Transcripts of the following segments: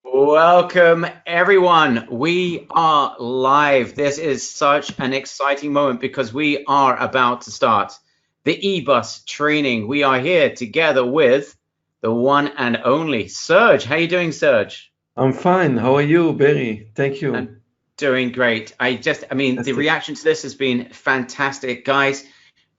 Welcome, everyone. We are live. This is such an exciting moment because we are about to start the eBus training. We are here together with the one and only Serge. How are you doing, Serge? I'm fine. How are you, Barry? Thank you. I'm doing great. The Fantastic. reaction to this has been fantastic, guys.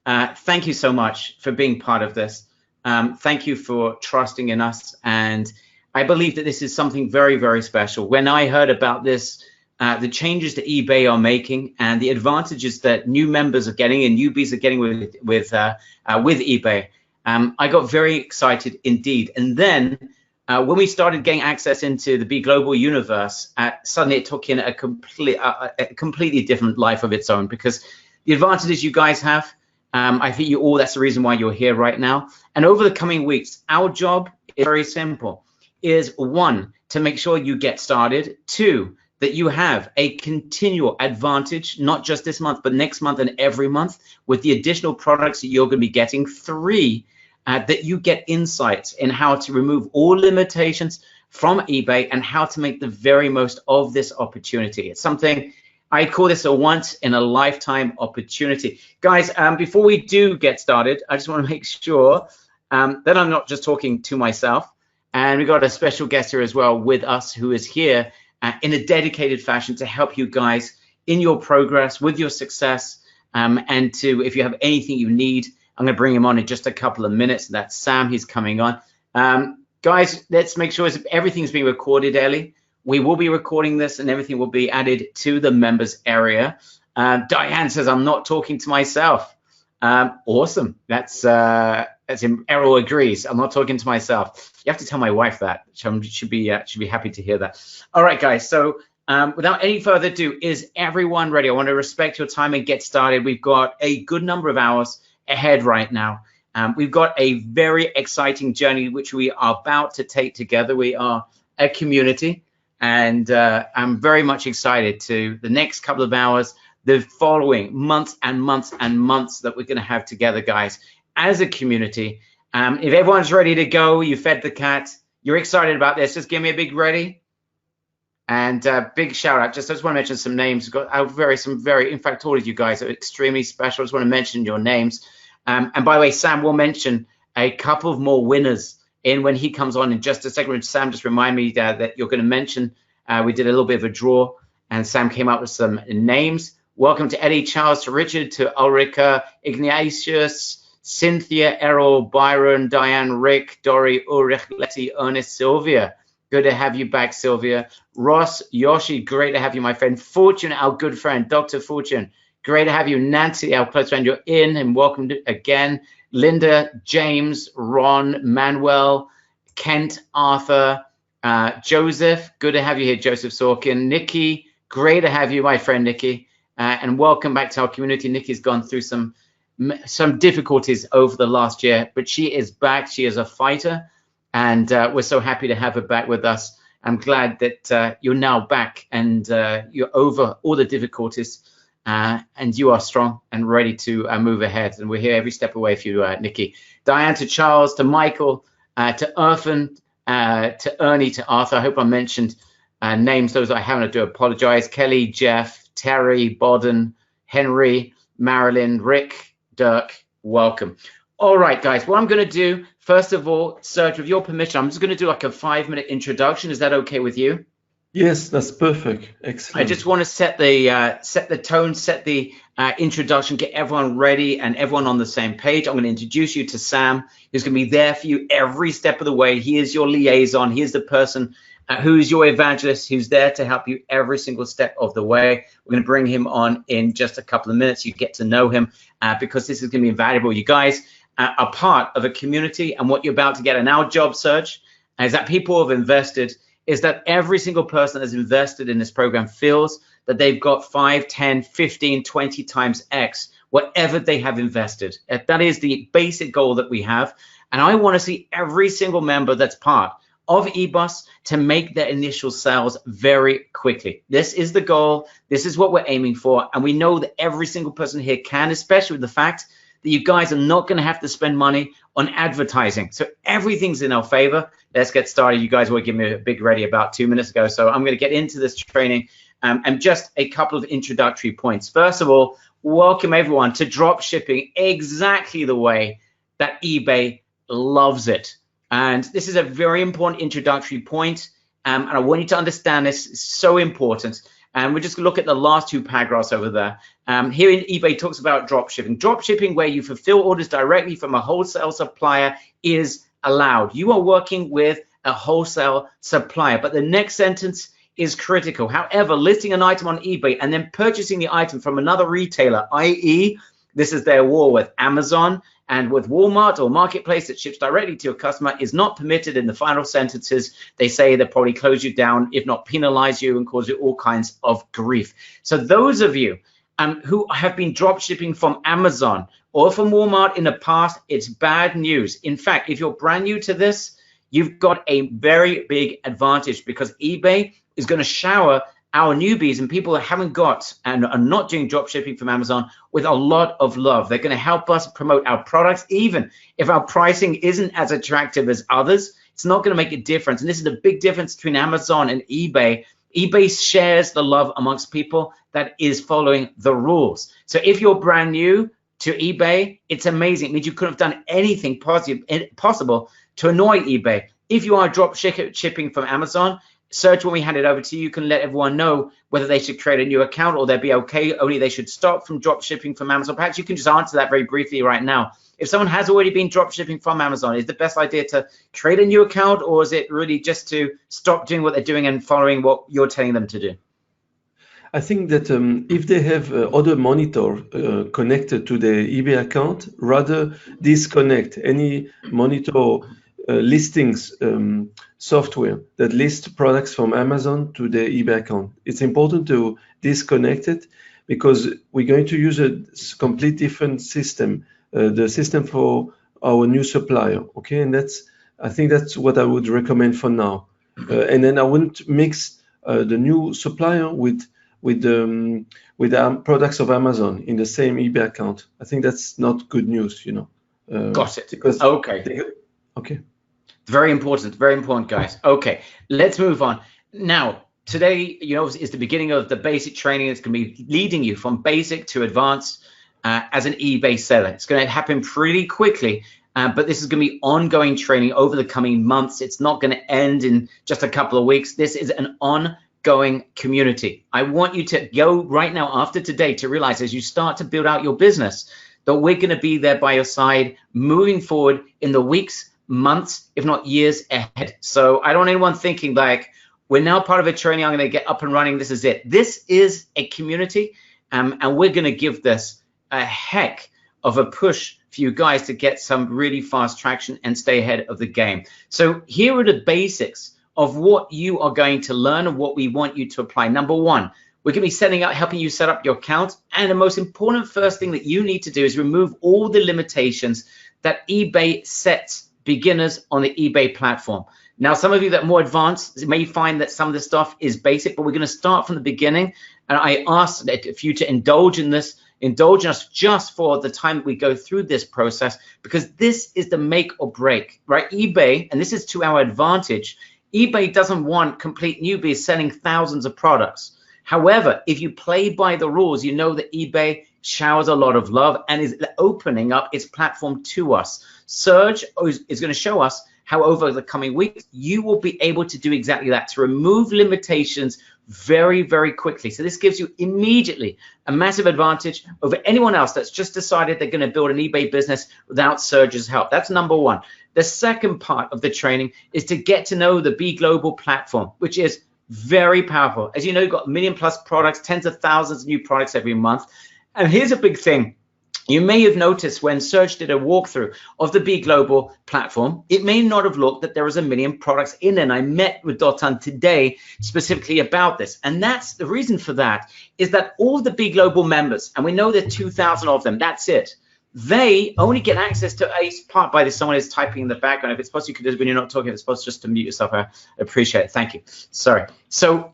Thank you so much for being part of this. Thank you for trusting in us. And I believe that this is something very, very special. When I heard about this, the changes that eBay are making and the advantages that new members are getting and newbies are getting with eBay, I got very excited indeed. And then when we started getting access into the Be Global universe, suddenly it took in a completely different life of its own because the advantages you guys have. I think you all, that's the reason why you're here right now. And over the coming weeks, our job is very simple, is one, to make sure you get started. Two, that you have a continual advantage, not just this month, but next month and every month with the additional products that you're going to be getting. Three, that you get insights in how to remove all limitations from eBay and how to make the very most of this opportunity. It's something I call this a once in a lifetime opportunity. Guys, before we do get started, I just want to make sure that I'm not just talking to myself. And we've got a special guest here as well with us who is here in a dedicated fashion to help you guys in your progress, with your success, and to, if you have anything you need, I'm going to bring him on in just a couple of minutes. That's Sam. He's coming on. Guys, let's make sure everything's being recorded, Ellie. We will be recording this and everything will be added to the members area. Diane says, I'm not talking to myself. Awesome. Errol agrees. I'm not talking to myself. You have to tell my wife that. Should be happy to hear that. All right, guys. So without any further ado, is everyone ready? I want to respect your time and get started. We've got a good number of hours ahead right now. We've got a very exciting journey which we are about to take together. We are a community. And I'm very much excited to the next couple of hours, the following months and months and months that we're going to have together, guys, as a community. If everyone's ready to go, you fed the cat, you're excited about this, just give me a big ready. And big shout out. I just want to mention some names. We've got in fact, all of you guys are extremely special. I just want to mention your names. And by the way, Sam will mention a couple of more winners when he comes on in just a second. Sam, just remind me that you're going to mention, we did a little bit of a draw and Sam came up with some names. Welcome to Eddie, Charles, to Richard, to Ulrika, Ignatius, Cynthia, Errol, Byron, Diane, Rick, Dory, Ulrich, Letty, Ernest, Sylvia. Good to have you back, Sylvia. Ross, Yoshi, great to have you, my friend. Fortune, our good friend, Dr. Fortune. Great to have you. Nancy, our close friend, you're in and welcome again. Linda, James, Ron, Manuel, Kent, Arthur, Joseph, good to have you here, Joseph Sorkin. Nikki, great to have you, my friend Nikki, and welcome back to our community. Nikki's gone through some difficulties over the last year, but she is back. She is a fighter, and we're so happy to have her back with us. I'm glad that you're now back and you're over all the difficulties. And you are strong and ready to move ahead. And we're here every step away for you, Nikki. Diane, to Charles, to Michael, to Irfan, to Ernie, to Arthur. I hope I mentioned names. Those I haven't, I do apologize. Kelly, Jeff, Terry, Bodden, Henry, Marilyn, Rick, Dirk, welcome. All right, guys, what I'm going to do, first of all, Serge, with your permission, I'm just going to do like a 5-minute introduction. Is that okay with you? Yes, that's perfect. Excellent. I just want to set the tone, set the introduction, get everyone ready and everyone on the same page. I'm going to introduce you to Sam, who's going to be there for you every step of the way. He is your liaison. He is the person who's your evangelist, who's there to help you every single step of the way. We're going to bring him on in just a couple of minutes. You get to know him because this is going to be invaluable. You guys are part of a community, and what you're about to get in our job, Serge, is that people have invested, is that every single person that's invested in this program feels that they've got 5, 10, 15, 20 times X, whatever they have invested. That is the basic goal that we have. And I want to see every single member that's part of eBus to make their initial sales very quickly. This is the goal. This is what we're aiming for. And we know that every single person here can, especially with the fact that you guys are not going to have to spend money on advertising. So everything's in our favor. Let's get started. You guys were giving me a big ready about 2 minutes ago. So I'm going to get into this training and just a couple of introductory points. First of all, welcome everyone to drop shipping exactly the way that eBay loves it. And this is a very important introductory point. And I want you to understand this. It's so important. And we're just going to look at the last 2 paragraphs over there. Here in eBay talks about drop shipping. Drop shipping, where you fulfill orders directly from a wholesale supplier, is allowed. You are working with a wholesale supplier. But the next sentence is critical. However, listing an item on eBay and then purchasing the item from another retailer, i.e., this is their war with Amazon and with Walmart or marketplace that ships directly to your customer, is not permitted. In the final sentences, they say they'll probably close you down, if not penalize you and cause you all kinds of grief. So those of you who have been drop shipping from Amazon or from Walmart in the past, it's bad news. In fact, if you're brand new to this, you've got a very big advantage, because eBay is going to shower our newbies and people that haven't got and are not doing drop shipping from Amazon with a lot of love. They're going to help us promote our products. Even if our pricing isn't as attractive as others, it's not going to make a difference. And this is the big difference between Amazon and eBay. eBay shares the love amongst people that is following the rules. So if you're brand new to eBay, it's amazing. It means you couldn't have done anything possible to annoy eBay. If you are drop shipping from Amazon, Serge, when we hand it over to you, you can let everyone know whether they should create a new account or they'll be okay, only they should stop from drop shipping from Amazon. Perhaps you can just answer that very briefly right now. If someone has already been drop shipping from Amazon, is the best idea to create a new account, or is it really just to stop doing what they're doing and following what you're telling them to do? I think that if they have other monitor connected to the eBay account, rather disconnect any monitor listings software that lists products from Amazon to the eBay account. It's important to disconnect it, because we're going to use a complete different system, the system for our new supplier. Okay, and I think that's what I would recommend for now. And then I wouldn't mix the new supplier with the products of Amazon in the same eBay account. I think that's not good news, you know. Got it. Okay. Okay. Very important, guys. Okay, let's move on. Now, today, you know, is the beginning of the basic training. It's going to be leading you from basic to advanced as an eBay seller. It's going to happen pretty quickly, but this is going to be ongoing training over the coming months. It's not going to end in just a couple of weeks. This is an ongoing community. I want you to go right now after today to realize, as you start to build out your business, that we're going to be there by your side moving forward in the weeks, months, if not years ahead. So I don't want anyone thinking like, we're now part of a training, I'm going to get up and running, this is it. This is a community, and we're going to give this a heck of a push for you guys to get some really fast traction and stay ahead of the game. So here are the basics of what you are going to learn and what we want you to apply. Number one, we're going to be helping you set up your account. And the most important first thing that you need to do is remove all the limitations that eBay sets beginners on the eBay platform. Now, some of you that are more advanced may find that some of the stuff is basic, but we're going to start from the beginning. And I ask that for you to indulge in us just for the time that we go through this process, because this is the make or break, right? eBay, and this is to our advantage, eBay doesn't want complete newbies selling thousands of products. However, if you play by the rules, you know that eBay showers a lot of love and is opening up its platform to us. Serge is going to show us how over the coming weeks, you will be able to do exactly that, to remove limitations very, very quickly. So this gives you immediately a massive advantage over anyone else that's just decided they're going to build an eBay business without Serge's help. That's number one. The second part of the training is to get to know the Be Global platform, which is very powerful. As you know, you've got 1 million+ products, tens of thousands of new products every month. And here's a big thing. You may have noticed when Serge did a walkthrough of the Be Global platform, it may not have looked that there was 1 million products in it. And I met with Dotan today specifically about this. And that's the reason for that, is that all the Be Global members, and we know there are 2,000 of them, that's it. They only get access to a part by this. Someone is typing in the background. If it's possible, you could do, when you're not talking, if it's possible, just to mute yourself. I appreciate it. Thank you. Sorry. So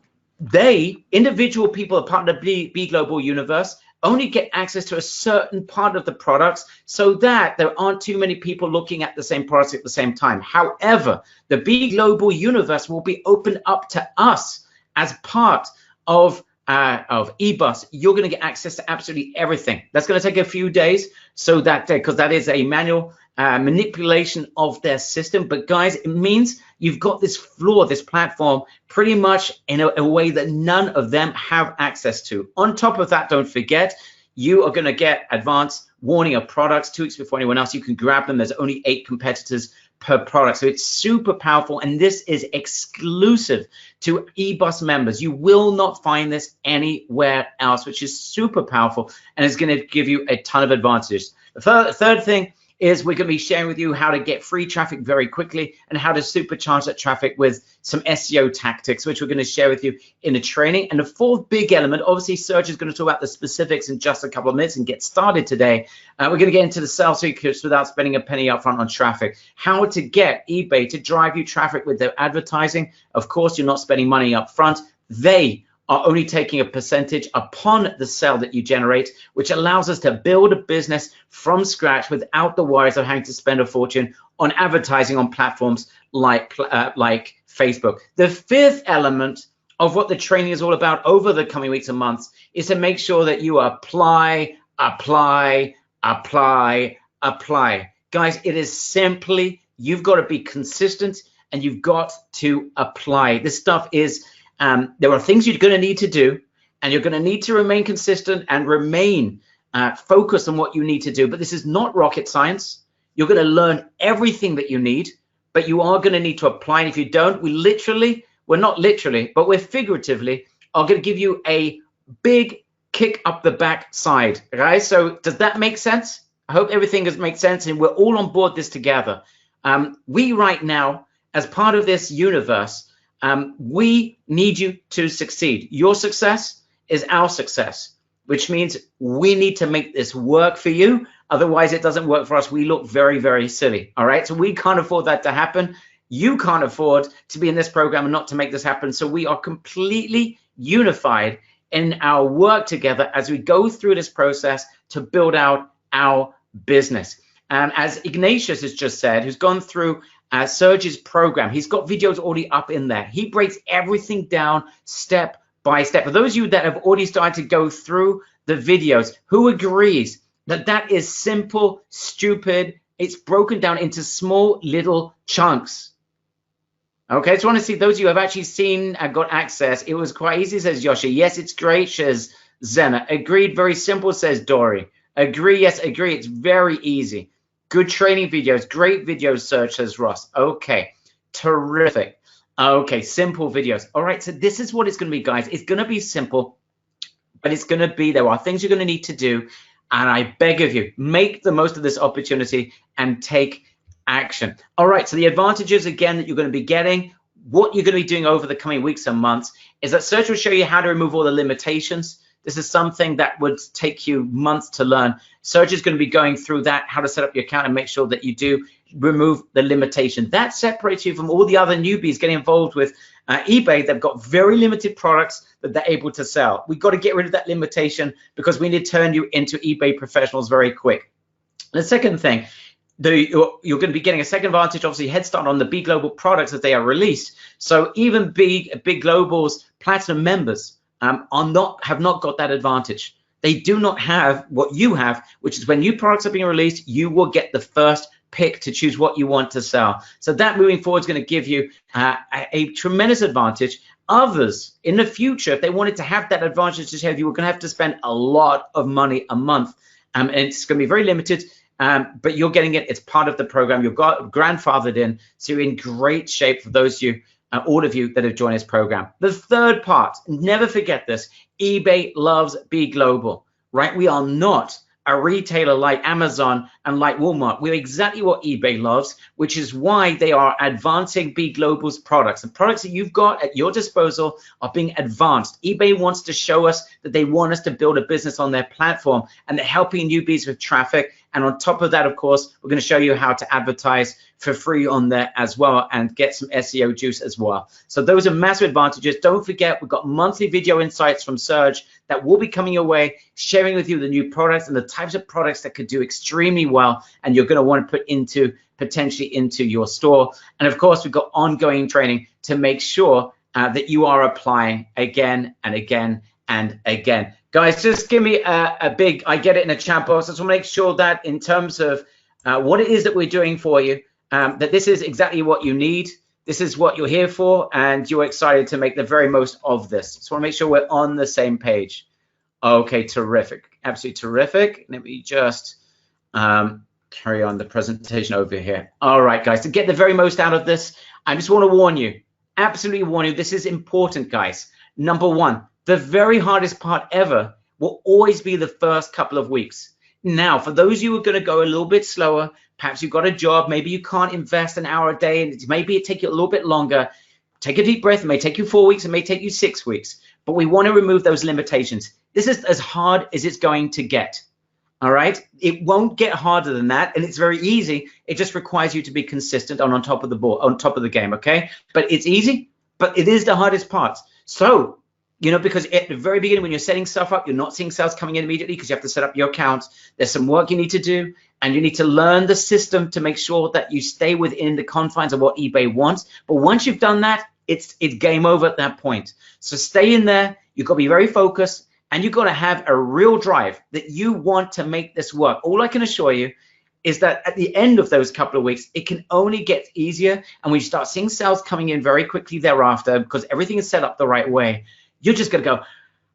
individual people are part of the Be Global universe, only get access to a certain part of the products so that there aren't too many people looking at the same products at the same time. However, the Be Global universe will be opened up to us as part of eBus. You're going to get access to absolutely everything. That's going to take a few days, so that because that is a manual manipulation of their system. But guys, it means you've got this floor, this platform, pretty much in a way that none of them have access to. On top of that, don't forget, you are going to get advanced warning of products 2 weeks before anyone else. You can grab them. There's only 8 competitors per product, so it's super powerful, and this is exclusive to eBus members. You will not find this anywhere else, which is super powerful, and it's going to give you a ton of advantages. The third thing is we're going to be sharing with you how to get free traffic very quickly and how to supercharge that traffic with some SEO tactics, which we're going to share with you in the training. And the fourth big element, obviously Serge is going to talk about the specifics in just a couple of minutes and get started today. We're going to get into the sales secrets without spending a penny upfront on traffic, how to get eBay to drive you traffic with their advertising. Of course, you're not spending money up front. They are only taking a percentage upon the sale that you generate, which allows us to build a business from scratch without the worries of having to spend a fortune on advertising on platforms like Facebook. The fifth element of what the training is all about over the coming weeks and months is to make sure that you apply. Guys, it is simply, you've got to be consistent and you've got to apply. This stuff is there are things you're going to need to do, and you're going to need to remain consistent and remain focused on what you need to do. But this is not rocket science. You're going to learn everything that you need, but you are going to need to apply. And if you don't, we're not literally, but we're figuratively are going to give you a big kick up the backside. Right? So does that make sense? I hope everything has made sense, and we're all on board this together. We right now, as part of this universe, we need you to succeed. Your success is our success, which means we need to make this work for you. Otherwise, it doesn't work for us. We look very, very silly. All right. So we can't afford that to happen. You can't afford to be in this program and not to make this happen. So we are completely unified in our work together as we go through this process to build out our business. As Ignatius has just said, who's gone through Serge's program, he's got videos already up in there. He breaks everything down step by step. For those of you that have already started to go through the videos, who agrees that that is simple, stupid? It's broken down into small little chunks. Okay, so I want to see those of you who have actually seen and got access. It was quite easy, says Yoshi. Yes, it's great, says Zena. Agreed, very simple, says Dory. Agree, yes, agree. It's very easy. Good training videos, great videos, Serge, says Ross. Okay, terrific. Okay, simple videos. All right, so this is what it's going to be, guys. It's going to be simple, but it's going to be, there are things you're going to need to do. And I beg of you, make the most of this opportunity and take action. All right, so the advantages, again, that you're going to be getting, what you're going to be doing over the coming weeks and months is that Serge will show you how to remove all the limitations. This is something that would take you months to learn. Serge is going to be going through that, how to set up your account and make sure that you do remove the limitation. That separates you from all the other newbies getting involved with eBay. They've got very limited products that they're able to sell. We've got to get rid of that limitation because we need to turn you into eBay professionals very quick. The second thing, you're going to be getting a second advantage, obviously head start on the Be Global products as they are released. So even Be Global's Platinum members have not got that advantage. They do not have what you have, which is when new products are being released, you will get the first pick to choose what you want to sell. So that moving forward is going to give you a tremendous advantage. Others in the future, if they wanted to have that advantage to have, you were going to have to spend a lot of money a month, and it's going to be very limited. But you're getting it. It's part of the program. You've got grandfathered in, so you're in great shape for those of you, all of you that have joined this program. The third part, never forget this, eBay loves Be Global, right? We are not a retailer like Amazon and like Walmart. We're exactly what eBay loves, which is why they are advancing Be Global's products. The products that you've got at your disposal are being advanced. eBay wants to show us that they want us to build a business on their platform, and they're helping newbies with traffic And on top of that, of course, we're going to show you how to advertise for free on there as well and get some SEO juice as well. So those are massive advantages. Don't forget, we've got monthly video insights from Serge that will be coming your way, sharing with you the new products and the types of products that could do extremely well and you're going to want to put into potentially into your store. And of course, we've got ongoing training to make sure that you are applying again and again and again. Guys, just give me a big, I get it in the chat box. I just want to make sure that in terms of what it is that we're doing for you, that this is exactly what you need. This is what you're here for, and you're excited to make the very most of this. So I want to make sure we're on the same page. Okay, terrific. Absolutely terrific. Let me just carry on the presentation over here. All right, guys, to get the very most out of this, I just want to warn you, absolutely warn you, this is important, guys. Number one, the very hardest part ever will always be the first couple of weeks. Now, for those of you who are going to go a little bit slower, perhaps you've got a job, maybe you can't invest an hour a day, and maybe it take you a little bit longer. Take a deep breath. It may take you 4 weeks, it may take you 6 weeks, but we want to remove those limitations. This is as hard as it's going to get. All right, it won't get harder than that, and it's very easy. It just requires you to be consistent and on top of the ball, on top of the game. Okay, but it's easy, but it is the hardest part. So, you know, because at the very beginning, when you're setting stuff up, you're not seeing sales coming in immediately because you have to set up your account. There's some work you need to do, and you need to learn the system to make sure that you stay within the confines of what eBay wants. But once you've done that, it's game over at that point. So stay in there. You've got to be very focused. And you've got to have a real drive that you want to make this work. All I can assure you is that at the end of those couple of weeks, it can only get easier. And when you start seeing sales coming in very quickly thereafter, because everything is set up the right way, you're just going to go,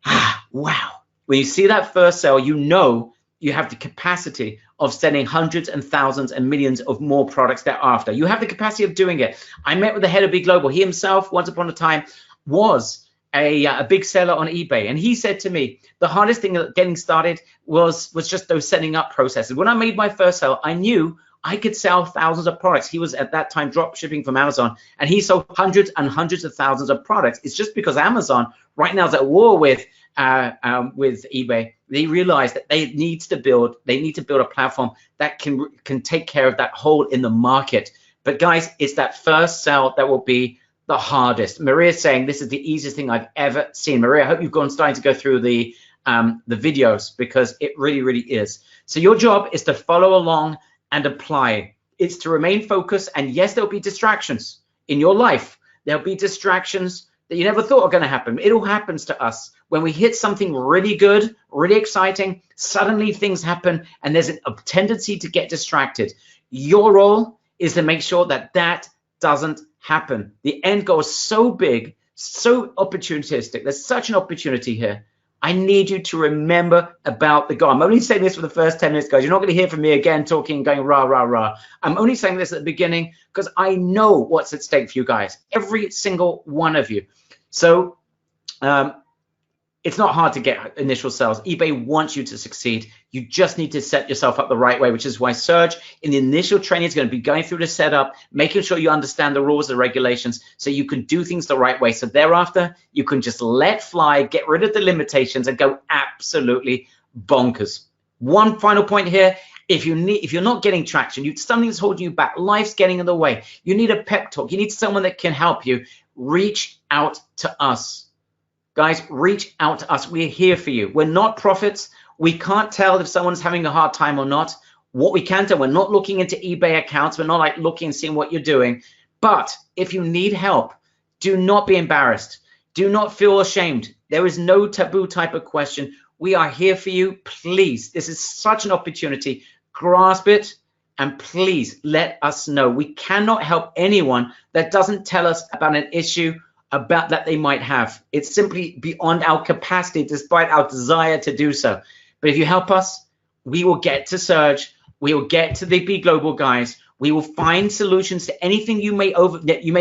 ah, wow. When you see that first sale, you know you have the capacity of sending hundreds and thousands and millions of more products thereafter. You have the capacity of doing it. I met with the head of B Global. He himself, once upon a time, was a big seller on eBay, and he said to me the hardest thing getting started was just those setting up processes. When I made my first sale, I knew I could sell thousands of products. He was at that time drop shipping from Amazon, and he sold hundreds and hundreds of thousands of products. It's just because Amazon right now is at war with eBay. They realized that they need to build a platform that can take care of that hole in the market. But guys, it's that first sale that will be the hardest. Maria's saying this is the easiest thing I've ever seen. Maria, I hope you've starting to go through the videos, because it really, really is. So your job is to follow along and apply. It's to remain focused, and yes, there'll be distractions in your life. There'll be distractions that you never thought were going to happen. It all happens to us. When we hit something really good, really exciting, suddenly things happen, and there's a tendency to get distracted. Your role is to make sure that that doesn't happen. The end goal is so big, so opportunistic. There's such an opportunity here. I need you to remember about the goal. I'm only saying this for the first 10 minutes, guys. You're not going to hear from me again talking, going rah, rah, rah. I'm only saying this at the beginning because I know what's at stake for you guys, every single one of you. So it's not hard to get initial sales. eBay wants you to succeed. You just need to set yourself up the right way, which is why Serge in the initial training is going to be going through the setup, making sure you understand the rules, the regulations, so you can do things the right way. So thereafter, you can just let fly, get rid of the limitations, and go absolutely bonkers. One final point here. If you're not getting traction, something's holding you back, life's getting in the way, you need a pep talk, you need someone that can help you, reach out to us. Guys, reach out to us. We're here for you. We're not prophets. We can't tell if someone's having a hard time or not. What we can tell, we're not looking into eBay accounts. We're not like looking and seeing what you're doing. But if you need help, do not be embarrassed. Do not feel ashamed. There is no taboo type of question. We are here for you. Please, this is such an opportunity. Grasp it, and please let us know. We cannot help anyone that doesn't tell us about an issue about that they might have. It's simply beyond our capacity, despite our desire to do so. But if you help us, we will get to Serge, we will get to the B Global guys, we will find solutions to anything you may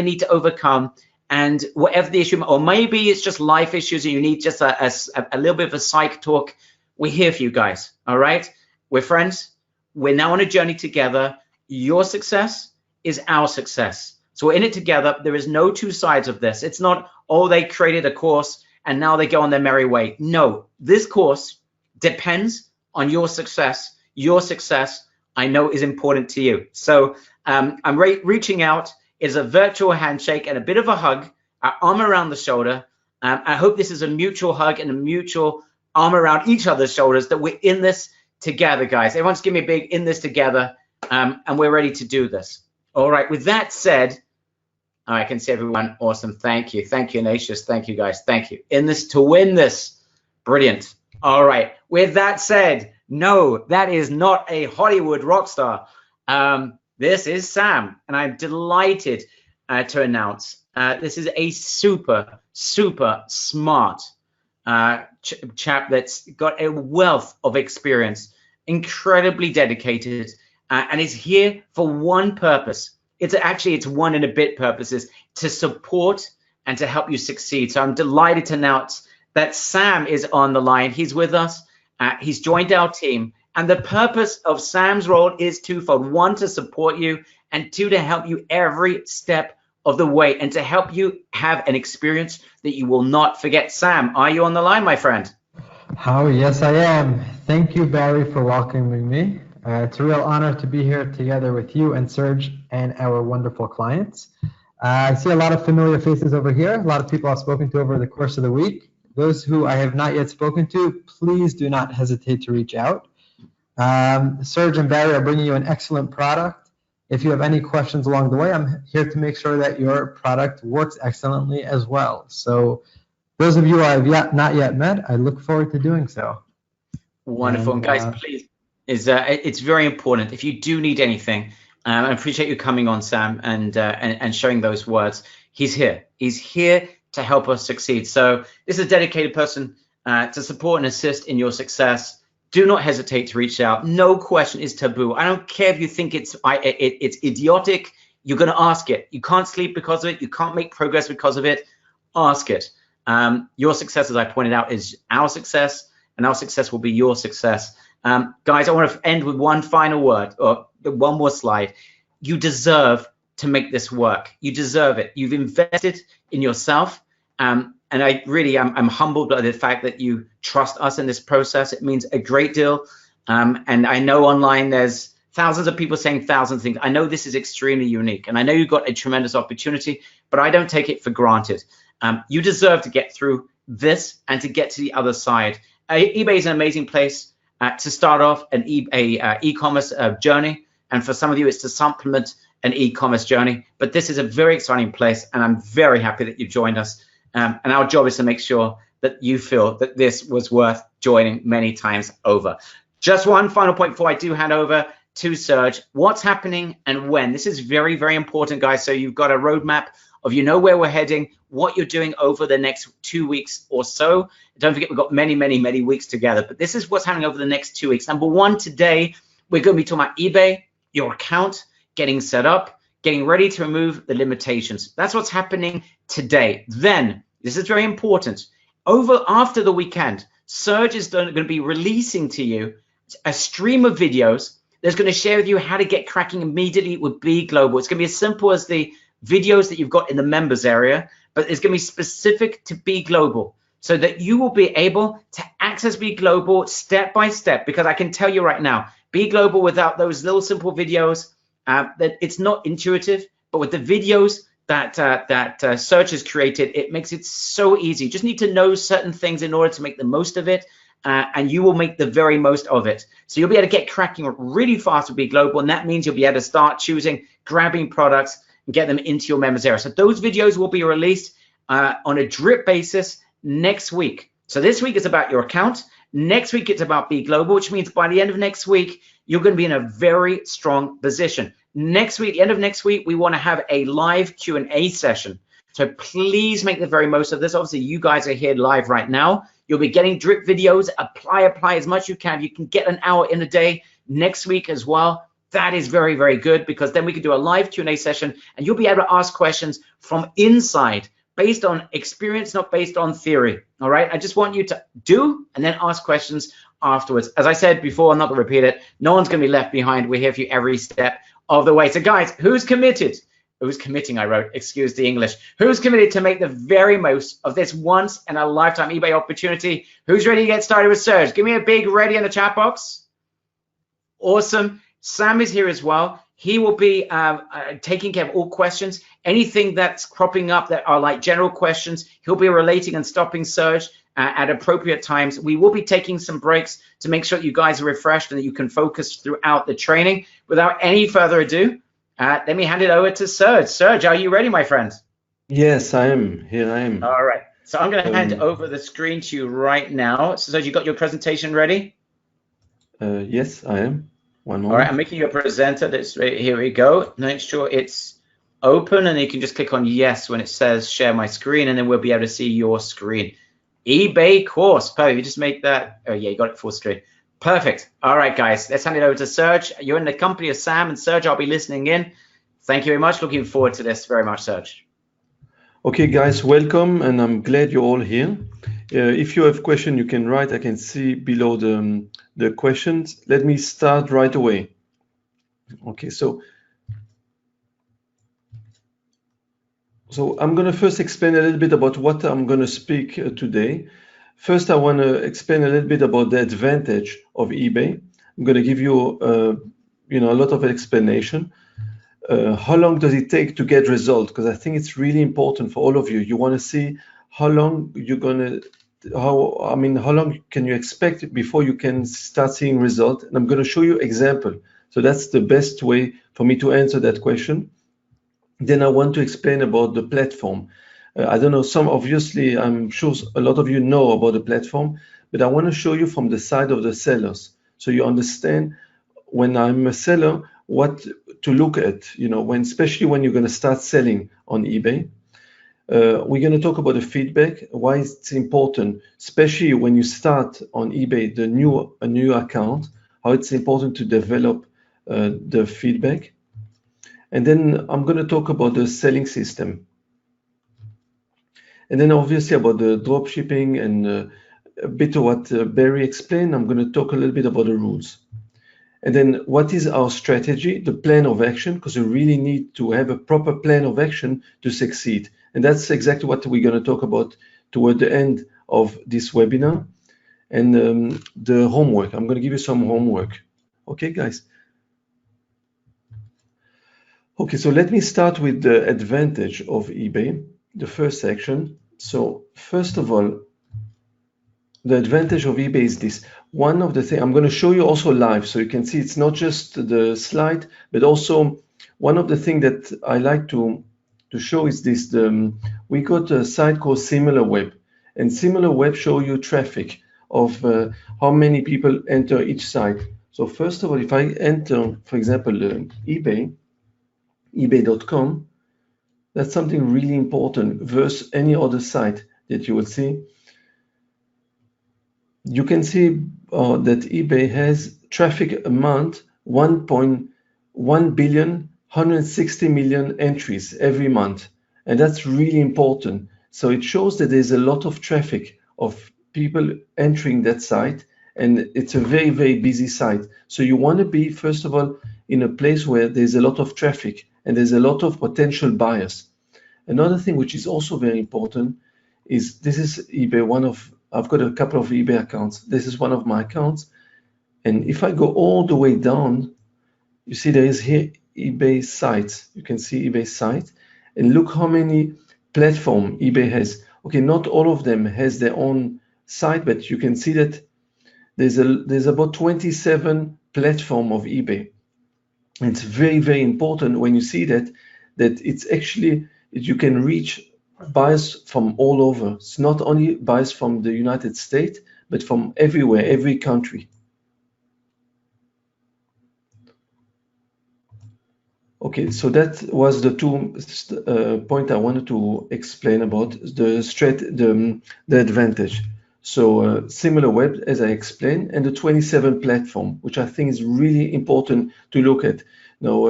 need to overcome, and whatever the issue, or maybe it's just life issues and you need just a little bit of a psych talk. We're here for you guys. All right, we're friends. We're now on a journey together. Your success is our success. So we're in it together. There is no two sides of this. It's not, oh, they created a course and now they go on their merry way. No, this course depends on your success I know is important to you. So I'm reaching out. It's a virtual handshake and a bit of a hug, arm around the shoulder. I hope this is a mutual hug and a mutual arm around each other's shoulders, that we're in this together, guys. Everyone just give me a big in this together, and we're ready to do this. All right, with that said, I can see everyone. Awesome. Thank you. Thank you, Ignatius. Thank you, guys. Thank you. In this to win this. Brilliant. All right. With that said, no, that is not a Hollywood rock star. This is Sam, and I'm delighted to announce this is a super, super smart chap that's got a wealth of experience, incredibly dedicated, and is here for one purpose. It's one and a bit purposes, to support and to help you succeed. So I'm delighted to announce that Sam is on the line. He's with us. He's joined our team. And the purpose of Sam's role is twofold. One, to support you, and two, to help you every step of the way and to help you have an experience that you will not forget. Sam, are you on the line, my friend? Howie, yes, I am. Thank you, Barry, for welcoming me. It's a real honor to be here together with you and Serge and our wonderful clients. I see a lot of familiar faces over here, a lot of people I've spoken to over the course of the week. Those who I have not yet spoken to, please do not hesitate to reach out. Serge and Barry are bringing you an excellent product. If you have any questions along the way, I'm here to make sure that your product works excellently as well. So those of you I have not yet met, I look forward to doing so. Wonderful. And guys, please, it's very important. If you do need anything, I appreciate you coming on, Sam, and sharing those words. He's here. He's here to help us succeed. So this is a dedicated person to support and assist in your success. Do not hesitate to reach out. No question is taboo. I don't care if you think it's idiotic. You're going to ask it. You can't sleep because of it. You can't make progress because of it. Ask it. Your success, as I pointed out, is our success, and our success will be your success. Guys, I want to end with one final word, or one more slide. You deserve to make this work. You deserve it. You've invested in yourself. And I'm humbled by the fact that you trust us in this process. It means a great deal. And I know online there's thousands of people saying thousands of things. I know this is extremely unique, and I know you've got a tremendous opportunity, but I don't take it for granted. You deserve to get through this and to get to the other side. eBay is an amazing place to start off an e-commerce journey. And for some of you, it's to supplement an e-commerce journey. But this is a very exciting place, and I'm very happy that you've joined us. And our job is to make sure that you feel that this was worth joining many times over. Just one final point before I do hand over to Serge. What's happening and when? This is very, very important, guys. So you've got a roadmap of where we're heading, what you're doing over the next 2 weeks or so. Don't forget, we've got many, many, many weeks together. But this is what's happening over the next 2 weeks. Number one, today, we're going to be talking about eBay, your account, getting set up, getting ready to remove the limitations. That's what's happening today. Then, this is very important. After the weekend, Serge is going to be releasing to you a stream of videos that's going to share with you how to get cracking immediately with Be Global. It's going to be as simple as the videos that you've got in the members area, but it's going to be specific to Be Global so that you will be able to access Be Global step by step. Because I can tell you right now, Be Global without those little simple videos, that it's not intuitive, but with the videos that Serge has created, it makes it so easy. You just need to know certain things in order to make the most of it, and you will make the very most of it. So you'll be able to get cracking really fast with Be Global, and that means you'll be able to start choosing, grabbing products, and get them into your members area. So those videos will be released on a drip basis next week. So this week is about your account. Next week it's about Be Global, which means by the end of next week, you're going to be in a very strong position. Next week, the end of next week, we want to have a live Q&A session. So please make the very most of this. Obviously, you guys are here live right now. You'll be getting drip videos. Apply as much as you can. You can get an hour in a day next week as well. That is very, very good, because then we can do a live Q&A session, and you'll be able to ask questions from inside, based on experience, not based on theory. All right. I just want you to do and then ask questions afterwards. As I said before, I'm not going to repeat it. No one's going to be left behind. We're here for you every step of the way. So guys, who's committed? Who's committing? I wrote, excuse the English. Who's committed to make the very most of this once in a lifetime eBay opportunity? Who's ready to get started with Serge? Give me a big ready in the chat box. Awesome. Sam is here as well. He will be taking care of all questions. Anything that's cropping up that are like general questions, he'll be relating and stopping Serge at appropriate times. We will be taking some breaks to make sure that you guys are refreshed and that you can focus throughout the training. Without any further ado, let me hand it over to Serge. Serge, are you ready, my friend? Yes, I am. Here I am. All right. So I'm going to hand over the screen to you right now. So Serge, you got your presentation ready? Yes, I am. One moment. All right, I'm making you a presenter. Here we go. Make sure it's open, and you can just click on yes when it says share my screen, and then we'll be able to see your screen. eBay course. Perfect. You just make that. Oh, yeah, you got it full screen. Perfect. All right, guys, let's hand it over to Serge. You're in the company of Sam and Serge. I'll be listening in. Thank you very much. Looking forward to this very much, Serge. Okay, guys, welcome, and I'm glad you're all here. If you have questions, you can write. I can see below the questions. Let me start right away. Okay, so I'm going to first explain a little bit about what I'm going to speak today. First, I want to explain a little bit about the advantage of eBay. I'm going to give you, a lot of explanation. How long does it take to get results? Because I think it's really important for all of you. You want to see how long you're going to, how long can you expect before you can start seeing results? And I'm going to show you example. So that's the best way for me to answer that question. Then I want to explain about the platform. I don't know, obviously, I'm sure a lot of you know about the platform, but I want to show you from the side of the sellers. So you understand when I'm a seller, what to look at, especially when you're going to start selling on eBay. We're going to talk about the feedback, why it's important, especially when you start on eBay, a new account, how it's important to develop the feedback. And then I'm going to talk about the selling system. And then obviously about the drop shipping and a bit of what Barry explained. I'm going to talk a little bit about the rules. And then what is our strategy, the plan of action, because we really need to have a proper plan of action to succeed. And that's exactly what we're going to talk about toward the end of this webinar. And the homework, I'm going to give you some homework. Okay, guys? Okay, so let me start with the advantage of eBay, the first section. So first of all, the advantage of eBay is this. One of the things I'm going to show you also live, so you can see it's not just the slide, but also one of the things that I like to show is this. We got a site called SimilarWeb, and SimilarWeb show you traffic of how many people enter each site. So first of all, if I enter, for example, ebay.com, that's something really important versus any other site that you will see. You can see that eBay has traffic amount 1.1 billion, 160 million entries every month. And that's really important. So it shows that there's a lot of traffic of people entering that site. And it's a very, very busy site. So you want to be, first of all, in a place where there's a lot of traffic and there's a lot of potential buyers. Another thing which is also very important is this is eBay, I've got a couple of eBay accounts. This is one of my accounts. And if I go all the way down, you see there is here eBay sites. You can see eBay site. And look how many platforms eBay has. Okay, not all of them has their own site, but you can see that there's about 27 platforms of eBay. And it's very, very important when you see that it's actually, you can reach buyers from all over. It's not only buyers from the United States, but from everywhere, every country. Okay, so that was the two points I wanted to explain about the advantage. So SimilarWeb, as I explained, and the 27 platform, which I think is really important to look at. Now,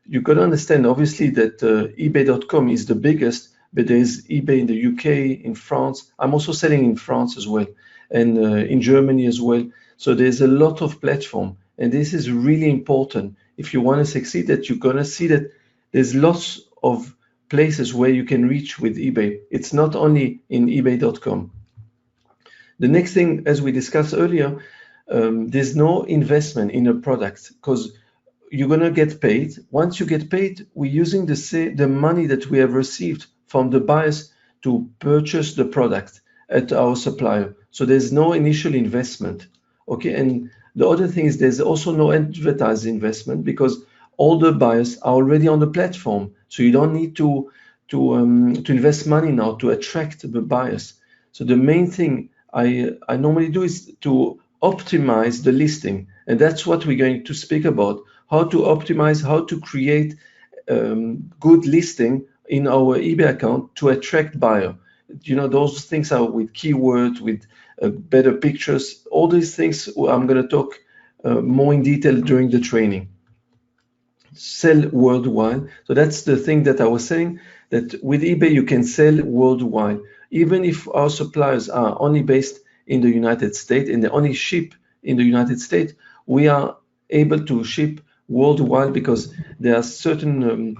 you got to understand, obviously, that eBay.com is the biggest, but there's eBay in the UK, in France. I'm also selling in France as well, and in Germany as well. So there's a lot of platform, and this is really important. If you want to succeed, that you're going to see that there's lots of places where you can reach with eBay. It's not only in ebay.com. The next thing, as we discussed earlier, there's no investment in a product, because you're gonna get paid. Once you get paid, we're using the money that we have received from the buyers to purchase the product at our supplier. So there's no initial investment. Okay, and the other thing is there's also no advertising investment because all the buyers are already on the platform. So you don't need to invest money now to attract the buyers. So the main thing I normally do is to optimize the listing, and that's what we're going to speak about: how to optimize, how to create good listing in our eBay account to attract buyer. You know, those things are with keywords, with better pictures. All these things I'm going to talk more in detail during the training. Sell worldwide. So that's the thing that I was saying, that with eBay you can sell worldwide. Even if our suppliers are only based in the United States and they only ship in the United States, we are able to ship worldwide because there are certain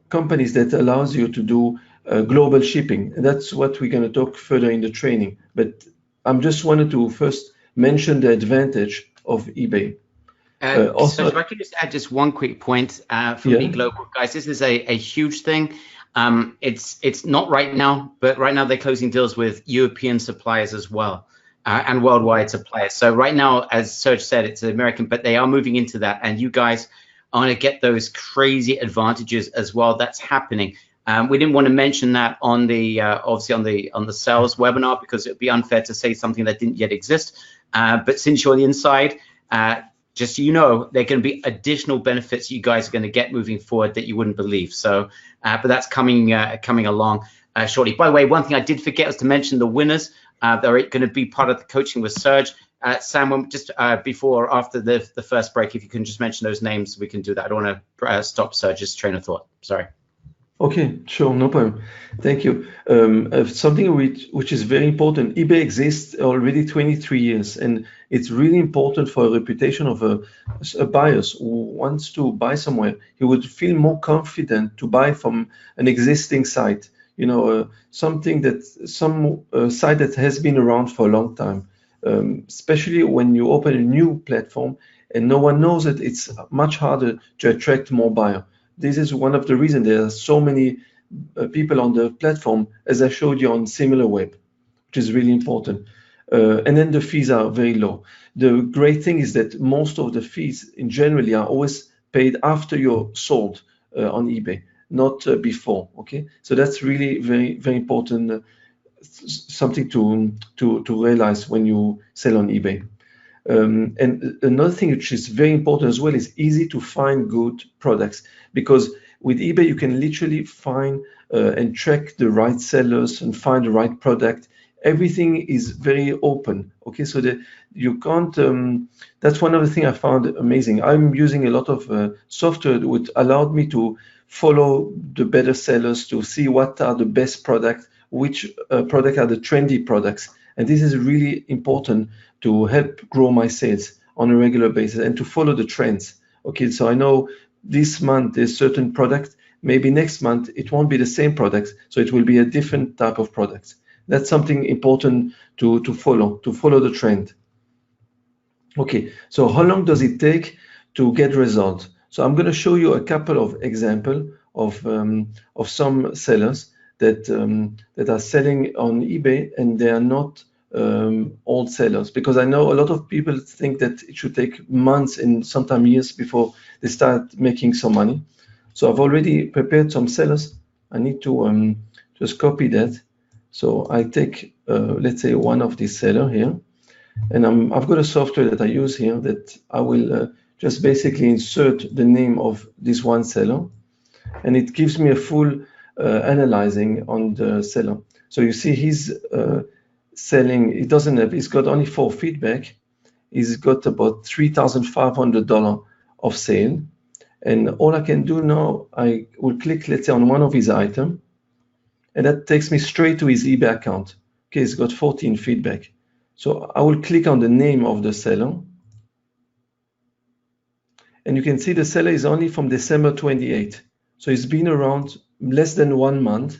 companies that allows you to do global shipping. And that's what we're going to talk further in the training. But I'm just wanted to first mention the advantage of eBay. So if I could just add just one quick point from Be Global, guys, this is a huge thing. It's not right now, but right now they're closing deals with European suppliers as well and worldwide suppliers. So right now, as Serge said, it's American, but they are moving into that, and you guys are going to get those crazy advantages as well. That's happening. We didn't want to mention that on the obviously on the sales webinar because it would be unfair to say something that didn't yet exist. But since you're on the inside, just so you know, there are going to be additional benefits you guys are going to get moving forward that you wouldn't believe. So, but that's coming along shortly. By the way, one thing I did forget was to mention the winners. They're going to be part of the coaching with Serge. Sam, just before or after the first break, if you can just mention those names, we can do that. I don't want to stop Serge's train of thought. Sorry. Okay, sure, no problem. Thank you. Something which is very important. eBay exists already 23 years, and it's really important for a reputation of a buyer who wants to buy somewhere. He would feel more confident to buy from an existing site. You know, some site that has been around for a long time. Especially when you open a new platform and no one knows it, it's much harder to attract more buyers. This is one of the reasons there are so many people on the platform, as I showed you on SimilarWeb, which is really important. And then the fees are very low. The great thing is that most of the fees in generally are always paid after you're sold on eBay, not before. Okay, so that's really very, very important. Something to realize when you sell on eBay. And another thing which is very important as well is easy to find good products, because with eBay you can literally find and track the right sellers and find the right product. Everything is very open. Okay, so that you can't. That's one of the things I found amazing. I'm using a lot of software which allowed me to follow the better sellers, to see what are the best products, which product are the trendy products. And this is really important to help grow my sales on a regular basis and to follow the trends. Okay, so I know this month there's certain product, maybe next month it won't be the same product, so it will be a different type of product. That's something important to follow the trend. Okay, so how long does it take to get results? So I'm going to show you a couple of examples of some sellers that are selling on eBay, and they are not old sellers, because I know a lot of people think that it should take months and sometimes years before they start making some money. So I've already prepared some sellers. I need to just copy that. So I take let's say one of these sellers here, and I've got a software that I use here that I will just basically insert the name of this one seller, and it gives me a full analyzing on the seller. So you see he's selling, he's got only 4 feedback. He's got about $3,500 of sale. And all I can do now, I will click, let's say, on one of his items, and that takes me straight to his eBay account. Okay, he's got 14 feedback. So I will click on the name of the seller. And you can see the seller is only from December 28. So he's been around less than 1 month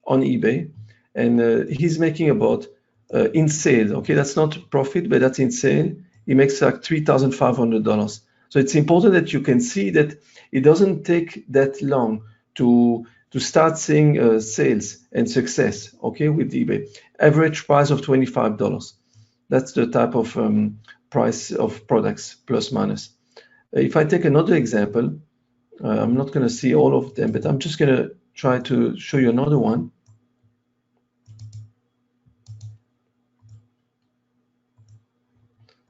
on eBay, and he's making about in sale. Okay, that's not profit, but that's in sale. He makes like $3,500. So it's important that you can see that it doesn't take that long to start seeing sales and success, okay, with eBay. Average price of $25. That's the type of price of products, plus minus. If I take another example, I'm not going to see all of them, but I'm just going to try to show you another one.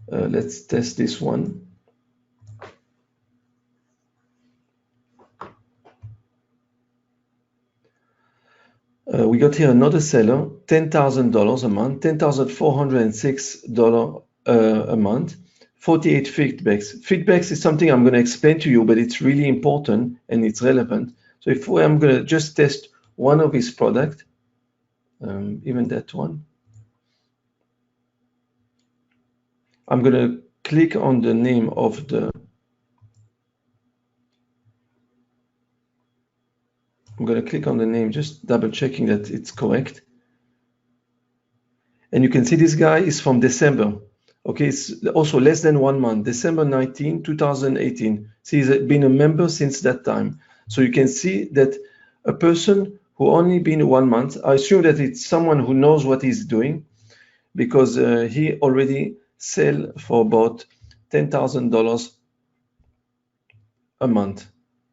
Let's test this one. We got here another seller, $10,000 a month, $10,406 a month, 48 feedbacks. Feedbacks is something I'm going to explain to you, but it's really important and it's relevant. So if I'm going to just test one of his product, even that one, I'm going to click on the name of the, I'm going to click on the name, just double checking that it's correct. And you can see this guy is from December. Okay, it's also less than 1 month, December 19, 2018. So he's been a member since that time. So you can see that a person who only been 1 month, I assume that it's someone who knows what he's doing, because he already sell for about $10,000 a month.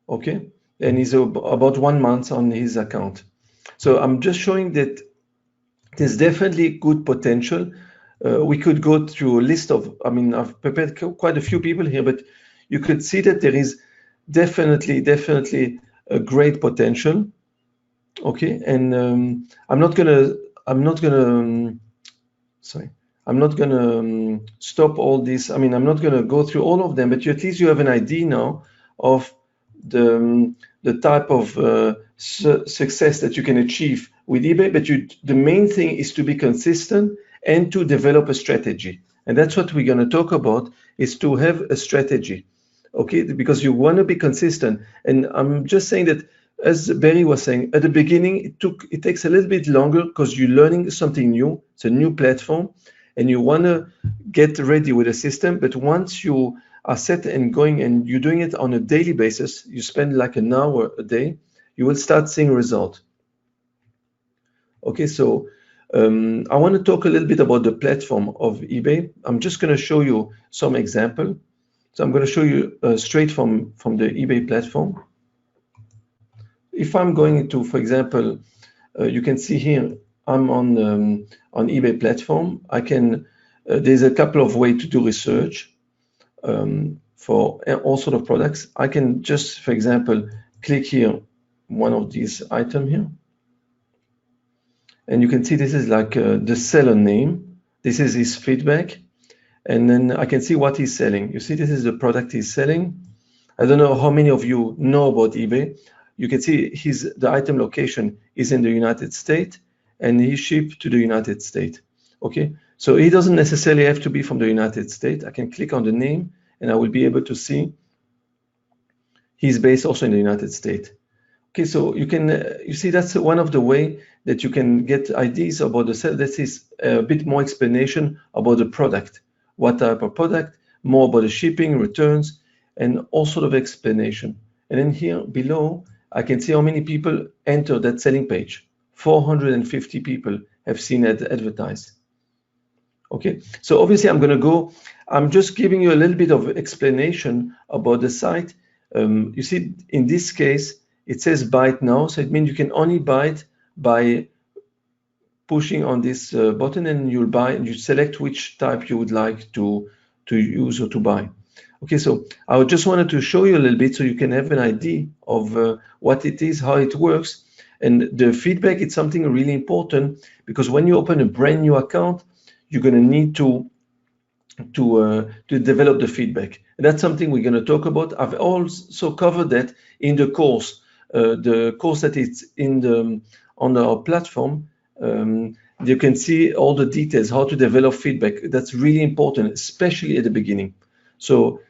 Okay, and he's about 1 month on his account. So I'm just showing that there's definitely good potential. We could go through a list of, I mean, I've prepared quite a few people here, but you could see that there is definitely a great potential. Okay, and I'm not gonna stop all this. I mean, I'm not gonna go through all of them, but at least you have an idea now of the type of success that you can achieve with eBay. But the main thing is to be consistent and to develop a strategy. And that's what we're going to talk about, is to have a strategy, okay? Because you want to be consistent. And I'm just saying that, as Barry was saying, at the beginning, it takes a little bit longer because you're learning something new. It's a new platform, and you want to get ready with a system. But once you are set and going and you're doing it on a daily basis, you spend like an hour a day, you will start seeing results. Okay, so I want to talk a little bit about the platform of eBay. I'm just going to show you some example. So I'm going to show you straight from the eBay platform. If I'm going into, for example, you can see here, I'm on eBay platform. I can, there's a couple of ways to do research for all sort of products. I can just, for example, click here, one of these items here. And you can see this is like the seller name. This is his feedback. And then I can see what he's selling. You see, this is the product he's selling. I don't know how many of you know about eBay. You can see the item location is in the United States, and he shipped to the United States. Okay, so he doesn't necessarily have to be from the United States. I can click on the name, and I will be able to see he's based also in the United States. Okay, so you can you see that's one of the way that you can get ideas about the sale. This is a bit more explanation about the product, what type of product, more about the shipping, returns, and all sort of explanation. And then here below, I can see how many people enter that selling page. 450 people have seen it advertised. Okay, so obviously I'm just giving you a little bit of explanation about the site. You see, in this case, it says buy it now, so it means you can only buy it by pushing on this button, and you'll buy, and you select which type you would like to use or to buy. Okay, so I just wanted to show you a little bit so you can have an idea of what it is, how it works. And the feedback is something really important, because when you open a brand new account, you're going to need to develop the feedback. And that's something we're going to talk about. I've also covered that in the course that is on our platform. You can see all the details, how to develop feedback. That's really important, especially at the beginning. So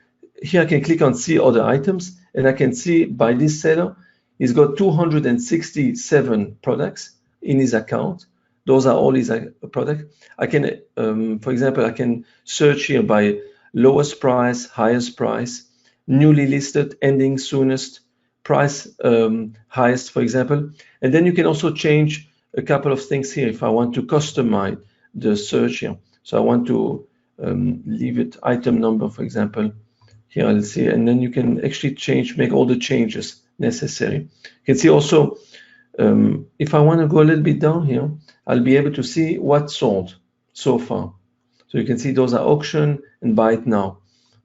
here I can click on see other items, and I can see by this seller, he's got 267 products in his account. Those are all his products. I can, for example, I can search here by lowest price, highest price, newly listed, ending soonest, price highest, for example. And then you can also change a couple of things here if I want to customize the search here. So I want to leave it item number, for example. Here I'll see, and then you can actually make all the changes necessary. You can see also, if I want to go a little bit down here, I'll be able to see what sold so far. So you can see those are auction and buy it now.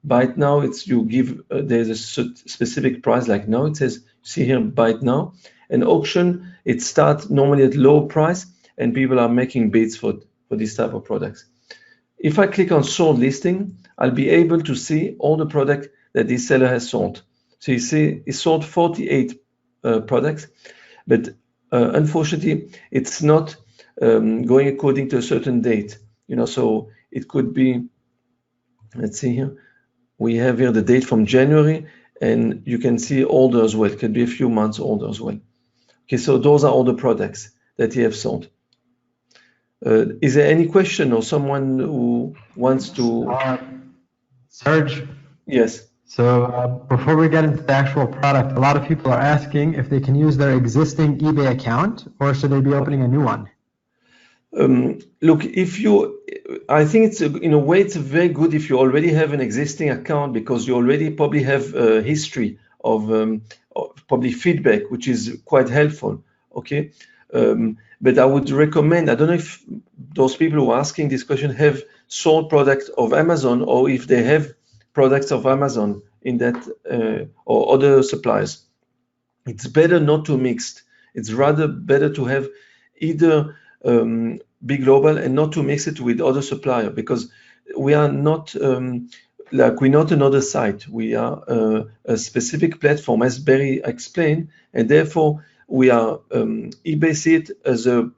Buy it now, it's you give, there's a specific price, like now it says, see here, buy it now. And auction, it starts normally at low price and people are making bids for this type of products. If I click on sold listing, I'll be able to see all the product that this seller has sold. So you see he sold 48 products, but unfortunately, it's not going according to a certain date. So it could be, let's see here, we have here the date from January, and you can see older as well. It could be a few months older as well. Okay, so those are all the products that he have sold. Is there any question or someone who wants to? Serge? Yes. So before we get into the actual product, a lot of people are asking if they can use their existing eBay account or should they be opening a new one? Look, I think it's in a way it's very good if you already have an existing account because you already probably have a history of probably feedback, which is quite helpful. Okay. But I would recommend, I don't know if those people who are asking this question have sold products of Amazon or if they have products of Amazon in that or other suppliers. It's better not to mix. It's rather better to have either Be Global and not to mix it with other supplier because we are not we're not another site. We are a specific platform, as Barry explained, and therefore we are eBay see it as the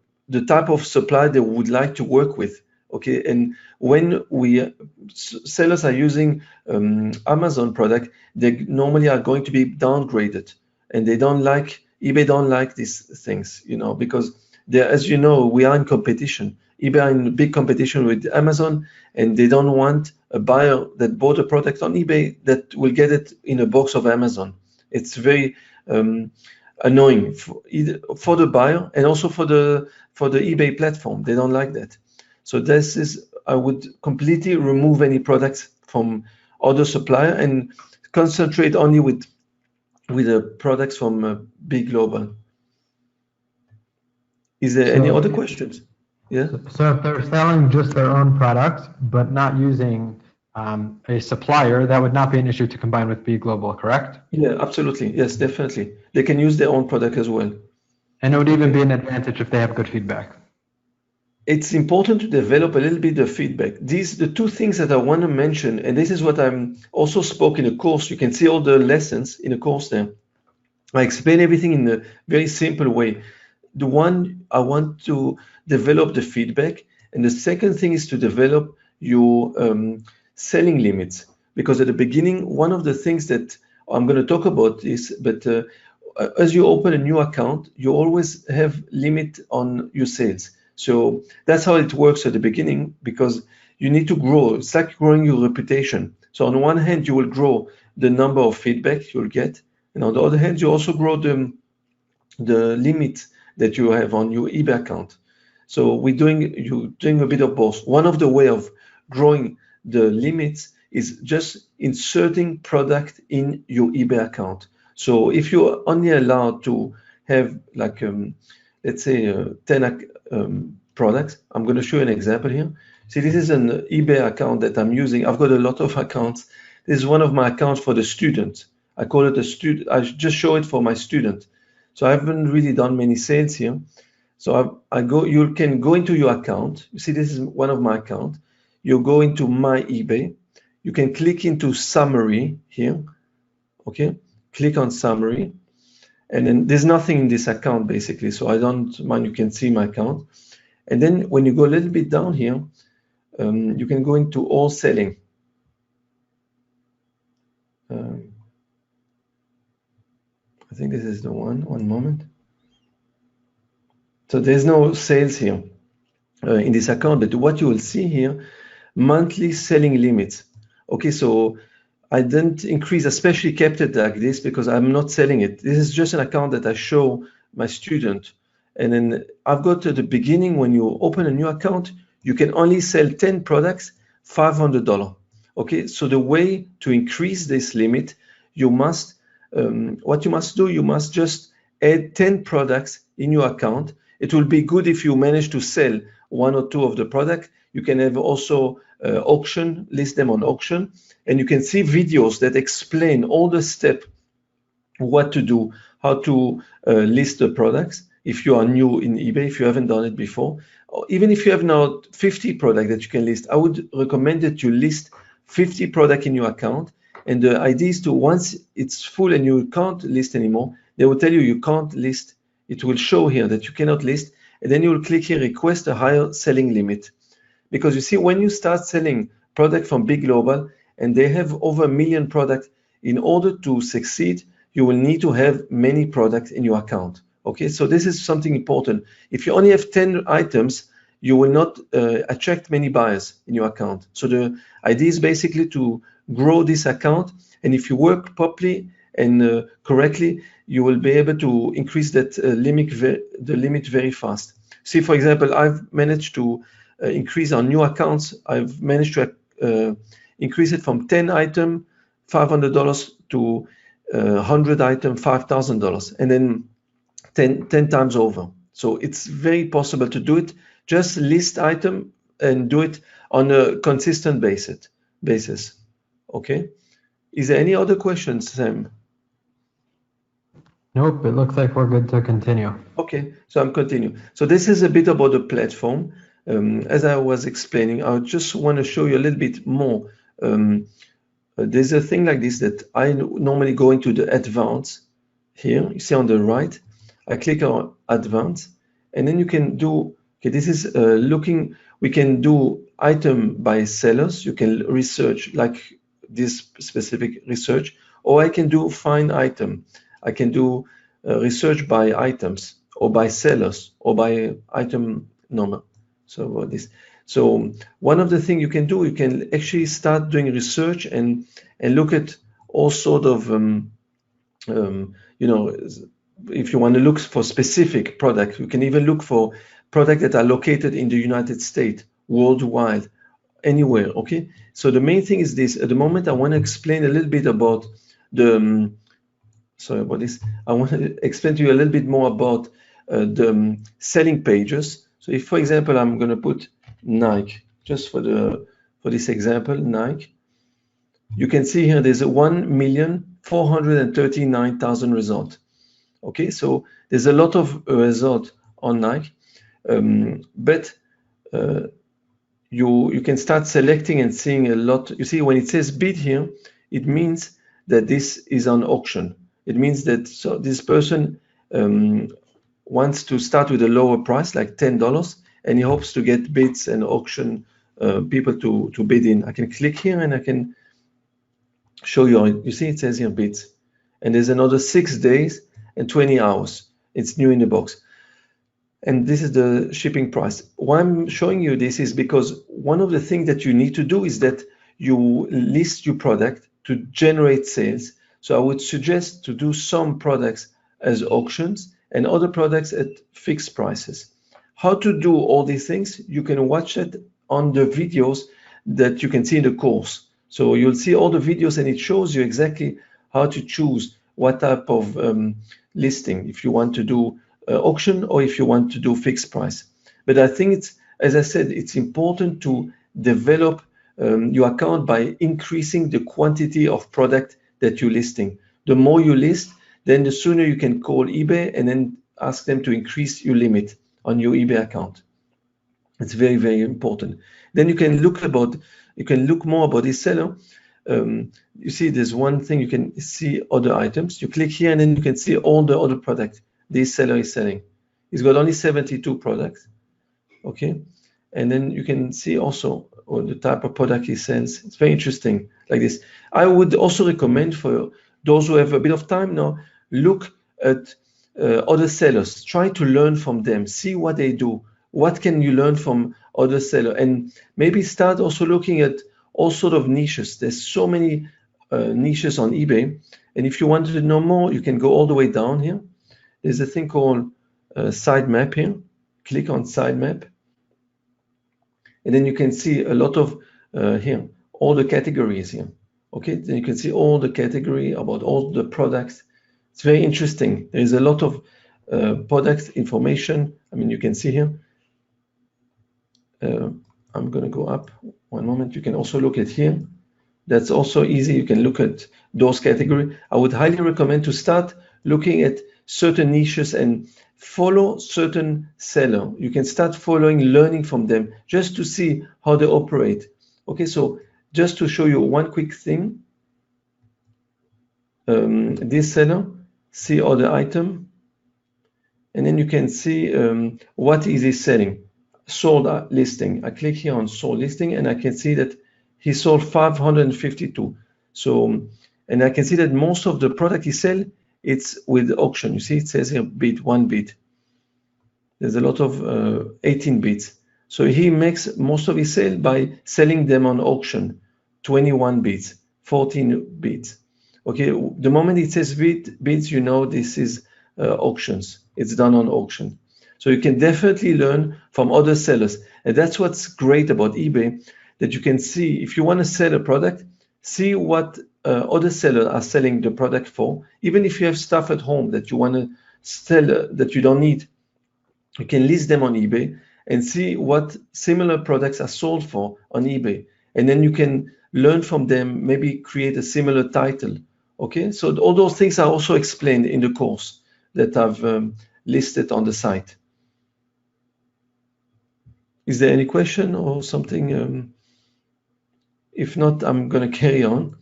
type of supplier they would like to work with. Okay, and when sellers are using Amazon product, they normally are going to be downgraded, and they don't like eBay don't like these things, because as you know, we are in competition. eBay are in big competition with Amazon, and they don't want a buyer that bought a product on eBay that will get it in a box of Amazon. It's very annoying for the buyer and also for the eBay platform. They don't like that. So I would completely remove any products from other supplier and concentrate only with the products from Be Global. Is there any other questions? Yeah. So if they're selling just their own products, but not using a supplier, that would not be an issue to combine with Be Global, correct? Yeah, absolutely. Yes, definitely. They can use their own product as well. And it would even be an advantage if they have good feedback. It's important to develop a little bit of feedback. The two things that I want to mention, and this is what I'm also spoke in a course. You can see all the lessons in a course there. I explain everything in a very simple way. The one, I want to develop the feedback. And the second thing is to develop your selling limits. Because at the beginning, one of the things that I'm going to talk about is, but as you open a new account, you always have limit on your sales. So that's how it works at the beginning, because you need to grow. It's like growing your reputation. So on one hand, you will grow the number of feedback you'll get. And on the other hand, you also grow the limit that you have on your eBay account. So you're doing a bit of both. One of the way of growing the limits is just inserting product in your eBay account. So if you're only allowed to have like, let's say 10 products, I'm going to show you an example here. See, this is an eBay account that I'm using. I've got a lot of accounts. This is one of my accounts for the student. I call it a student. I just show it for my student. So I haven't really done many sales here. So you can go into your account. You see, this is one of my accounts. You go into my eBay. You can click into summary here. Okay, click on summary. And then there's nothing in this account basically. So I don't mind, you can see my account. And then when you go a little bit down here, you can go into all selling. I think this is the one moment. So there's no sales here in this account, but what you will see here, monthly selling limits. Okay, so I didn't increase, especially kept it like this because I'm not selling it. This is just an account that I show my student. And then I've got to the beginning, when you open a new account, you can only sell 10 products, $500. Okay, so the way to increase this limit, you must, what you must do, you must just add 10 products in your account. It will be good if you manage to sell 1 or 2 of the product. You can have also auction, list them on auction, and you can see videos that explain all the steps, what to do, how to list the products. If you are new in eBay, if you haven't done it before, or even if you have now 50 products that you can list, I would recommend that you list 50 products in your account. And the idea is to, once it's full and you can't list anymore, they will tell you you can't list. It will show here that you cannot list, and then you will click here, request a higher selling limit. Because you see, when you start selling product from Big Global and they have over 1 million products, in order to succeed, you will need to have many products in your account. Okay, so this is something important. If you only have 10 items, you will not attract many buyers in your account. So the idea is basically to grow this account, and if you work properly and correctly, you will be able to increase that the limit very fast. See, for example, I've managed to increase on new accounts. I've managed to increase it from 10 item, $500 to 100 item, $5,000, and then 10 times over. So it's very possible to do it. Just list item and do it on a consistent basis. Okay. Is there any other questions, Sam? Nope, it looks like we're good to continue. Okay, so I'm continuing. So this is a bit about the platform. As I was explaining, I just want to show you a little bit more. There's a thing like this that I normally go into the advanced here. You see on the right, I click on advanced, and then you can do, okay, this is looking, we can do item by sellers. You can research like this specific research, or I can do find item. I can do research by items or by sellers or by item number. So this. So one of the things you can do, you can actually start doing research and look at all sort of, you know, if you want to look for specific products, you can even look for products that are located in the United States, worldwide, anywhere. Okay. So the main thing is this. At the moment, I want to explain a little bit about the. Sorry about this. I want to explain to you a little bit more about the selling pages. So if, for example, I'm going to put Nike, just for this example, Nike, you can see here there's a 1,439,000 result. Okay, so there's a lot of result on Nike, but you can start selecting and seeing a lot. You see, when it says bid here, it means that this is on auction. It means that this person wants to start with a lower price, like $10, and he hopes to get bids and auction people to bid in. I can click here and I can show you. You see, it says here bids, and there's another 6 days and 20 hours. It's new in the box, and this is the shipping price. Why I'm showing you this is because one of the things that you need to do is that you list your product to generate sales. So I would suggest to do some products as auctions and other products at fixed prices. How to do all these things, you can watch it on the videos that you can see in the course. So you'll see all the videos and it shows you exactly how to choose what type of listing, if you want to do auction or if you want to do fixed price. But I think it's, as I said, it's important to develop your account by increasing the quantity of product that you're listing. The more you list, then the sooner you can call eBay and then ask them to increase your limit on your eBay account. It's very, very important. Then you can look more about this seller. You see, there's one thing, you can see other items. You click here and then you can see all the other products this seller is selling. He's got only 72 products. Okay, and then you can see also the type of product he sells. It's very interesting, like this. I would also recommend for those who have a bit of time now, look at other sellers. Try to learn from them. See what they do. What can you learn from other sellers? And maybe start also looking at all sort of niches. There's so many niches on eBay. And if you wanted to know more, you can go all the way down here. There's a thing called sitemap here. Click on sitemap. And then you can see a lot of here, all the categories here. Okay, then you can see all the category about all the products. It's very interesting. There is a lot of product information. I mean, you can see here. I'm going to go up one moment. You can also look at here. That's also easy. You can look at those categories. I would highly recommend to start looking at certain niches and follow certain seller. You can start following, learning from them just to see how they operate. Okay, so just to show you one quick thing. This seller, see order item, and then you can see what is he selling. Sold listing. I click here on sold listing and I can see that he sold 552. So, and I can see that most of the product he sell, it's with auction. You see, it says here bid, 1 bid. There's a lot of 18 bids. So he makes most of his sale by selling them on auction. 21 bids, 14 bids. Okay, the moment it says bids, you know this is auctions. It's done on auction. So you can definitely learn from other sellers. And that's what's great about eBay, that you can see, if you want to sell a product, see what other sellers are selling the product for. Even if you have stuff at home that you want to sell that you don't need, you can list them on eBay and see what similar products are sold for on eBay. And then you can learn from them, maybe create a similar title. Okay, so all those things are also explained in the course that I've listed on the site. Is there any question or something? If not, I'm going to carry on.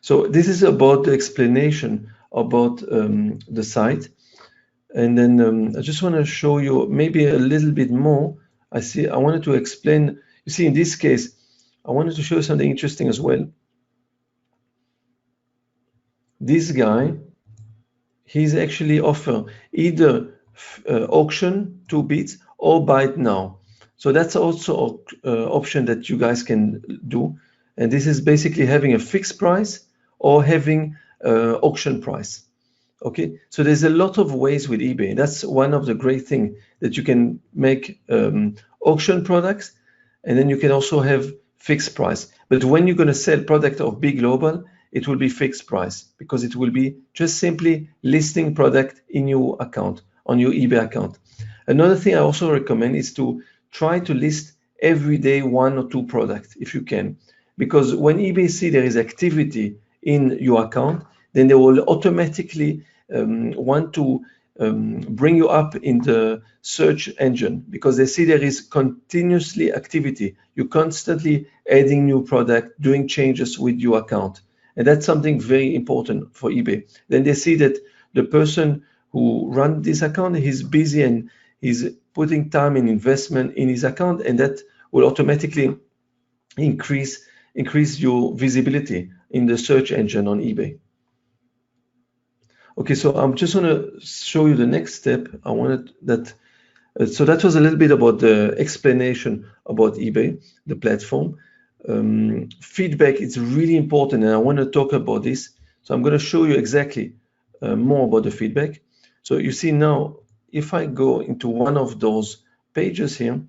So this is about the explanation about the site. And then I just want to show you maybe a little bit more. I wanted to explain, you see, in this case, I wanted to show you something interesting as well. This guy, he's actually offer either auction 2 bids or buy it now. So that's also an option that you guys can do. And this is basically having a fixed price or having auction price. Okay, so there's a lot of ways with eBay. That's one of the great things, that you can make auction products, and then you can also have fixed price. But when you're going to sell product of big global, it will be fixed price, because it will be just simply listing product in your account, on your eBay account. Another thing I also recommend is to try to list every day 1 or 2 products if you can, because when eBay see there is activity in your account, then they will automatically want to bring you up in the search engine, because they see there is continuously activity. You're constantly adding new product, doing changes with your account. And that's something very important for eBay. Then they see that the person who runs this account, he's busy and he's putting time and investment in his account, and that will automatically increase your visibility in the search engine on eBay. Okay, so I'm just going to show you the next step. I wanted that. So that was a little bit about the explanation about eBay, the platform. Feedback is really important, and I want to talk about this. So I'm going to show you exactly more about the feedback. So you see now, if I go into one of those pages here,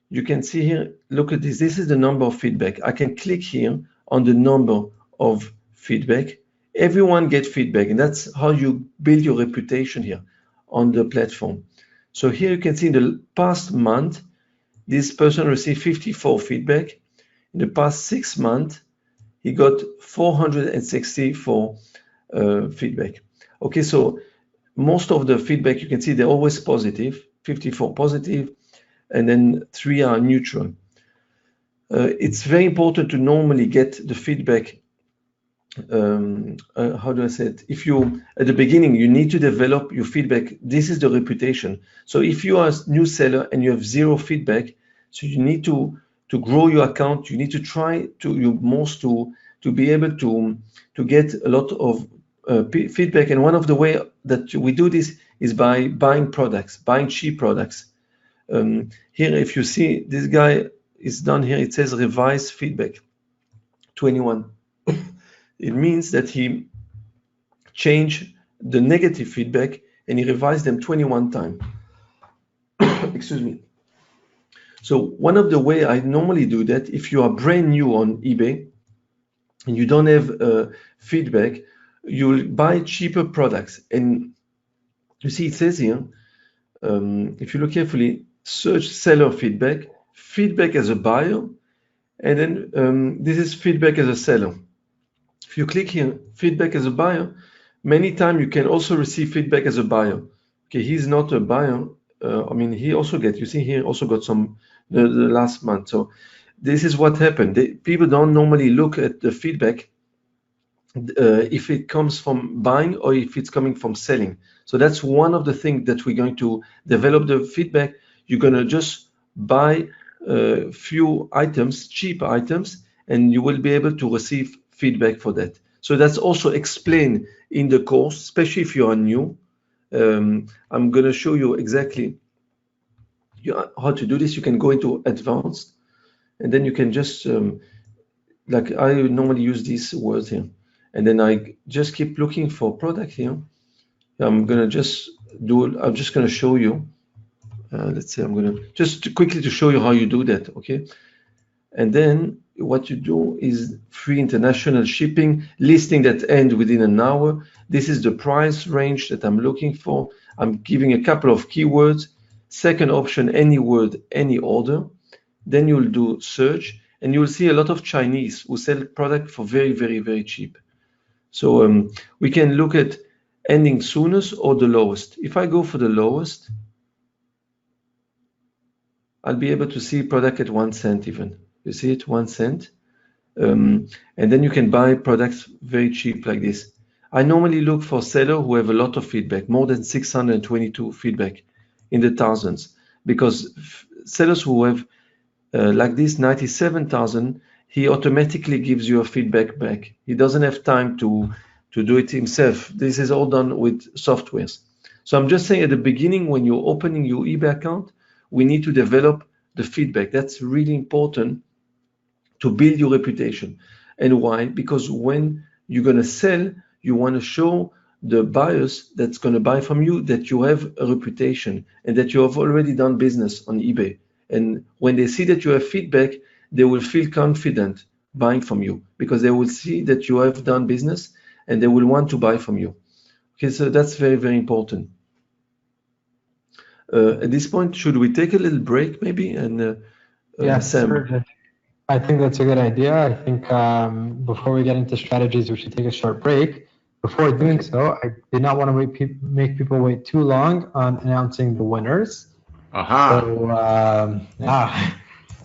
you can see here, look at this. This is the number of feedback. I can click here on the number of feedback. Everyone gets feedback, and that's how you build your reputation here on the platform. So here you can see in the past month, this person received 54 feedback. In the past 6 months, he got 464 feedback. Okay, so most of the feedback you can see they're always positive, 54 positive, and then 3 are neutral. It's very important to normally get the feedback. How do I say it? If you, at the beginning, you need to develop your feedback. This is the reputation. So if you are a new seller and you have 0 feedback, so you need to grow your account, you need to try to your most to be able to get a lot of feedback. And one of the way that we do this is by buying products, buying cheap products. Here, if you see this guy is done here, it says revise feedback 21. it means that he changed the negative feedback and he revised them 21 times. Excuse me. So one of the way I normally do that, if you are brand new on eBay and you don't have feedback, you'll buy cheaper products. And you see, it says here, if you look carefully, search seller feedback, feedback as a buyer, and then this is feedback as a seller. If you click here, feedback as a buyer, many times you can also receive feedback as a buyer. Okay, he's not a buyer. I mean, he also get, you see here, also got some the last month. So this is what happened. People don't normally look at the feedback if it comes from buying or if it's coming from selling. So that's one of the things that we're going to develop the feedback. You're going to just buy a few items, cheap items, and you will be able to receive feedback for that. So that's also explained in the course, especially if you are new. I'm going to show you exactly how to do this. You can go into advanced, and then you can just, like I normally use these words here. And then I just keep looking for product here. I'm just going to show you. Let's say I'm going to just quickly to show you how you do that, okay? And then what you do is free international shipping, listing that end within an hour. This is the price range that I'm looking for. I'm giving a couple of keywords. Second option, any word, any order. Then you'll do search, and you'll see a lot of Chinese who sell product for very, very, very cheap. So we can look at ending soonest or the lowest. If I go for the lowest, I'll be able to see product at 1 cent even. You see it, 1 cent. And then you can buy products very cheap like this. I normally look for sellers who have a lot of feedback, more than 622 feedback in the thousands, because sellers who have like this 97,000, he automatically gives you a feedback back. He doesn't have time to do it himself. This is all done with softwares. So I'm just saying at the beginning, when you're opening your eBay account, we need to develop the feedback. That's really important to build your reputation. And why? Because when you're going to sell, you want to show the buyers that's going to buy from you that you have a reputation and that you have already done business on eBay. And when they see that you have feedback, they will feel confident buying from you because they will see that you have done business and they will want to buy from you. Okay, so that's very, very important. At this point, should we take a little break maybe? And yes, Sam. sure. I think that's a good idea. I think before we get into strategies, we should take a short break. Before doing so, I did not want to make people wait too long on announcing the winners. So,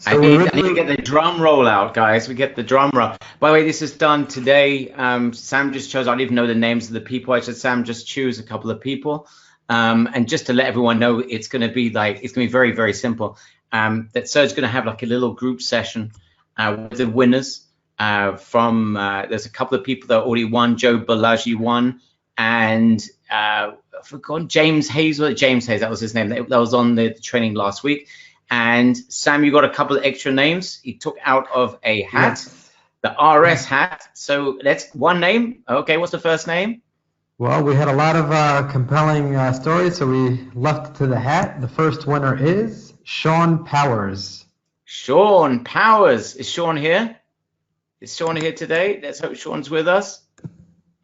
I need to get the drum roll out, guys. We get the drum roll. By the way, this is done today. Sam just chose, I don't even know the names of the people. I said, Sam, just choose a couple of people. And just to let everyone know, it's going to be very, very simple. That Serge's going to have like a little group session with the winners there's a couple of people that already won. Joe Balaji won, and I forgot James Hayes, that was his name. That was on the training last week. And Sam, you got a couple of extra names. He took out of a hat, the RS hat. So that's one name. Okay, what's the first name? Well, we had a lot of compelling stories, so we left it to the hat. The first winner is Sean Powers. Sean Powers. Is Sean here? Is Sean here today? Let's hope Sean's with us.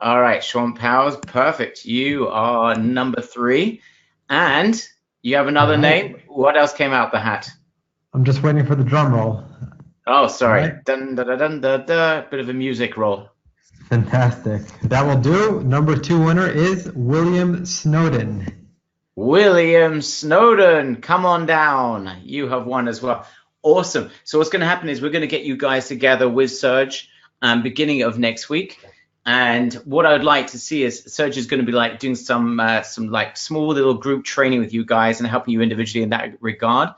All right, Sean Powers. Perfect. You are number 3. And you have another name. What else came out the hat? I'm just waiting for the drum roll. Oh, sorry. Right. Dun, dun, dun, dun, dun. Bit of a music roll. Fantastic. That will do. Number 2 winner is William Snowden. William Snowden, come on down. You have won as well. Awesome. So what's going to happen is we're going to get you guys together with Serge beginning of next week. And what I'd like to see is Serge is going to be like doing some like small little group training with you guys and helping you individually in that regard.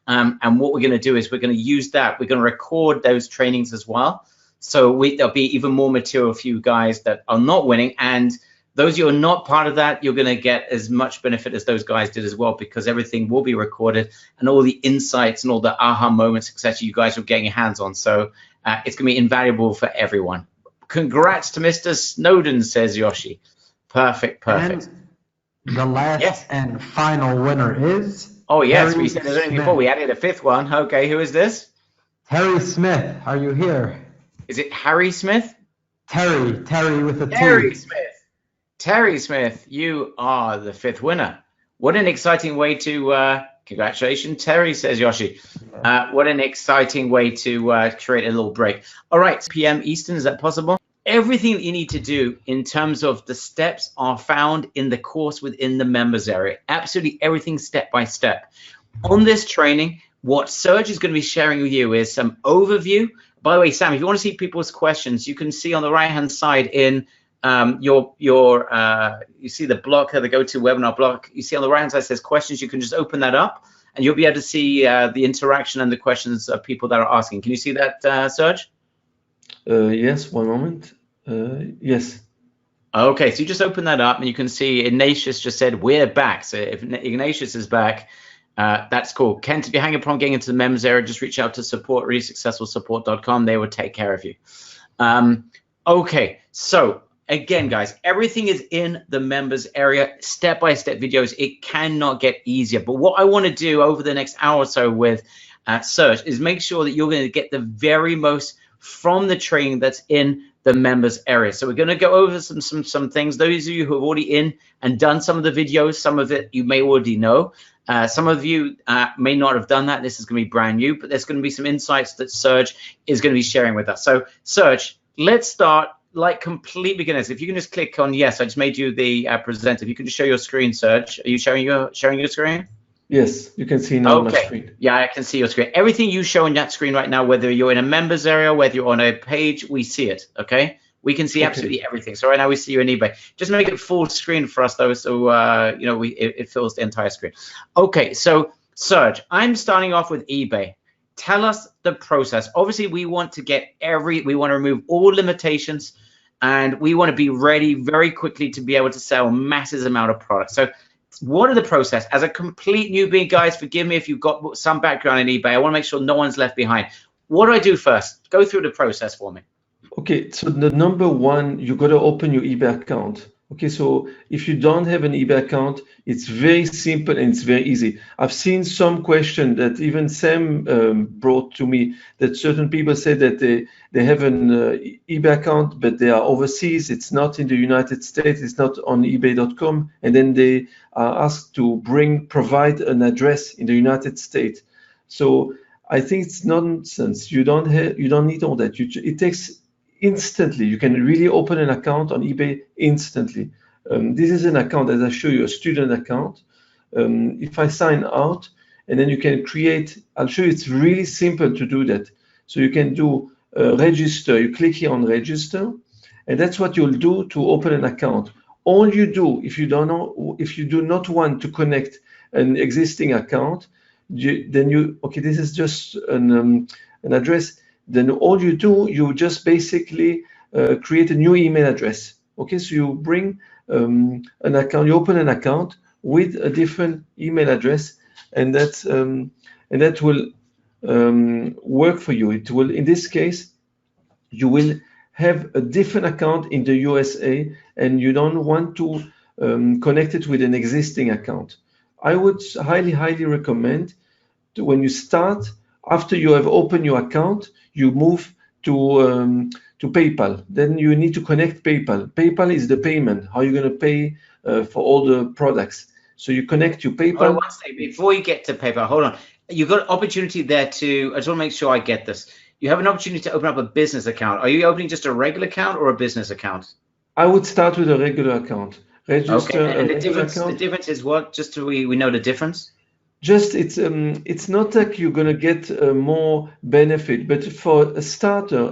And what we're going to do is we're going to use that. We're going to record those trainings as well. So there'll be even more material for you guys that are not winning. And those who are not part of that, you're going to get as much benefit as those guys did as well, because everything will be recorded and all the insights and all the aha moments, etc. you guys are getting your hands on. So it's going to be invaluable for everyone. congrats to Mr. Snowden, says Yoshi. Perfect. And the last and final winner is... Oh, yes, Harry we said there's only Smith. before. We added a fifth one. Okay, who is this? Harry Smith, are you here? Is it Harry Smith? Terry with a T. Terry Smith, you are the fifth winner. What an exciting way to, congratulations, Terry, says Yoshi. What an exciting way to create a little break. All right, PM Eastern, is that possible? Everything that you need to do in terms of the steps are found in the course within the members area. Absolutely everything step by step. On this training, what Serge is going to be sharing with you is some overview. By the way, Sam, if you want to see people's questions, you can see on the right-hand side in you see the block, the GoToWebinar block. You see on the right-hand side says questions. You can just open that up, and you'll be able to see the interaction and the questions of people that are asking. Can you see that, Serge? Yes, one moment. Yes. Okay, so you just open that up, and you can see Ignatius just said, we're back. So if Ignatius is back, that's cool. Kent, if you're hanging upon getting into the members area, just reach out to support, reallysuccessfulsupport.com. They will take care of you. Okay, so again, guys, everything is in the members area, step-by-step videos. It cannot get easier. But what I want to do over the next hour or so with Serge is make sure that you're going to get the very most from the training that's in the members area. So we're going to go over some things. Those of you who have already in and done some of the videos, some of it you may already know. Some of you may not have done that. This is going to be brand new, but there's going to be some insights that Serge is going to be sharing with us. So Serge, let's start like complete beginners. If you can just click on yes, I just made you the presenter. If you can just show your screen, Serge. Are you sharing your screen? Yes, you can see now on my screen. Yeah, I can see your screen. Everything you show on that screen right now, whether you're in a members area, whether you're on a page, we see it, okay? We can see absolutely everything. So right now we see you in eBay. Just make it full screen for us though, so you know it fills the entire screen. Okay, so Serge, I'm starting off with eBay. Tell us the process. Obviously, we want to remove all limitations, and we want to be ready very quickly to be able to sell massive amount of products. So what are the process? As a complete newbie, guys, forgive me if you've got some background in eBay. I want to make sure no one's left behind. What do I do first? Go through the process for me. Okay, so the number one, you got to open your eBay account. Okay, so if you don't have an eBay account, it's very simple and it's very easy. I've seen some question that even Sam brought to me, that certain people say that they have an eBay account, but they are overseas. It's not in the United States. It's not on ebay.com. And then they are asked to provide an address in the United States. So I think it's nonsense. You don't need all that. It takes instantly. You can really open an account on eBay instantly. This is an account, as I show you, a student account. If I sign out, and then you can create, I'll show you, it's really simple to do that. So you can do register. You click here on register, and that's what you'll do to open an account. All you do, if you do not want to connect an existing account, this is just an address. Then all you do, you just basically create a new email address. Okay, so you bring an account, you open an account with a different email address, and that will work for you. It will, in this case, you will have a different account in the USA, and you don't want to connect it with an existing account. I would highly recommend when you start, after you have opened your account, you move to PayPal. Then you need to connect PayPal. PayPal is the payment, how you're going to pay for all the products. So you connect your PayPal. Hold on one second. Before you get to PayPal, hold on. You've got an opportunity there to, I just want to make sure I get this. You have an opportunity to open up a business account. Are you opening just a regular account or a business account? I would start with a regular account. Register okay, and the difference is what? Just so we know the difference? Just it's not like you're gonna get more benefit, but for a starter,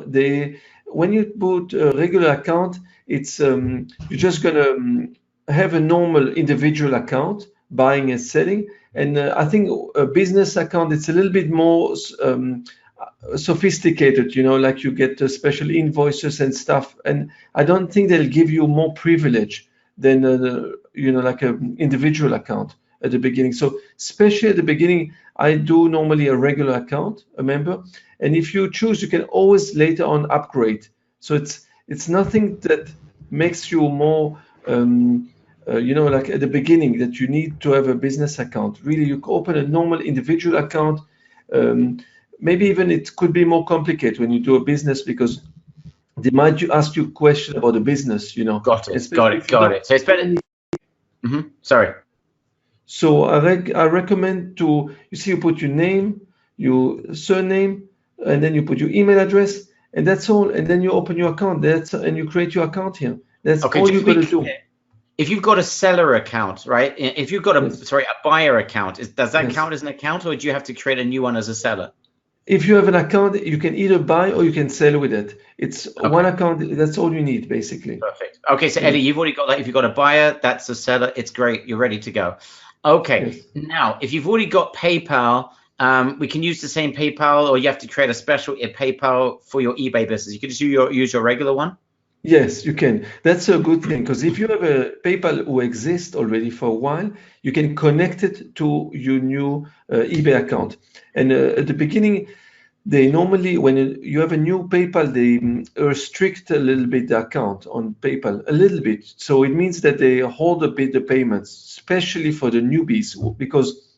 when you put a regular account, it's you're just gonna have a normal individual account, buying and selling, and I think a business account, it's a little bit more sophisticated, you know, like you get special invoices and stuff, and I don't think they'll give you more privilege than you know, like an individual account at the beginning. So especially at the beginning, I do normally a regular account, a member, and if you choose, you can always later on upgrade. So It's nothing that makes you more, like at the beginning that you need to have a business account. Really, you can open a normal individual account. Maybe even it could be more complicated when you do a business because they might ask you a question about the business, Got it. especially Got it. So it's better. Sorry. So I recommend you put your name, your surname, and then you put your email address, and that's all. And then you open your account. And you create your account here. That's all you got to do. If you've got a seller account, right? If you've got a buyer account, does that count as an account, or do you have to create a new one as a seller? If you have an account, you can either buy or you can sell with it. It's one account. That's all you need, basically. Perfect. Okay, so Eddie, you've already got that. If you've got a buyer, that's a seller. It's great. You're ready to go. Okay. Now, if you've already got PayPal, we can use the same PayPal, or you have to create a special PayPal for your eBay business. You can just use your regular one. Yes, you can. That's a good thing, because if you have a PayPal who exists already for a while, you can connect it to your new eBay account. And at the beginning, they normally, when you have a new PayPal, they restrict a little bit the account on PayPal, a little bit. So it means that they hold a bit the payments, especially for the newbies, because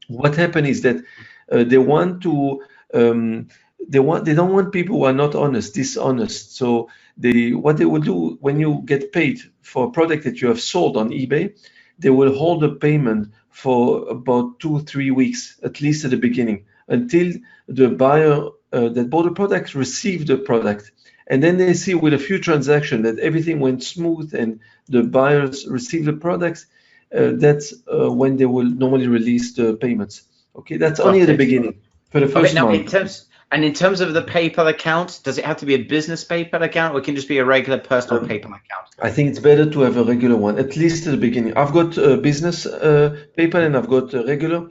what happened is that they want to, they don't want people who are not honest, dishonest. So what they will do when you get paid for a product that you have sold on eBay, they will hold the payment for about 2-3 weeks, at least at the beginning, until the buyer that bought the product received the product. And then they see with a few transactions that everything went smooth and the buyers received the products. That's when they will normally release the payments. Okay, that's only at the beginning for the first month. In terms of the PayPal account, does it have to be a business PayPal account, or it can just be a regular personal PayPal account? I think it's better to have a regular one, at least at the beginning. I've got a business PayPal and I've got a regular.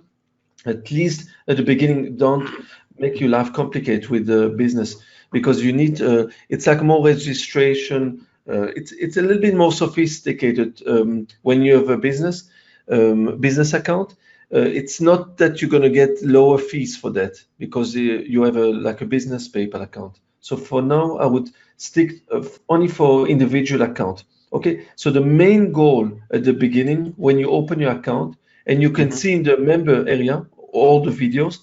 At least at the beginning, don't make your life complicated with the business, because you need, it's like more registration. It's a little bit more sophisticated when you have a business account. It's not that you're going to get lower fees for that, because you have a business PayPal account. So for now, I would stick only for individual account. Okay. So the main goal at the beginning, when you open your account, and you can see in the member area all the videos,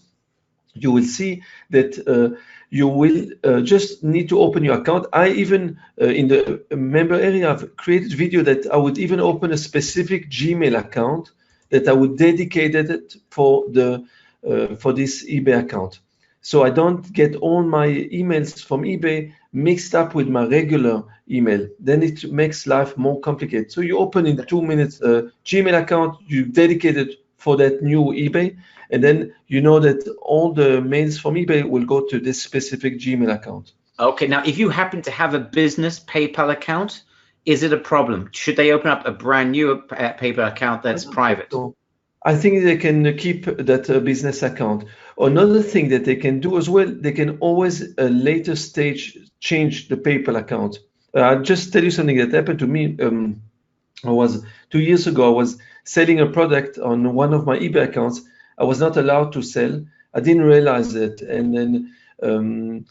you will see that you will just need to open your account. I even in the member area, I've created video that I would even open a specific Gmail account that I would dedicate it for this eBay account. So I don't get all my emails from eBay mixed up with my regular email. Then it makes life more complicated. So you open in 2 minutes a Gmail account, you dedicate it for that new eBay, and then you know that all the mails from eBay will go to this specific Gmail account. Okay, now if you happen to have a business PayPal account, is it a problem? Should they open up a brand new PayPal account that's private? So I think they can keep that business account. Another thing that they can do as well, they can always at a later stage change the PayPal account. I'll just tell you something that happened to me. 2 years ago, I was selling a product on one of my eBay accounts. I was not allowed to sell. I didn't realize it. And then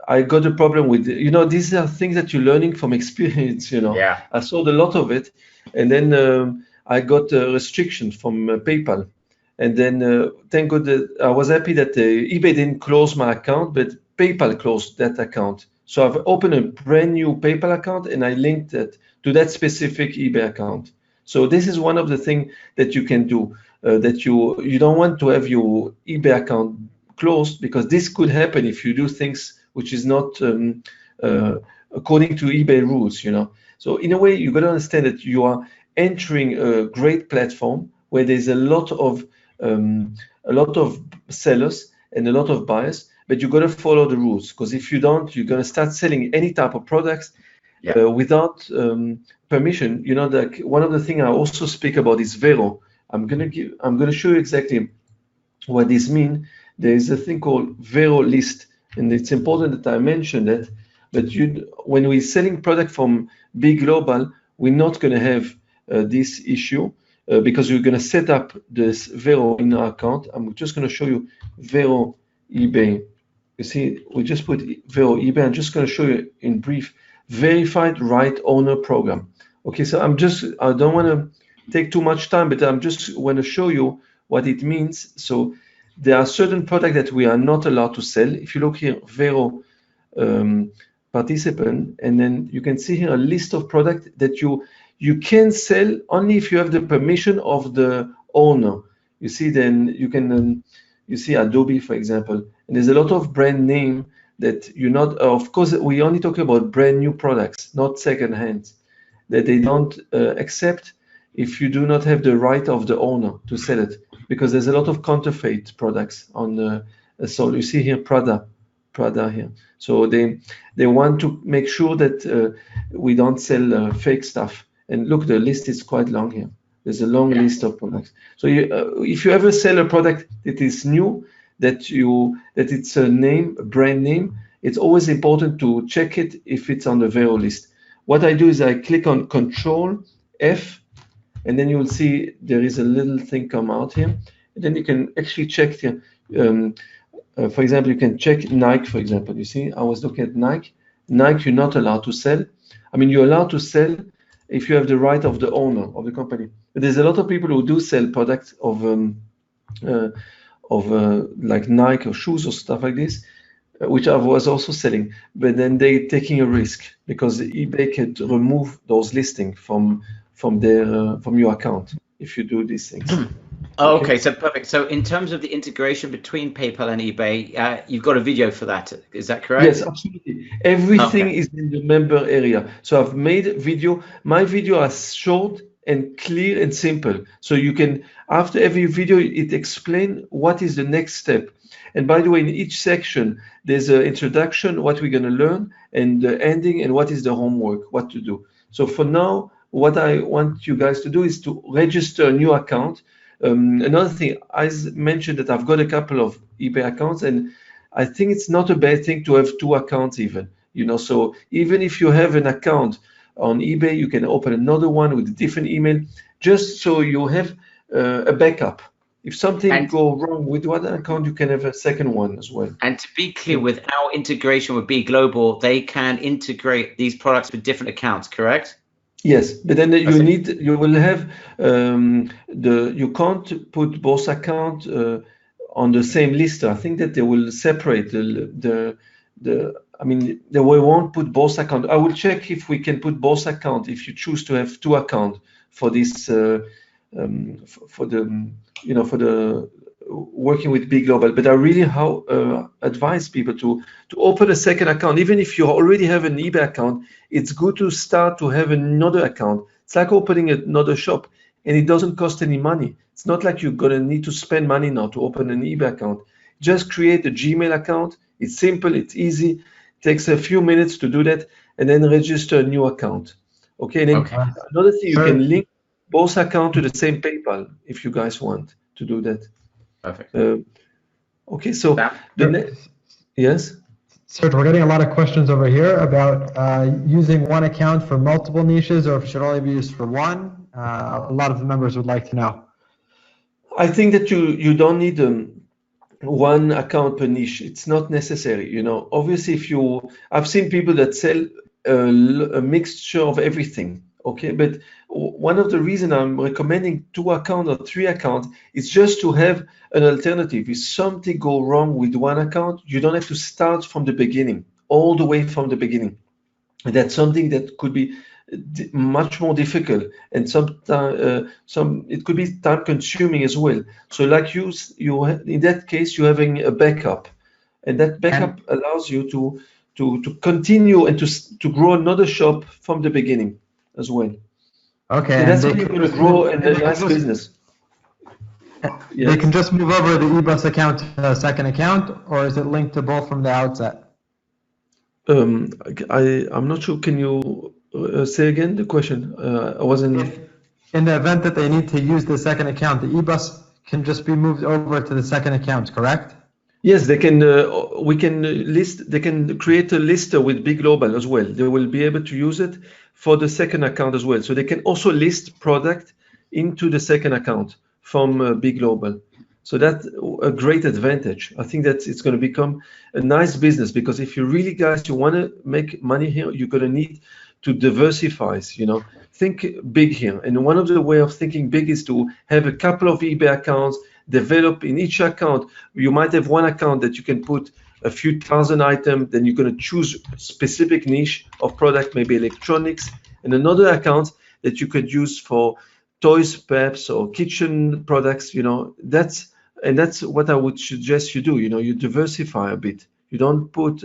I got a problem with, these are things that you're learning from experience, Yeah. I sold a lot of it. And then I got a restriction from PayPal. And then thank God that I was happy that eBay didn't close my account, but PayPal closed that account. So I've opened a brand new PayPal account and I linked it to that specific eBay account. So this is one of the things that you can do, that you don't want to have your eBay account closed, because this could happen if you do things which is not according to eBay rules, So in a way, you got to understand that you are entering a great platform where there's a lot of sellers and a lot of buyers, but you got to follow the rules, because if you don't, you're going to start selling any type of products without permission. Like one of the things I also speak about is Vero. I'm going to show you exactly what this means. There is a thing called Vero list, and it's important that I mention that. But when we're selling product from big global, we're not going to have this issue because we're going to set up this Vero in our account. I'm just going to show you Vero eBay. You see, we just put Vero eBay. I'm just going to show you in brief. verified right owner program. Okay, so I don't want to take too much time, but I'm just want to show you what it means. So there are certain products that we are not allowed to sell. If you look here, Vero participant, and then you can see here a list of products that you can sell only if you have the permission of the owner. You see, then you can you see Adobe, for example, and there's a lot of brand name that you're not. Of course, we only talk about brand new products, not second hand, that they don't accept if you do not have the right of the owner to sell it, because there's a lot of counterfeit products on the. So you see here Prada here. So they want to make sure that we don't sell fake stuff. And look, the list is quite long here. There's a long list of products. So if you ever sell a product that is new, that it's a brand name, it's always important to check it if it's on the Vero list. What I do is I click on Control F, and then you will see there is a little thing come out here. And then you can actually check here. For example, you can check Nike, for example. You see, I was looking at Nike. Nike, you're not allowed to sell. I mean, you're allowed to sell if you have the right of the owner of the company. But there's a lot of people who do sell products of like Nike or shoes or stuff like this, which I was also selling. But then they're taking a risk because eBay can remove those listings from your account if you do these things. Oh, okay, so perfect. So in terms of the integration between PayPal and eBay, you've got a video for that. Is that correct? Yes, absolutely. Everything is in the member area. So I've made a video. My video are short and clear and simple. So you can, after every video, it explains what is the next step. And by the way, in each section, there's an introduction, what we're going to learn, and the ending, and what is the homework, what to do. So for now, what I want you guys to do is to register a new account. Another thing, I mentioned that I've got a couple of eBay accounts, and I think it's not a bad thing to have 2 accounts even, so even if you have an account on eBay, you can open another one with a different email, just so you have a backup. If something goes wrong with one account, you can have a second one as well. And to be clear, with our integration with B Global, they can integrate these products with different accounts, correct? Yes, but then you will have you can't put both accounts on the same list. I think that they will separate I mean, they won't put both accounts. I will check if we can put both accounts if you choose to have 2 accounts for this for the working with Big Global. But I really advise people to open a second account. Even if you already have an eBay account, it's good to start to have another account. It's like opening another shop, and it doesn't cost any money. It's not like you're gonna need to spend money now to open an eBay account. Just create a Gmail account. It's simple, it's easy. It takes a few minutes to do that, and then register a new account. Okay, and then another thing, you can link both accounts to the same PayPal if you guys want to do that. Perfect. Okay, so yes? Serge, we're getting a lot of questions over here about using one account for multiple niches, or if it should only be used for one. A lot of the members would like to know. I think that you don't need one account per niche. It's not necessary. Obviously, I've seen people that sell a mixture of everything. Okay, but one of the reasons I'm recommending 2 accounts or 3 accounts is just to have an alternative. If something go wrong with one account, you don't have to start from the beginning, all the way from the beginning. And that's something that could be much more difficult, and it could be time consuming as well. So like you in that case, you're having a backup, and that backup allows you to continue and to grow another shop from the beginning as well. Okay, and that's how you're going to grow a nice business. Yes. They can just move over the eBus account to a second account, or is it linked to both from the outset? I'm not sure. Can you say again the question? I wasn't. In the event that they need to use the second account, the eBus can just be moved over to the second account, correct? Yes, they can. We can list. They can create a lister with Big Global as well. They will be able to use it for the second account as well. So they can also list product into the second account from Big Global. So that's a great advantage. I think that it's going to become a nice business, because if you really, guys, you want to make money here, you're going to need to diversify, you know, think big here. And one of the way of thinking big is to have a couple of eBay accounts, develop in each account. You might have one account that you can put a few thousand items, then you're going to choose specific niche of product, maybe electronics, and another account that you could use for toys, perhaps, or kitchen products, you know. That's what I would suggest you do. You know, you diversify a bit. You don't put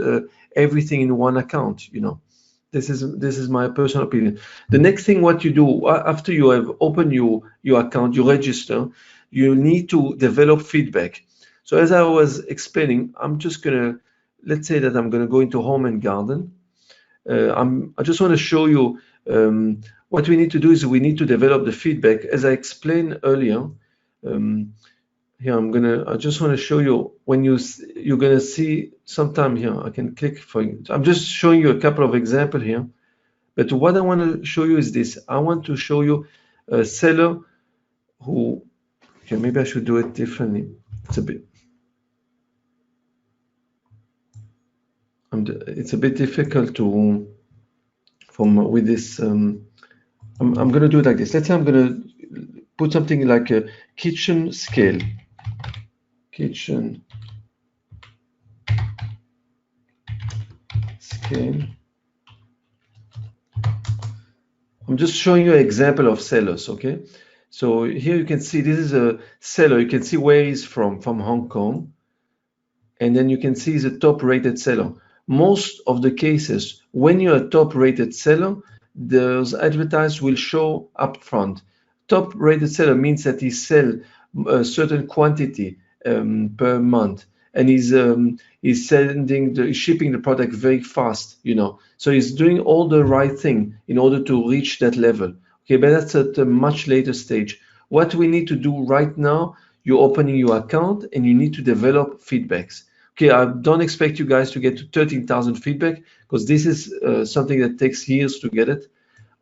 everything in one account, you know. This is my personal opinion. The next thing what you do after you have opened your account, you register, you need to develop feedback. So as I was explaining, I'm just gonna, let's say that I'm gonna go into home and garden. I just want to show you what we need to do is we need to develop the feedback. As I explained earlier, here I just want to show you when you're gonna see sometime here. I can click for. I'm just showing you a couple of examples here. But what I want to show you is this. I want to show you a seller who. Okay, maybe I should do it differently. It's a bit. It's a bit difficult to with this. I'm going to do it like this. Let's say I'm going to put something like a kitchen scale. Kitchen scale. I'm just showing you an example of sellers, okay? So here you can see this is a seller. You can see where he's from Hong Kong. And then you can see he's a top-rated seller. Most of the cases, when you're a top-rated seller, those advertisers will show up front. Top-rated seller means that he sells a certain quantity per month, and he's shipping the product very fast, you know. So he's doing all the right thing in order to reach that level. Okay, but that's at a much later stage. What we need to do right now, you're opening your account and you need to develop feedbacks. Okay, I don't expect you guys to get to 13,000 feedback, because this is something that takes years to get it.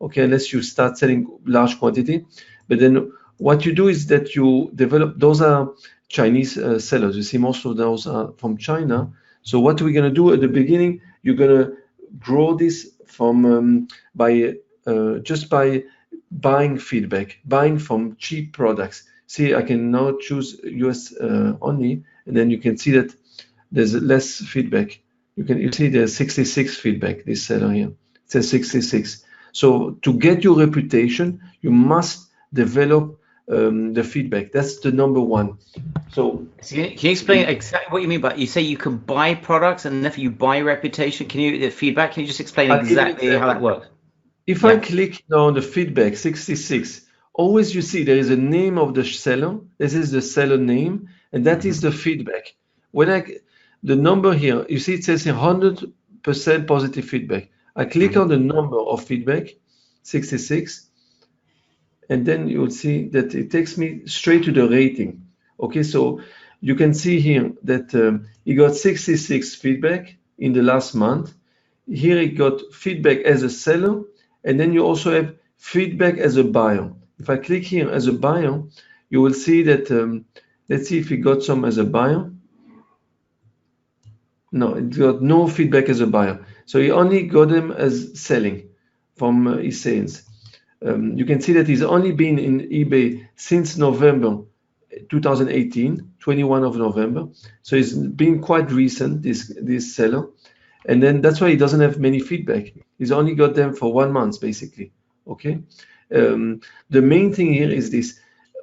Okay, unless you start selling large quantity. But then what you do is that you develop, those are Chinese sellers. You see most of those are from China. So what we're going to do at the beginning, you're going to grow this from just by buying feedback, buying from cheap products. See, I can now choose US only, and then you can see that there's less feedback. You see there's 66 feedback, this seller here. It says 66. So to get your reputation, you must develop the feedback. That's the number one. So can you explain exactly what you mean by, you say you can buy products and if you buy reputation, can you just explain exactly how that works? If I click now on the feedback 66, always you see there is a name of the seller. This is the seller name, and that is the feedback. When the number here, you see it says 100% positive feedback. I click on the number of feedback, 66, and then you will see that it takes me straight to the rating. Okay, so you can see here that he got 66 feedback in the last month. Here he got feedback as a seller, and then you also have feedback as a buyer. If I click here as a buyer, you will see that, let's see if he got some as a buyer. No, it got no feedback as a buyer. So he only got them as selling from his sales. You can see that he's only been in eBay since November 2018, 21 of November. So it's been quite recent, this seller. And then that's why he doesn't have many feedback. He's only got them for 1 month, basically. Okay. The main thing here is this.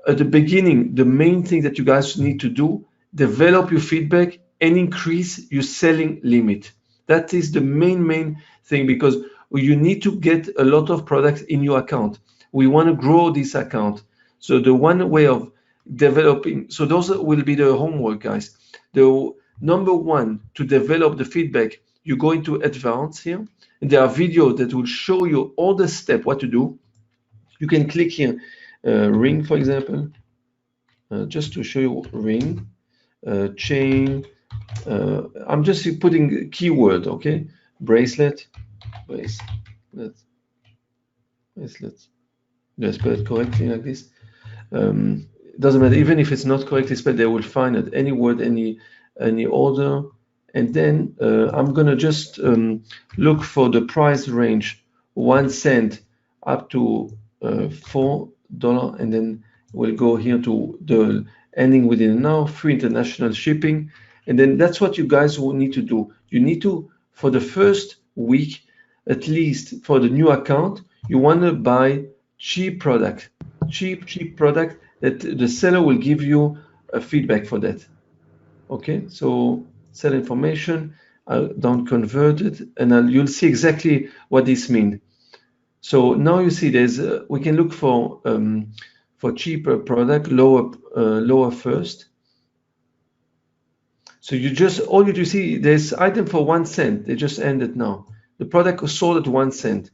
At the beginning, the main thing that you guys need to do, develop your feedback and increase your selling limit. That is the main thing, because you need to get a lot of products in your account. We want to grow this account. So the one way of developing, so those will be the homework, guys. The number one, to develop the feedback, you go into advanced here, and there are videos that will show you all the steps, what to do. You can click here, ring, for example, just to show you ring, chain. I'm just putting keyword, okay? Bracelet. Let's put it correctly like this. it doesn't matter, even if it's not correctly spelled, they will find it, any word, any order. And then I'm gonna just look for the price range, 1 cent up to $4, and then we'll go here to the ending within now, free international shipping. And then that's what you guys will need to do. You need to, for the first week, at least for the new account, you want to buy cheap product, cheap product that the seller will give you a feedback for that. Okay, so sell information, don't convert it, and you'll see exactly what this means. So now you see there's we can look for cheaper product, lower first. So you just, all you see, there's item for 1 cent. They just ended now. The product was sold at 1 cent.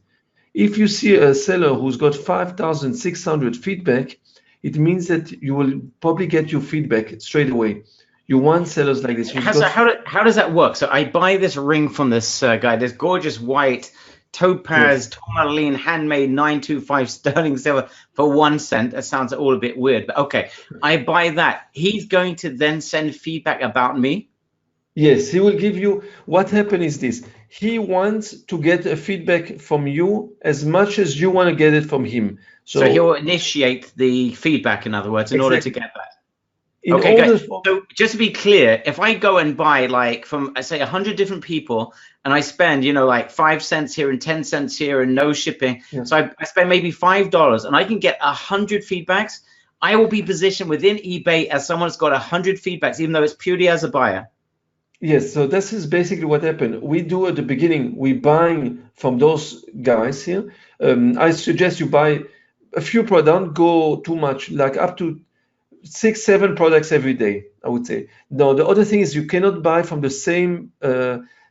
If you see a seller who's got 5,600 feedback, it means that you will probably get your feedback straight away. You want sellers like this. How does that work? So I buy this ring from this guy, this gorgeous white topaz tourmaline handmade 925 sterling silver for 1 cent. That sounds all a bit weird, but okay. I buy that. He's going to then send feedback about me? Yes, he will give you, what happened is this. He wants to get a feedback from you as much as you want to get it from him. So he'll initiate the feedback, in other words, in order to get that. Okay, guys. So just to be clear, if I go and buy like from, say, 100 different people, and I spend, you know, like 5 cents here and 10 cents here and no shipping, so I spend maybe $5, and I can get 100 feedbacks, I will be positioned within eBay as someone who's got 100 feedbacks, even though it's purely as a buyer. Yes, so this is basically what happened. We do at the beginning, we buying from those guys here. I suggest you buy a few products, don't go too much, like up to 6-7 products every day, I would say. Now, the other thing is you cannot buy from the same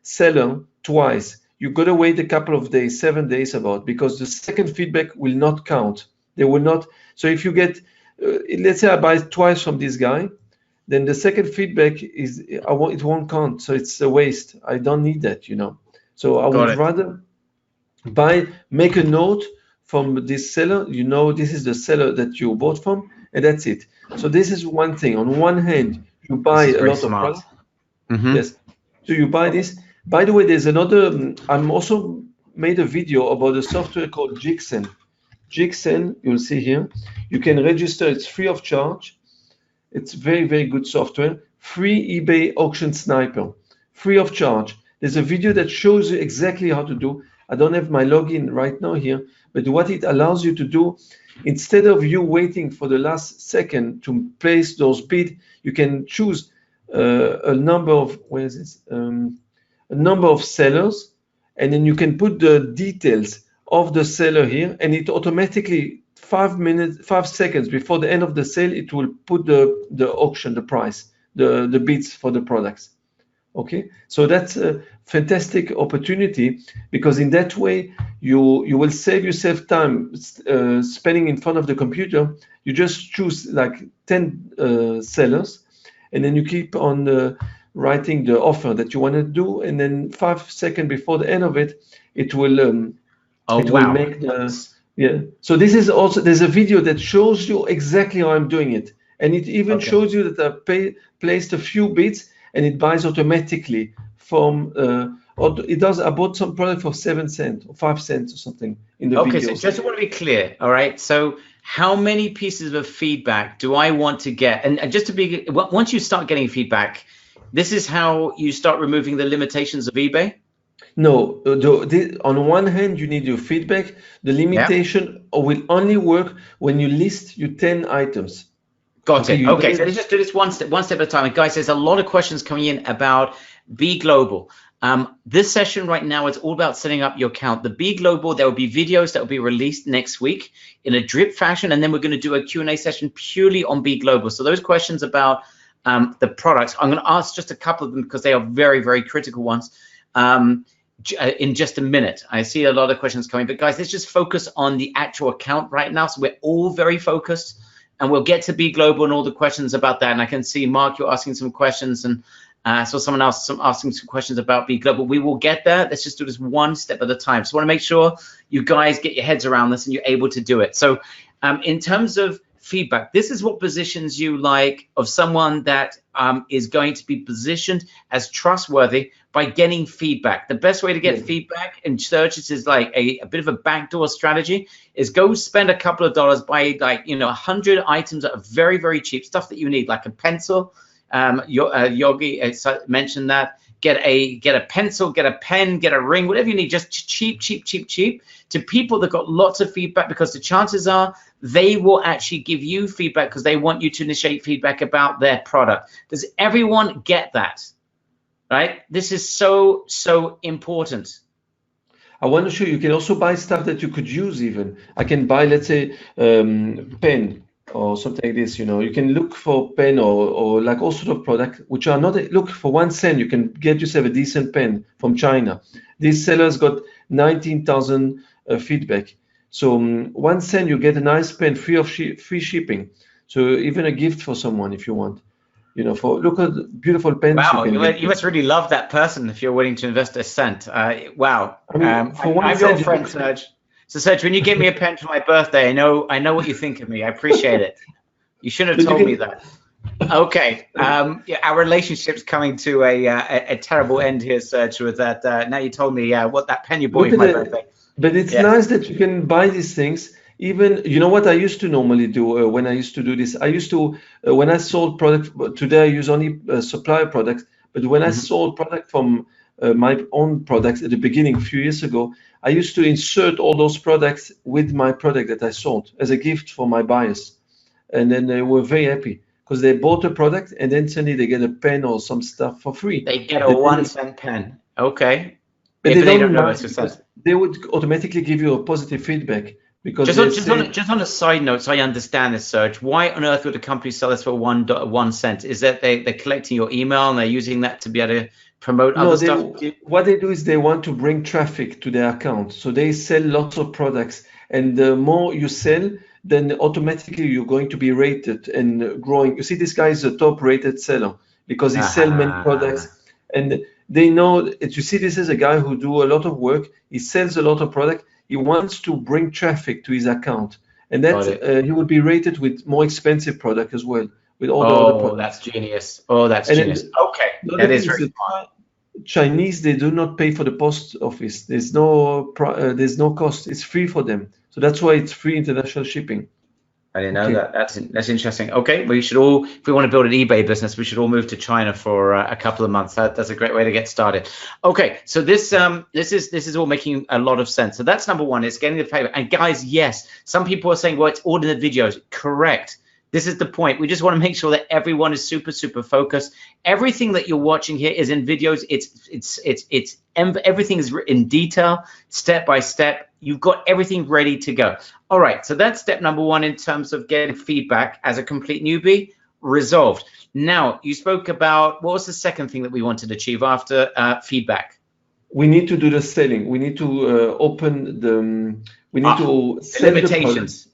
seller twice. You got to wait a couple of days, 7 days about, because the second feedback will not count. They will not. So if you get, let's say I buy twice from this guy, then the second feedback is, it won't count. So it's a waste. I don't need that, you know. So I would rather make a note from this seller, you know, this is the seller that you bought from, and that's it. So this is one thing. On one hand, you buy a lot of products. Yes. So you buy this. By the way, there's another. I'm also made a video about a software called Jigsen. Jigsen, you'll see here. You can register. It's free of charge. It's very, very good software. Free eBay auction sniper. Free of charge. There's a video that shows you exactly how to do. I don't have my login right now here, but what it allows you to do, instead of you waiting for the last second to place those bids, you can choose a number of a number of sellers, and then you can put the details of the seller here, and it automatically 5 seconds before the end of the sale, it will put the auction, the price, the bids for the products. Okay, so that's a fantastic opportunity, because in that way you will save yourself time spending in front of the computer. You just choose like 10 sellers, and then you keep on writing the offer that you want to do, and then 5 seconds before the end of it, it will will make the So this is also, there's a video that shows you exactly how I'm doing it, and it even shows you that I placed a few bids, and it buys automatically from it does. I bought some product for 7 cents or 5 cents or something in the video. Okay, so just want to be clear, all right? So how many pieces of feedback do I want to get? And just to be, once you start getting feedback, this is how you start removing the limitations of eBay? No, on one hand, you need your feedback. The limitation will only work when you list your 10 items. Got it. Okay, so let's just do this one step at a time. And guys, there's a lot of questions coming in about Be Global. This session right now is all about setting up your account. The Be Global, there will be videos that will be released next week in a drip fashion, and then we're going to do a Q&A session purely on Be Global. So those questions about the products, I'm going to ask just a couple of them because they are very, very critical ones in just a minute. I see a lot of questions coming, but guys, let's just focus on the actual account right now. So we're all very focused. And we'll get to Be Global and all the questions about that. And I can see, Mark, you're asking some questions, and saw someone else asking some questions about Be Global. We will get there. Let's just do this one step at a time. So I want to make sure you guys get your heads around this and you're able to do it. So in terms of feedback. This is what positions you like of someone that is going to be positioned as trustworthy by getting feedback. The best way to get feedback in searches is like a bit of a backdoor strategy, is go spend a couple of dollars, buy like, 100 items that are very, very cheap, stuff that you need, like a pencil. Yogi mentioned that. Get a pencil, get a pen, get a ring, whatever you need, just cheap to people that got lots of feedback, because the chances are they will actually give you feedback because they want you to initiate feedback about their product. Does everyone get that? Right? This is so important. I want to show you can also buy stuff that you could use even. I can buy, let's say, pen or something like this. You can look for pen or like all sort of products which are not, look, for 1 cent you can get yourself a decent pen from China. These sellers got 19,000 feedback. So 1 cent you get a nice pen, free shipping. So even a gift for someone if you want. Look at the beautiful pens. Wow, you must really love that person if you're willing to invest a cent. Wow. I mean, for 1 I'm cent, your friend, Serge. So Serge, when you give me a pen for my birthday, I know what you think of me. I appreciate it. You shouldn't have told me that. Okay. Our relationship's coming to a terrible end here, Serge, with that. Now you told me what that pen you bought for my birthday. But it's nice that you can buy these things. Even, what I used to normally do when I used to do this, I used to, when I sold products, today I use only supplier products, but when I sold product from my own products at the beginning, a few years ago, I used to insert all those products with my product that I sold as a gift for my buyers. And then they were very happy because they bought a product and then suddenly they get a pen or some stuff for free. They get a 1 cent pen. Okay. But they don't know it's a cent. They would automatically give you a positive feedback. Because just on a side note, so I understand this, Serge, why on earth would a company sell this for 1 cent? Is that they're collecting your email and they're using that to be able to promote other stuff? What they do is they want to bring traffic to their account. So they sell lots of products. And the more you sell, then automatically you're going to be rated and growing. You see, this guy is a top rated seller because he sells many products. And they know that, you see, this is a guy who do a lot of work. He sells a lot of product. He wants to bring traffic to his account, and that he would be rated with more expensive product as well. With all the other products. That's genius. Oh, that's genius. Okay, that is very smart. Chinese, they do not pay for the post office. There's no cost. It's free for them. So that's why it's free international shipping. I didn't know that. That's interesting. Okay, we should all, if we want to build an eBay business, we should all move to China for a couple of months. That's a great way to get started. Okay, so this is all making a lot of sense. So that's number one. It's getting the payment. And guys, yes, some people are saying, well, it's all in the videos. Correct. This is the point. We just want to make sure that everyone is super focused. Everything that you're watching here is in videos. Everything is in detail, step by step. You've got everything ready to go. All right, so that's step number one in terms of getting feedback as a complete newbie, resolved. Now, you spoke about, what was the second thing that we wanted to achieve after feedback? We need to do the selling. We need to open the, we need to sell the limitations.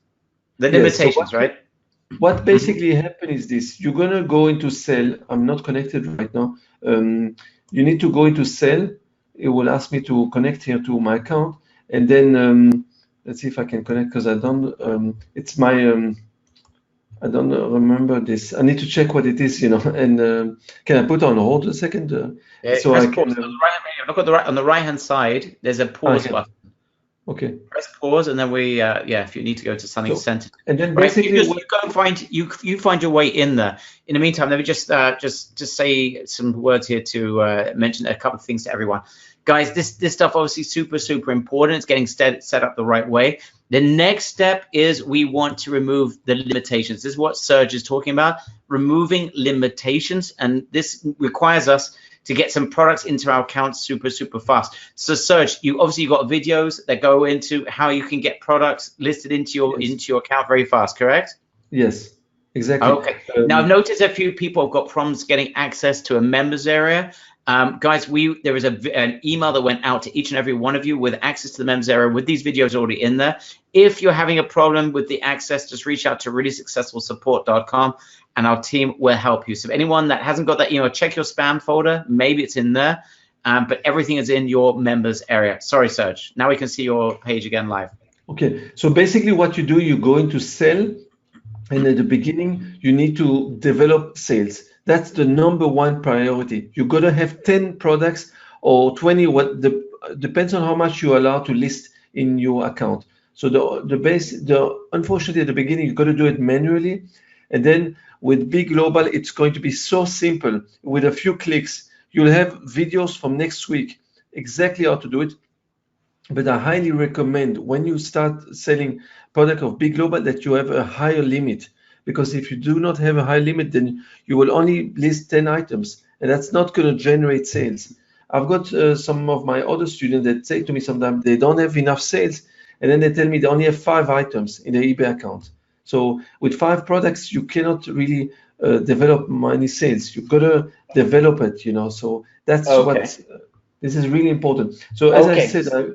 The limitations, right? What basically happened is this: you're gonna go into sell. I'm not connected right now. You need to go into sell. It will ask me to connect here to my account, and then let's see if I can connect, because I don't. It's my. I don't remember this. I need to check what it is, And can I put on hold a second? So I can. Look on the right hand side. There's a pause button. Okay. Press pause, and then we, if you need to go to something centered. And then basically, you go and find you find your way in there. In the meantime, let me just say some words here to mention a couple of things to everyone. Guys, this stuff obviously super important. It's getting set up the right way. The next step is we want to remove the limitations. This is what Serge is talking about, removing limitations, and this requires us to get some products into our account super fast. So Serge, you obviously got videos that go into how you can get products listed into your account very fast, correct? Yes, exactly. Okay. Now I've noticed a few people have got problems getting access to a members area. Guys, there is an email that went out to each and every one of you with access to the members area with these videos already in there. If you're having a problem with the access, just reach out to reallysuccessfulsupport.com and our team will help you. So if anyone that hasn't got that email, check your spam folder. Maybe it's in there, but everything is in your members area. Sorry, Serge. Now we can see your page again live. Okay. So basically what you do, you go into sell, And at the beginning, you need to develop sales. That's the #1 priority. You gotta have 10 products or 20. Depends on how much you allow to list in your account. So unfortunately at the beginning you got to do it manually, and then with Big Global it's going to be so simple. With a few clicks, you'll have videos from next week exactly how to do it. But I highly recommend when you start selling product of Big Global that you have a higher limit, because if you do not have a high limit, then you will only list 10 items, and that's not going to generate sales. I've got some of my other students that say to me sometimes they don't have enough sales, and then they tell me they only have 5 items in their eBay account. So with 5 products, you cannot really develop many sales. You've got to develop it, you know. So that's what this is really important. So as I said,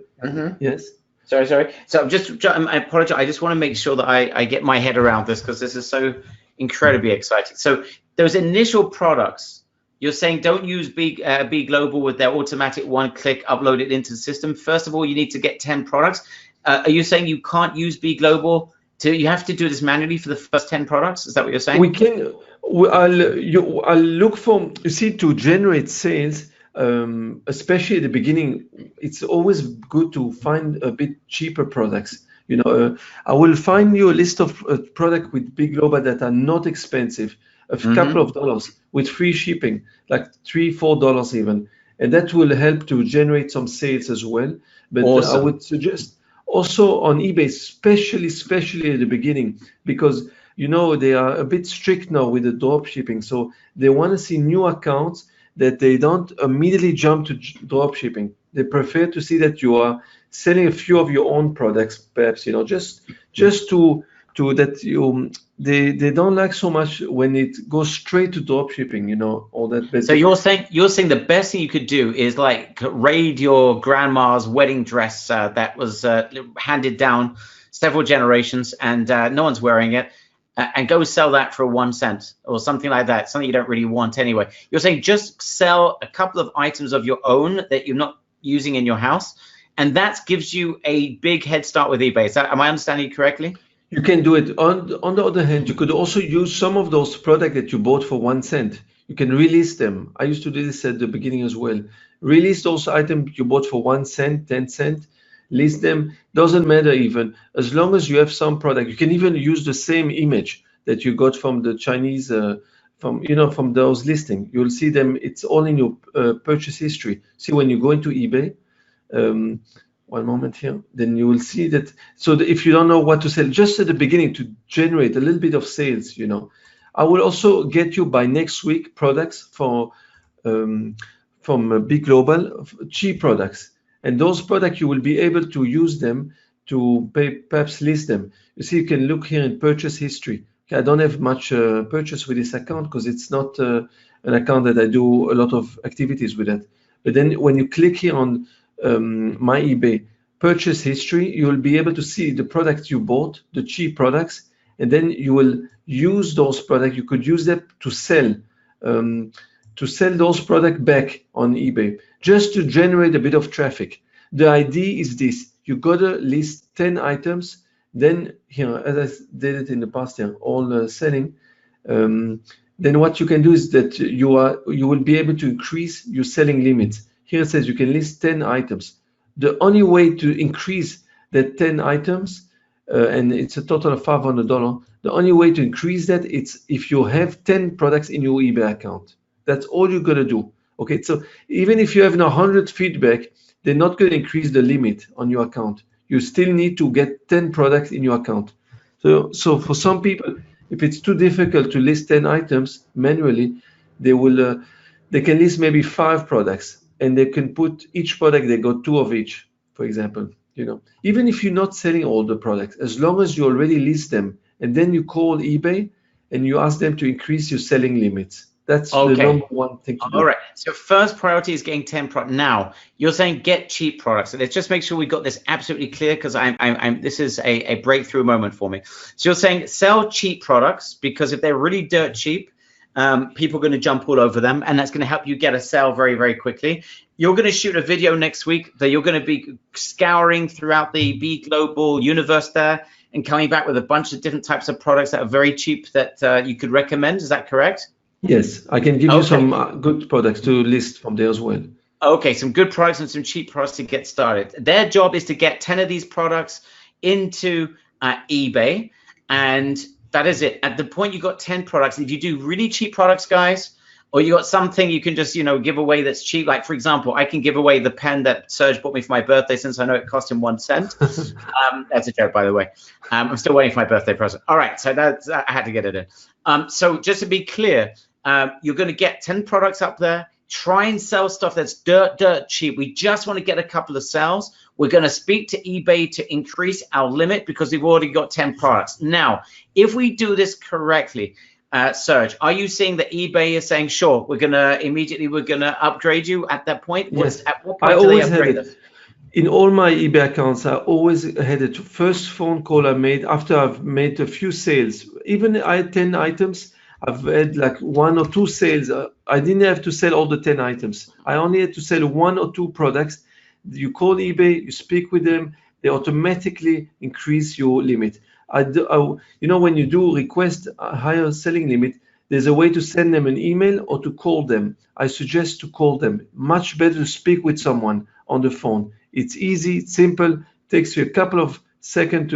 yes. Sorry. So I apologize. I just want to make sure that I get my head around this, because this is so incredibly exciting. So those initial products, you're saying don't use B Global with their automatic one-click upload it into the system. First of all, you need to get 10 products. Are you saying you can't use B Global? You have to do this manually for the first 10 products? Is that what you're saying? We can. I'll look for, you see, to generate sales. Especially at the beginning, it's always good to find a bit cheaper products. You know, I will find you a list of products with Big Global that are not expensive, a couple of dollars with free shipping, like $3-4 even, and that will help to generate some sales as well. But awesome. I would suggest also on eBay, especially at the beginning, because you know they are a bit strict now with the drop shipping, so they want to see new accounts that they don't immediately jump to drop shipping. They prefer to see that you are selling a few of your own products, perhaps, you know, just to that you they don't like so much when it goes straight to drop shipping, you know, all that. So you're saying the best thing you could do is like raid your grandma's wedding dress that was handed down several generations and no one's wearing it. And go sell that for 1 cent or something like that, something you don't really want anyway. You're saying just sell a couple of items of your own that you're not using in your house, and that gives you a big head start with eBay. Am I understanding you correctly? You can do it. On the other hand, you could also use some of those products that you bought for 1 cent. You can release them. I used to do this at the beginning as well. Release those items you bought for 1 cent, 10 cent. List them, doesn't matter even, as long as you have some product. You can even use the same image that you got from the Chinese, from those listings. You'll see them, it's all in your purchase history. See, when you go into eBay, one moment here, then you will see that. So if you don't know what to sell, just at the beginning to generate a little bit of sales, you know. I will also get you by next week products from Big Global, cheap products. And those products, you will be able to use them to perhaps list them. You see, you can look here in purchase history. Okay, I don't have much purchase with this account because it's not an account that I do a lot of activities with it. But then when you click here on my eBay purchase history, you will be able to see the products you bought, the cheap products, and then you will use those products. You could use them to sell those products back on eBay, just to generate a bit of traffic. The idea is this: you gotta list 10 items. Then here, as I did it in the past here, all selling. Then what you can do is that you will be able to increase your selling limits. Here it says you can list 10 items. The only way to increase that 10 items, and it's a total of $500. The only way to increase that, it's if you have 10 products in your eBay account. That's all you're gonna do. Okay, so even if you have 100 feedback, they're not gonna increase the limit on your account. You still need to get 10 products in your account. So for some people, if it's too difficult to list 10 items manually, they can list maybe 5 products, and they can put each product, they got 2 of each, for example. You know, even if you're not selling all the products, as long as you already list them, and then you call eBay and you ask them to increase your selling limits. That's the #1 thing to do. All right. So first priority is getting 10 products. Now you're saying get cheap products. So let's just make sure we got this absolutely clear, because this is a breakthrough moment for me. So you're saying sell cheap products, because if they're really dirt cheap, people are going to jump all over them, and that's going to help you get a sale very, very quickly. You're going to shoot a video next week that you're going to be scouring throughout the B Global universe there, and coming back with a bunch of different types of products that are very cheap that you could recommend. Is that correct? Yes, I can give you some good products to list from there as well. Okay, some good products and some cheap products to get started. Their job is to get 10 of these products into eBay, and that is it. At the point you got 10 products, if you do really cheap products, guys, or you got something you can just, give away that's cheap. Like, for example, I can give away the pen that Serge bought me for my birthday, since I know it cost him 1 cent. That's a joke, by the way. I'm still waiting for my birthday present. All right, so I had to get it in. So just to be clear, you're going to get 10 products up there. Try and sell stuff that's dirt cheap. We just want to get a couple of sales. We're going to speak to eBay to increase our limit because we've already got 10 products. Now, if we do this correctly, Serge, are you seeing that eBay is saying, sure, we're going to upgrade you at that point? Yes. At what point I do they always upgrade had us? In all my eBay accounts, I always had a first phone call I made after I've made a few sales. Even I had 10 items, I've had like 1 or 2 sales. I didn't have to sell all the 10 items. I only had to sell 1 or 2 products. You call eBay, you speak with them, they automatically increase your limit. When you do request a higher selling limit, there's a way to send them an email or to call them. I suggest to call them. Much better to speak with someone on the phone. It's easy, it's simple, takes you a couple of seconds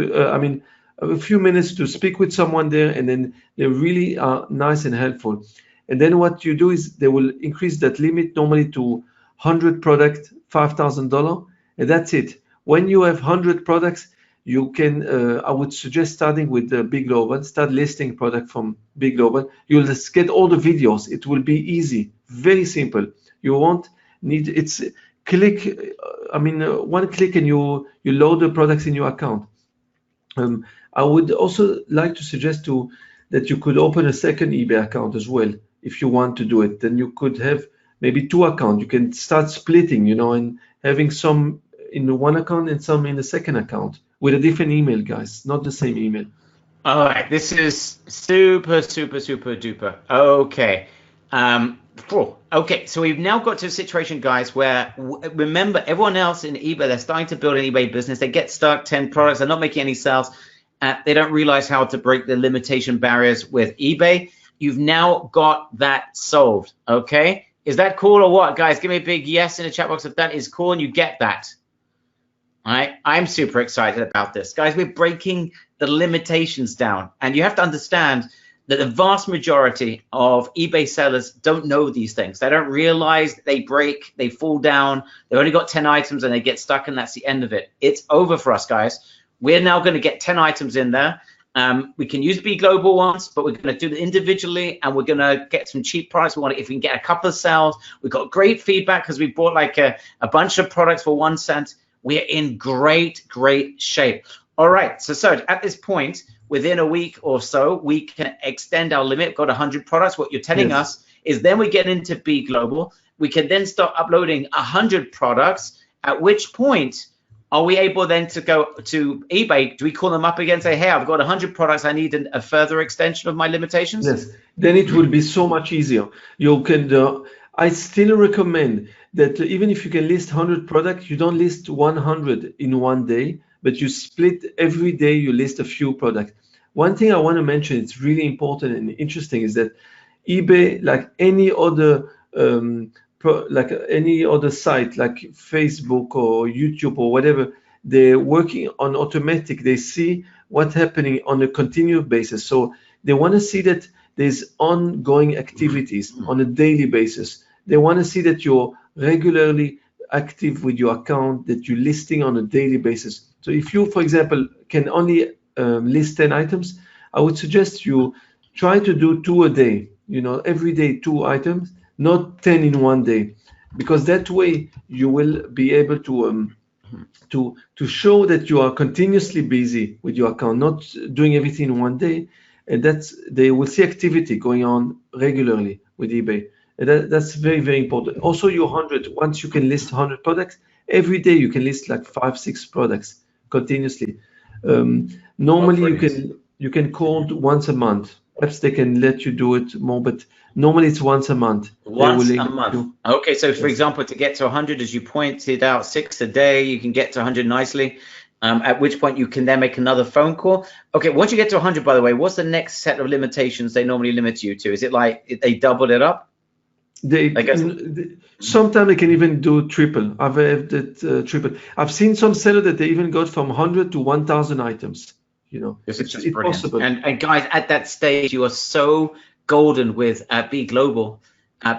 a few minutes to speak with someone there, and then they really are nice and helpful. And then what you do is they will increase that limit normally to 100 products, $5,000, and that's it. When you have 100 products, you can, I would suggest starting with the Big Global, start listing product from Big Global. You'll just get all the videos. It will be easy, very simple. You won't need, it's click, one click and you load the products in your account. I would also like to suggest that you could open a second eBay account as well if you want to do it. Then you could have maybe 2 accounts. You can start splitting, and having some in the one account and some in the second account with a different email, guys, not the same email. All right, this is super, super, super duper. Okay. Okay, so we've now got to a situation, guys, where remember everyone else in eBay, they're starting to build an eBay business. They get stuck, 10 products, they're not making any sales. They don't realize how to break the limitation barriers with eBay. You've now got that solved, okay? Is that cool or what? Guys, give me a big yes in the chat box if that is cool and you get that. All right, I'm super excited about this. Guys, we're breaking the limitations down. And you have to understand that the vast majority of eBay sellers don't know these things. They don't realize they break, they fall down, they've only got 10 items and they get stuck and that's the end of it. It's over for us, guys. We're now going to get 10 items in there. We can use B Global ones, but we're going to do it individually and we're going to get some cheap products. If we can get a couple of sales, we've got great feedback because we bought like a bunch of products for 1 cent. We're in great shape. All right, so at this point, within a week or so, we can extend our limit. We've got 100 products. What you're telling us is then we get into B Global. We can then start uploading 100 products, at which point are we able then to go to eBay? Do we call them up again and say, hey, I've got 100 products. I need a further extension of my limitations? Yes, then it will be so much easier. You can. I still recommend that even if you can list 100 products, you don't list 100 in one day, but you split every day, you list a few products. One thing I want to mention, it's really important and interesting, is that eBay, like any other site, like Facebook or YouTube or whatever, they're working on automatic. They see what's happening on a continuous basis. So they want to see that there's ongoing activities on a daily basis. They want to see that you're regularly active with your account, that you're listing on a daily basis. So if you, for example, can only list 10 items, I would suggest you try to do 2 a day, every day 2 items, not 10 in one day, because that way you will be able to show that you are continuously busy with your account, not doing everything in one day, and they will see activity going on regularly with eBay. And that's very, very important. Also, your 100, once you can list 100 products, every day you can list like 5-6 products continuously. Normally you can call once a month. Perhaps they can let you do it more, but normally it's once a month. Once a month. Okay, so for example, to get to 100, as you pointed out, 6 a day, you can get to 100 nicely. at which point you can then make another phone call. Okay, once you get to 100, by the way, what's the next set of limitations they normally limit you to? Is it like they doubled it up? Sometimes they can even do triple. I've had that triple. I've seen some seller that they even got from 100 to 1,000 items. You know, this is just it's brilliant. possible. And guys, at that stage, you are so golden with Be Global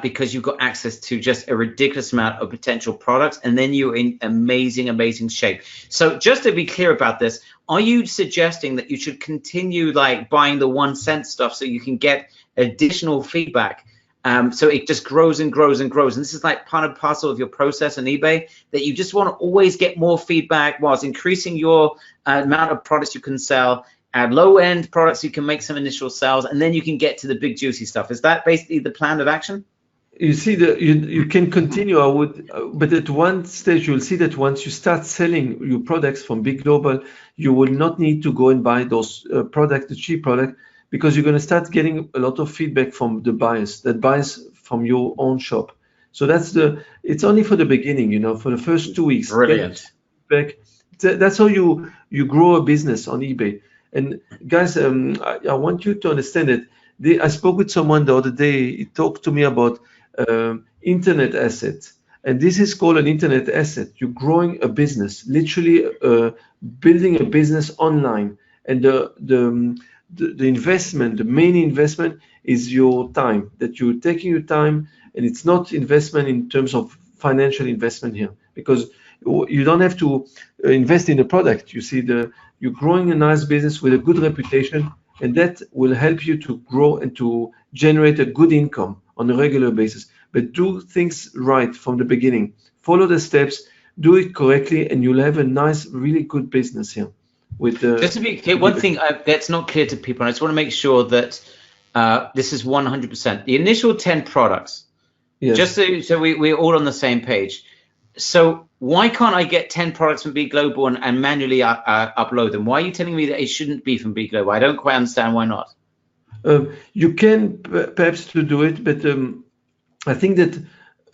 because you've got access to just a ridiculous amount of potential products, and then you're in amazing shape. So just to be clear about this, are you suggesting that you should continue like buying the 1 cent stuff so you can get additional feedback? So it just grows and grows and grows. And this is like part and parcel of your process on eBay, that you just want to always get more feedback whilst increasing your amount of products you can sell. At low end products, you can make some initial sales, and then you can get to the big juicy stuff. Is that basically the plan of action? You see, you can continue. I would, but at one stage, you'll see that once you start selling your products from Big Global, you will not need to go and buy those products, the cheap product, because you're going to start getting a lot of feedback from the buyers that buys from your own shop. So it's only for the beginning, you know, for the first 2 weeks. Brilliant. That's how you grow a business on eBay. And guys, I want you to understand that I spoke with someone the other day. He talked to me about internet assets. And this is called an internet asset. You're growing a business, literally building a business online. And the investment, the main investment is your time, that you're taking your time, and it's not investment in terms of financial investment here, because you don't have to invest in the product. You see, you're growing a nice business with a good reputation, and that will help you to grow and to generate a good income on a regular basis. But do things right from the beginning. Follow the steps, do it correctly, and you'll have a nice, really good business here. Just to be clear, one thing that's not clear to people, and I just want to make sure that this is 100%. The initial 10 products, yes. Just so we're all on the same page. So why can't I get 10 products from Be Global and manually upload them? Why are you telling me that it shouldn't be from Be Global? I don't quite understand why not. You can perhaps to do it, but I think that,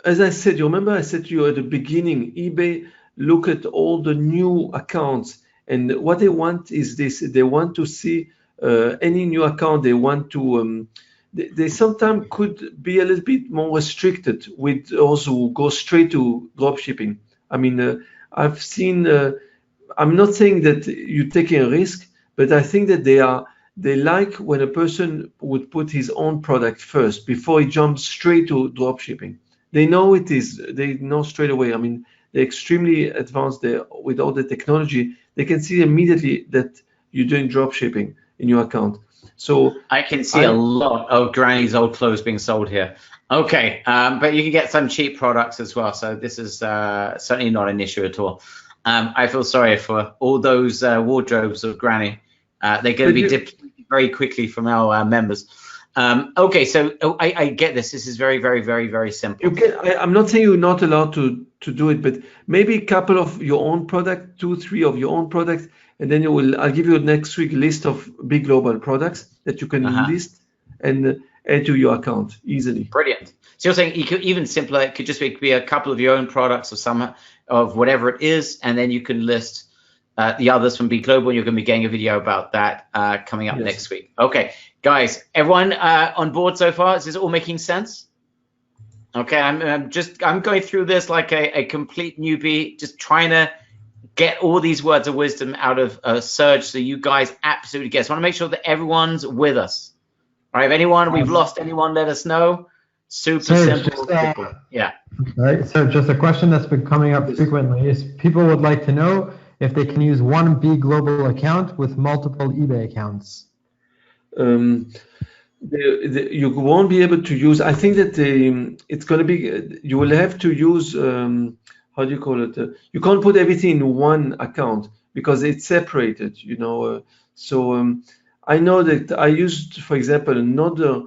as I said, you remember I said to you at the beginning, eBay look at all the new accounts. And what they want is this: they want to see any new account. They want to. They sometimes could be a little bit more restricted with those who go straight to dropshipping. I mean, I've seen. I'm not saying that you're taking a risk, but I think that they like when a person would put his own product first before he jumps straight to dropshipping. They know it is. They know straight away. I mean, they're extremely advanced there with all the technology. They can see immediately that you're doing drop shipping in your account. So I can see a lot of Granny's old clothes being sold here. Okay, but you can get some cheap products as well. So this is certainly not an issue at all. I feel sorry for all those wardrobes of Granny. They're going to be dipped very quickly from our members. Okay, so I get this. This is very simple. I'm not saying you're not allowed to do it, but maybe a couple of your own product, 2-3 of your own products, and then I'll give you next week a list of Big Global products that you can list and add to your account easily. Brilliant. So you're saying you could even simpler. It could just be a couple of your own products or some of whatever it is, and then you can list the others from Big Global, and you're going to be getting a video about that coming up next week. Okay, guys, everyone on board so far? Is this all making sense? Okay, I'm going through this like a complete newbie, just trying to get all these words of wisdom out of Serge, so you guys absolutely get. So I want to make sure that everyone's with us. All right, if we've lost anyone, let us know. Super simple. Yeah. All right. So just a question that's been coming up frequently is people would like to know if they can use one Be Global account with multiple eBay accounts. You won't be able to use. I think that it's going to be. You will have to use. How do you call it? You can't put everything in one account because it's separated. You know. So I know that I used, for example, another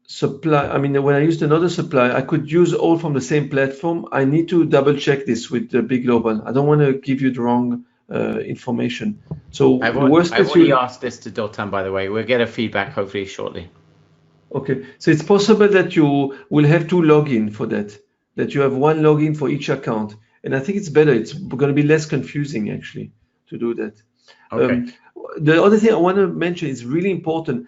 supply. I mean, when I used another supply, I could use all from the same platform. I need to double check this with Big Global. I don't want to give you the wrong information. So I've already asked this to Dotan, by the way. We'll get a feedback hopefully shortly. Okay, so it's possible that you will have two login for that you have one login for each account, And I think it's better. It's going to be less confusing actually to do that. Okay. The other thing I want to mention is really important.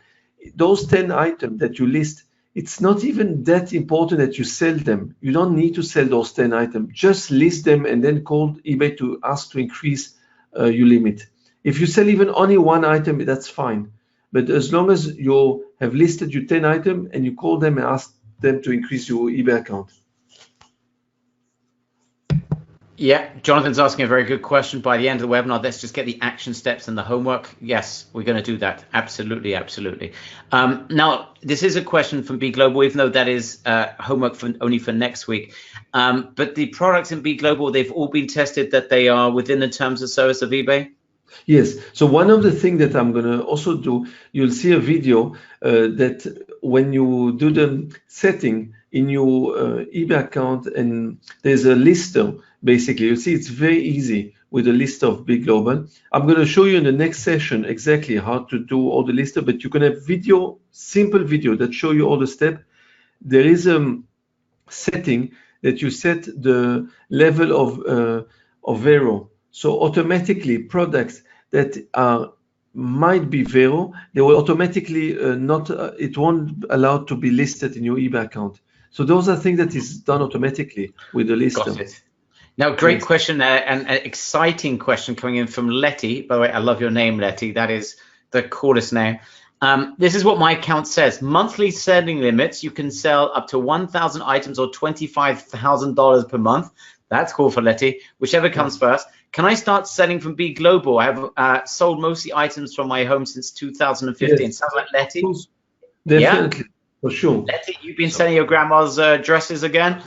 Those 10 items that you list, it's not even that important that you sell them. You don't need to sell those 10 items. Just list them and then call eBay to ask to increase your limit. If you sell even only one item, that's fine. But as long as you have listed your 10 items and you call them and ask them to increase your eBay account. Yeah, Jonathan's asking a very good question. By the end of the webinar, let's just get the action steps and the homework. Yes, we're going to do that. Absolutely, absolutely. Now, this is a question from B Global, even though that is homework only for next week. But the products in B Global, they've all been tested that they are within the terms of service of eBay? Yes. So one of the things that I'm going to also do, you'll see a video that when you do the setting in your eBay account, and there's a lister, basically, you'll see it's very easy with a list of Big Global. I'm going to show you in the next session exactly how to do all the lister, but you can have video, simple video that show you all the steps. There is a setting that you set the level of zero. So automatically products that might be zero, they will automatically it won't allow to be listed in your eBay account. So those are things that is done automatically with the lister. Got it. Now, great question and an exciting question coming in from Letty. By the way, I love your name, Letty. That is the coolest name. This is what my account says. Monthly selling limits, you can sell up to 1,000 items or $25,000 per month. That's cool for Letty, whichever comes first. Can I start selling from B Global? I have sold mostly items from my home since 2015. Yes. Sounds like Letty. Definitely, yeah? For sure. Letty, you've been selling your grandma's dresses again.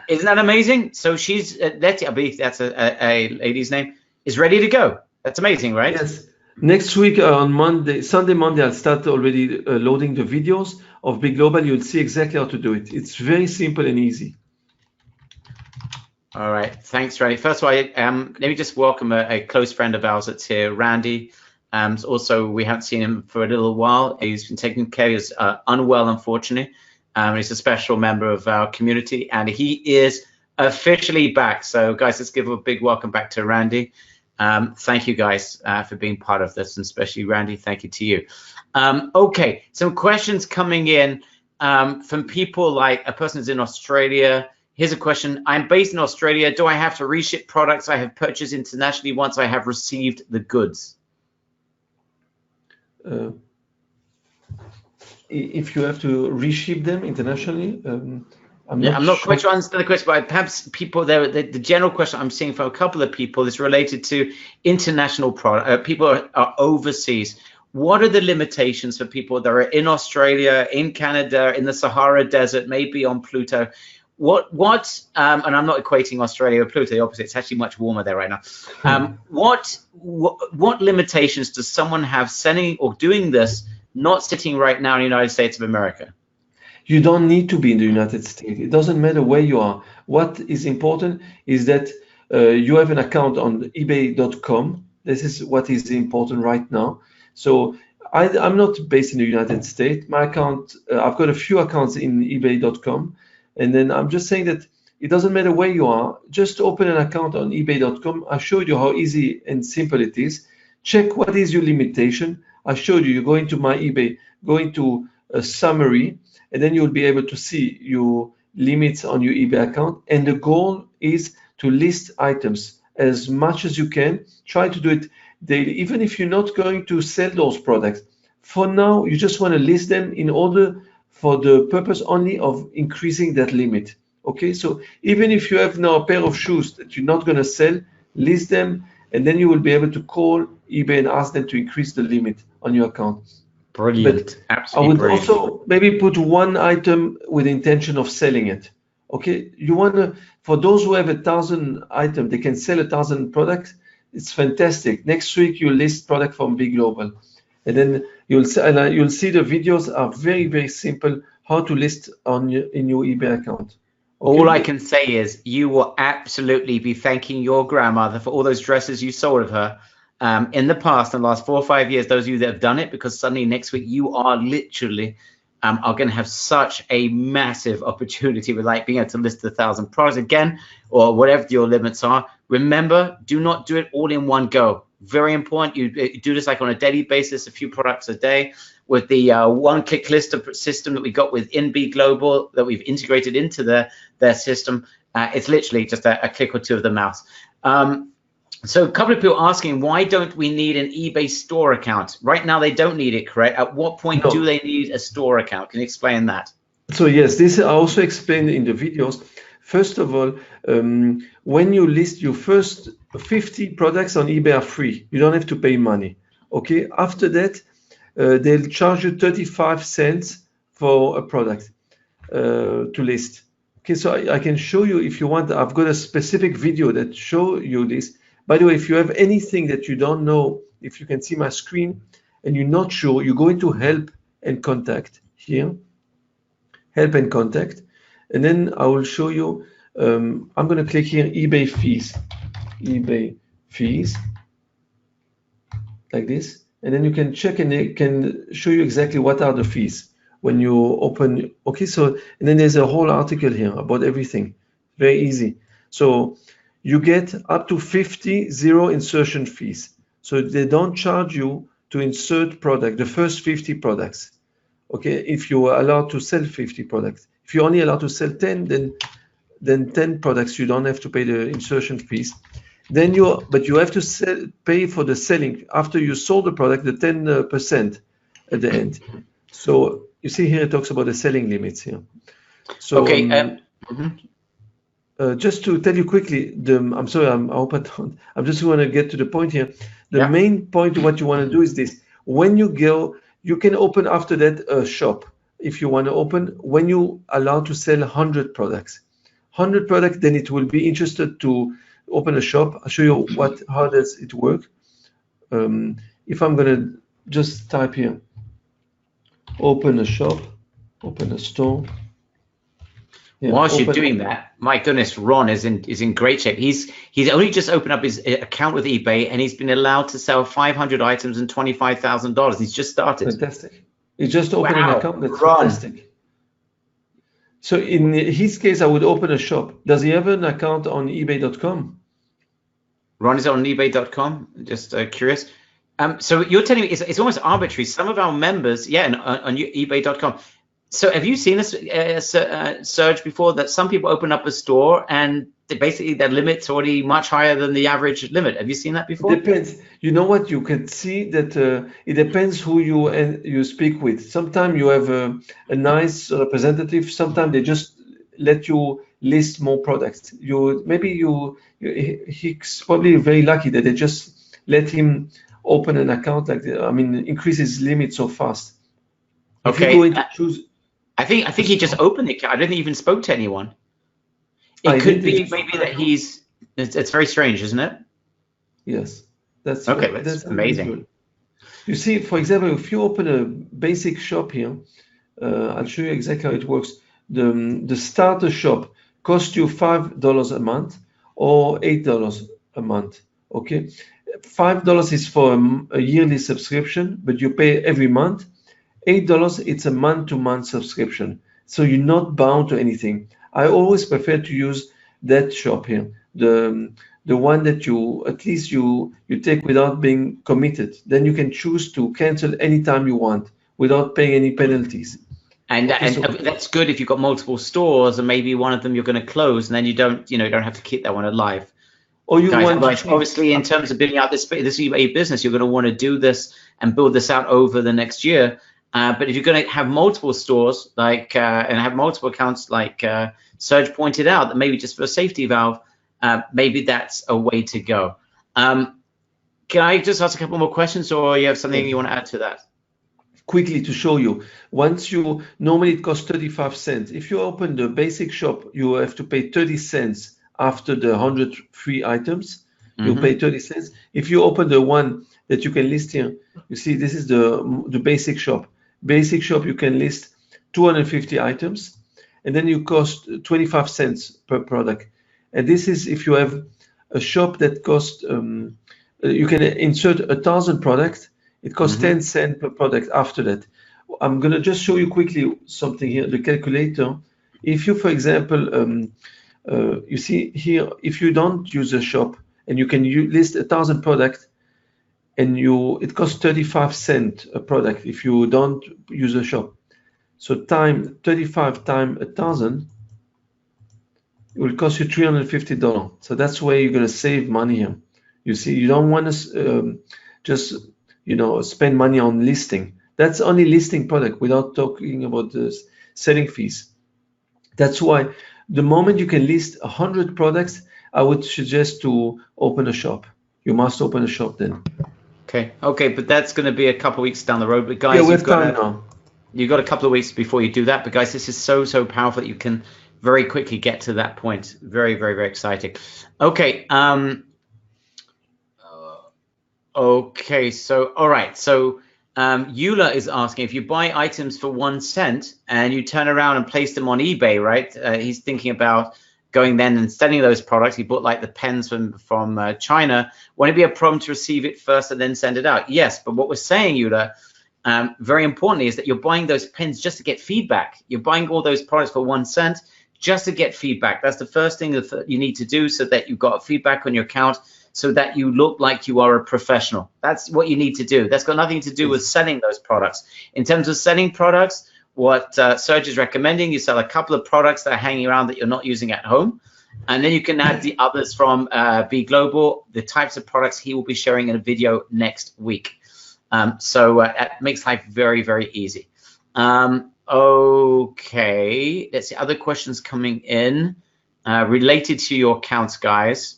Isn't that amazing? So she's, Letty, I believe that's a lady's name, is ready to go. That's amazing, right? Yes. Next week on Sunday, Monday, I'll start already loading the videos of Big Global. You'll see exactly how to do it. It's very simple and easy. All right, thanks, Randy. First of all, let me just welcome a close friend of ours that's here, Randy. Also, we haven't seen him for a little while. He's been taking care. He's unwell, unfortunately. He's a special member of our community, and he is officially back. So, guys, let's give a big welcome back to Randy. Thank you, guys, for being part of this, and especially Randy, thank you to you. Okay, some questions coming in from people like a person who's in Australia. Here's a question. I'm based in Australia. Do I have to reship products I have purchased internationally once I have received the goods? If you have to reship them internationally, I'm not quite sure I understand the question, but perhaps people there, the general question I'm seeing from a couple of people is related to international product. People are overseas. What are the limitations for people that are in Australia, in Canada, in the Sahara Desert, maybe on Pluto? And I'm not equating Australia with Pluto, the opposite. It's actually much warmer there right now. What limitations does someone have sending or doing this, not sitting right now in the United States of America? You don't need to be in the United States. It doesn't matter where you are. What is important is that you have an account on ebay.com. This is what is important right now. So I'm not based in the United States. My account, I've got a few accounts in ebay.com. And then I'm just saying that it doesn't matter where you are. Just open an account on ebay.com. I showed you how easy and simple it is. Check what is your limitation. I showed you. You go into my eBay, go into a summary, and then you'll be able to see your limits on your eBay account. And the goal is to list items as much as you can. Try to do it daily, even if you're not going to sell those products. For now, you just want to list them in order for the purpose only of increasing that limit. Okay, so even if you have now a pair of shoes that you're not going to sell, list them, and then you will be able to call eBay and ask them to increase the limit on your account. Brilliant. But absolutely I would brilliant. also maybe put one item with the intention of selling it. Okay, you want to, for those who have 1,000 items, they can sell 1,000 products. It's fantastic. Next week you list product from Big Global, and then you'll see the videos are very, very simple how to list in your eBay account. Okay? All I can say is you will absolutely be thanking your grandmother for all those dresses you sold of her in the past, in the last 4 or 5 years, those of you that have done it, because suddenly next week you are literally are going to have such a massive opportunity with like being able to list 1,000 products again, or whatever your limits are. Remember, do not do it all in one go. Very important. You do this like on a daily basis, a few products a day. With the one-click list system that we got with NB Global that we've integrated into their system, it's literally just a click or two of the mouse. So a couple of people asking, why don't we need an eBay store account? Right now, they don't need it, correct? At what point do they need a store account? Can you explain that? So yes, this I also explained in the videos. First of all, when you list your first 50 products on eBay are free. You don't have to pay money. Okay. After that, they'll charge you 35 cents for a product to list. Okay, so I can show you if you want. I've got a specific video that show you this. By the way, if you have anything that you don't know, if you can see my screen and you're not sure, you go into help and contact here, help and contact, and then I will show you. I'm going to click here, eBay fees, like this. And then you can check and it can show you exactly what are the fees when you open. Okay, so, and then there's a whole article here about everything. Very easy. So you get up to 50 zero insertion fees. So they don't charge you to insert product, the first 50 products. Okay, if you are allowed to sell 50 products. If you're only allowed to sell 10, then 10 products, you don't have to pay the insertion fees. Then but you have to pay for the selling after you sold the product, the 10% at the end. So you see here it talks about the selling limits here. So okay, just to tell you quickly, I'm sorry, I'm just going to get to the point here. The main point of what you want to do is this: when you go, you can open after that a shop if you want to open. When you allow to sell 100 products, then it will be interested to open a shop. I'll show you how does it work. If I'm gonna just type here, open a shop, open a store. Yeah, whilst you're doing that, my goodness, Ron is in great shape. He's only just opened up his account with eBay, and he's been allowed to sell 500 items and $25,000. He's just started. Fantastic. He just opened an account. That's fantastic. So in his case, I would open a shop. Does he have an account on ebay.com? Ron is on ebay.com. Just curious. So you're telling me it's almost arbitrary. Some of our members, on ebay.com. So have you seen this surge before that some people open up a store and their limit's already much higher than the average limit? Have you seen that before? Depends. You know what? You can see that it depends who you speak with. Sometimes you have a nice representative. Sometimes they just let you list more products. He's probably very lucky that they just let him open an account like that. I mean, increase his limit so fast. Okay. If you go into choose. I think he just opened the account. I don't think he even spoke to anyone. It could be maybe that it's very strange, isn't it? Yes. That's amazing. Unusual. You see, for example, if you open a basic shop here, I'll show you exactly how it works. The starter shop costs you $5 a month or $8 a month. Okay, $5 is for a yearly subscription, but you pay every month. $8, it's a month-to-month subscription, so you're not bound to anything. I always prefer to use that shop here, the one that you at least you take without being committed. Then you can choose to cancel anytime you want without paying any penalties. And that's good if you've got multiple stores and maybe one of them you're going to close, and then you don't have to keep that one alive. Or you want obviously in terms of building out this eBay business, you're going to want to do this and build this out over the next year. But if you're going to have multiple stores and have multiple accounts, like Serge pointed out, that maybe just for a safety valve, maybe that's a way to go. Can I just ask a couple more questions, or you have something you want to add to that? Quickly to show you, normally it costs 35 cents. If you open the basic shop, you have to pay 30 cents after the 100 free items. You pay 30 cents. If you open the one that you can list here, you see this is the basic shop. Basic shop, you can list 250 items, and then you cost 25 cents per product. And this is if you have a shop that costs, you can insert 1,000 products. It costs 10 cents per product after that. I'm going to just show you quickly something here, the calculator. If you, for example, you see here, if you don't use a shop and you can list 1,000 products, and it costs 35 cents a product if you don't use a shop. So 35 times 1,000, it will cost you $350. So that's where you're going to save money here. You see, you don't want to just spend money on listing. That's only listing product without talking about the selling fees. That's why the moment you can list 100 products, I would suggest to open a shop. You must open a shop then. Okay, but that's going to be a couple of weeks down the road. But guys, yeah, we have time now. You've got a couple of weeks before you do that. But guys, this is so powerful that you can very quickly get to that point. Very, very, very exciting. Okay. Okay. So, all right. So, Eula is asking, if you buy items for 1 cent and you turn around and place them on eBay, right? He's thinking about going then and selling those products. He bought like the pens from China. Won't it be a problem to receive it first and then send it out? Yes, but what we're saying, Eula, very importantly, is that you're buying those pens just to get feedback. You're buying all those products for 1 cent just to get feedback. That's the first thing that you need to do, so that you've got feedback on your account, so that you look like you are a professional. That's what you need to do. That's got nothing to do with selling those products. In terms of selling products, what Serge is recommending, you sell a couple of products that are hanging around that you're not using at home, and then you can add the others from B Global, the types of products he will be sharing in a video next week. So it makes life very, very easy. Okay, let's see, other questions coming in related to your accounts, guys.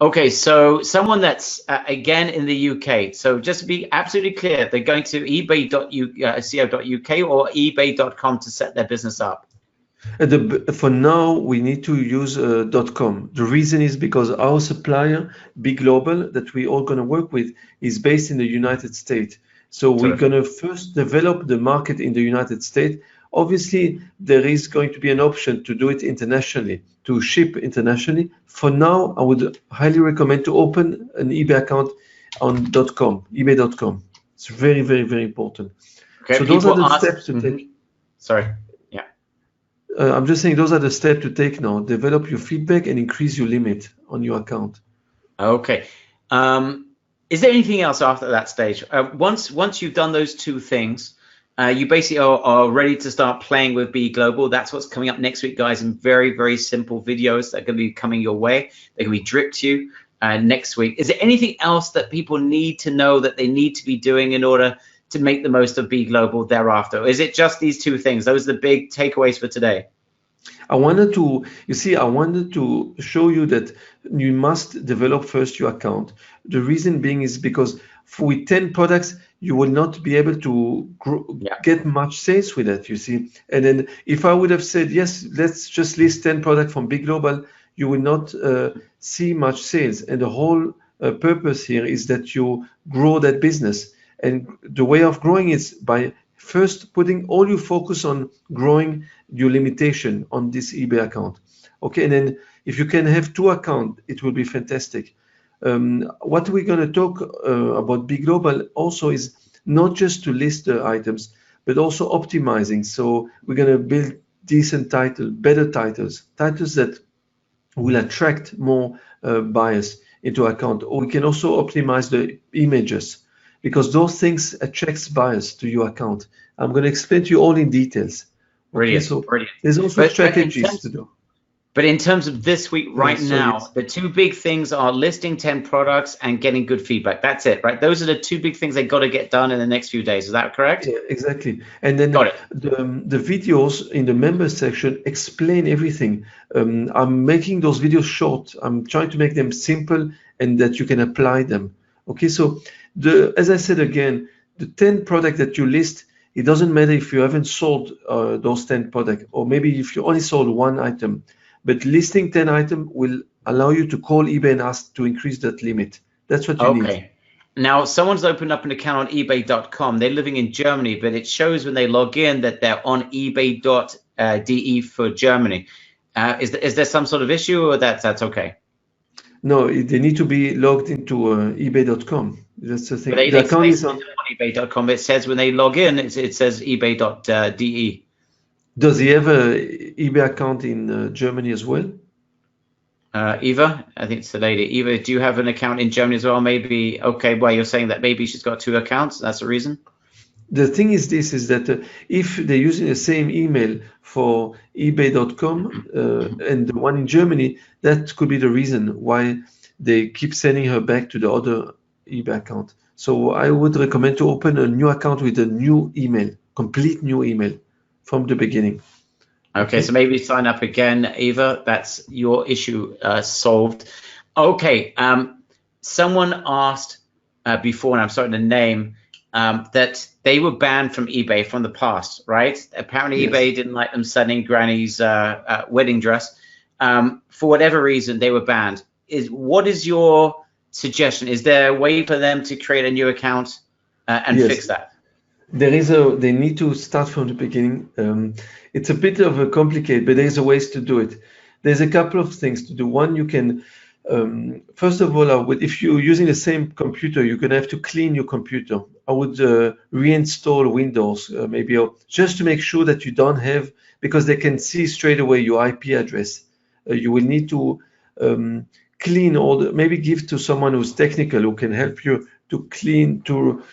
Okay, so someone that's, again, in the UK. So just to be absolutely clear, they're going to ebay.co.uk or ebay.com to set their business up. For now, we need to use .com. The reason is because our supplier, B Global, that we all going to work with, is based in the United States. So we're going to first develop the market in the United States. Obviously, there is going to be an option to do it internationally, to ship internationally. For now, I would highly recommend to open an eBay account on .com, ebay.com. It's very, very, very important. Okay, so those are the steps to take. Sorry, yeah. I'm just saying those are the steps to take now. Develop your feedback and increase your limit on your account. Okay. Is there anything else after that stage? Once you've done those two things, you basically are ready to start playing with B Global. That's what's coming up next week, guys, in very, very simple videos that are going to be coming your way. They're going to be dripped to you next week. Is there anything else that people need to know that they need to be doing in order to make the most of B Global thereafter? Or is it just these two things? Those are the big takeaways for today. I wanted to show you that you must develop first your account. The reason being is because with 10 products, you will not be able to get much sales with it, you see. And then if I would have said, yes, let's just list 10 products from B Global, you will not see much sales. And the whole purpose here is that you grow that business. And the way of growing is by first putting all your focus on growing your limitation on this eBay account. Okay, and then if you can have 2 accounts, it will be fantastic. What we're going to talk about B Global also is not just to list the items, but also optimizing. So we're going to build decent titles, better titles that will attract more buyers into account. Or we can also optimize the images, because those things attracts buyers to your account. I'm going to explain to you all in details. Brilliant, so brilliant. There's also strategies to do. But in terms of this week, now, the 2 big things are listing 10 products and getting good feedback. That's it, right? Those are the 2 big things they got to get done in the next few days. Is that correct? Yeah, exactly. And then the videos in the members section explain everything. I'm making those videos short. I'm trying to make them simple and that you can apply them. Okay, so as I said again, the 10 products that you list, it doesn't matter if you haven't sold those 10 products, or maybe if you only sold 1 item. But listing 10 items will allow you to call eBay and ask to increase that limit. That's what you need. Okay. Now, someone's opened up an account on ebay.com. They're living in Germany, but it shows when they log in that they're on ebay.de for Germany. Is there some sort of issue, or that's okay? No, they need to be logged into ebay.com. That's the thing. They The account is on ebay.com. It says when they log in, it says ebay.de. Does he have a eBay account in Germany as well? Eva, I think it's the lady. Eva, do you have an account in Germany as well? Maybe, okay, well, you're saying that maybe she's got 2 accounts. That's the reason? The thing is this, is that if they're using the same email for ebay.com and the one in Germany, that could be the reason why they keep sending her back to the other eBay account. So I would recommend to open a new account with a new email, complete new email from the beginning. Okay, so maybe sign up again, Eva. That's your issue solved. Okay, someone asked before, and I'm starting to name, that they were banned from eBay from the past, right? Apparently Yes. eBay didn't like them selling Granny's wedding dress. For whatever reason, they were banned. What is your suggestion? Is there a way for them to create a new account and Yes. fix that? They need to start from the beginning. It's a bit of a complicated, but there's a ways to do it. There's a couple of things to do. One, you can, first of all, if you're using the same computer, you're gonna have to clean your computer. I would reinstall Windows, maybe, just to make sure that you don't have, because they can see straight away your IP address. You will need to clean maybe give to someone who's technical who can help you to clean to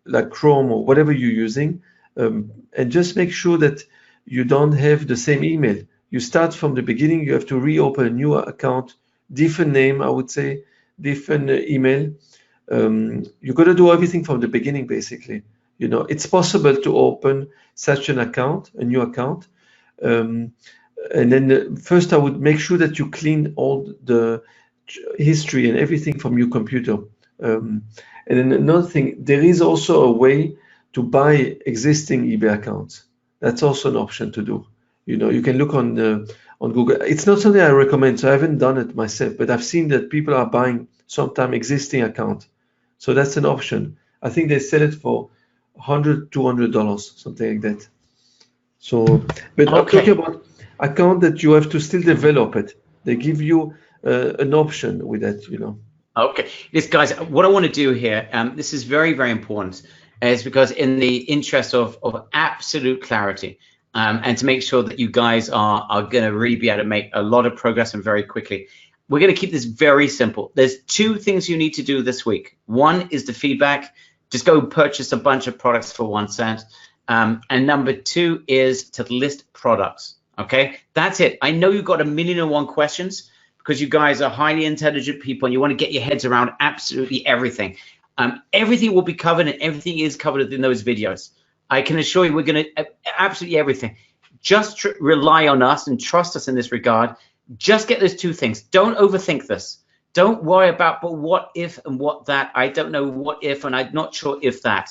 like Chrome or whatever you're using, and just make sure that you don't have the same email. You start from the beginning, you have to reopen a new account, different name, I would say, different email. You got to do everything from the beginning, basically. You know, it's possible to open such an account, a new account. And then first I would make sure that you clean all the history and everything from your computer. And then another thing, there is also a way to buy existing eBay accounts. That's also an option to do. You know, you can look on Google. It's not something I recommend, so I haven't done it myself, but I've seen that people are buying sometimes existing account. So that's an option. I think they sell it for $100, $200, something like that. So, but I'm talking about account that you have to still develop it. They give you an option with that, you know. Okay, yes, guys, what I want to do here, this is very, very important, is because in the interest of absolute clarity, and to make sure that you guys are going to really be able to make a lot of progress and very quickly, we're going to keep this very simple. There's 2 things you need to do this week. One is the feedback. Just go purchase a bunch of products for 1 cent. And number 2 is to list products. Okay, that's it. I know you've got 1,000,001 questions, because you guys are highly intelligent people and you want to get your heads around absolutely everything. Everything will be covered, and everything is covered in those videos. I can assure you we're going to absolutely everything. Just rely on us and trust us in this regard. Just get those 2 things. Don't overthink this. Don't worry about, but what if and what that. I don't know what if, and I'm not sure if that.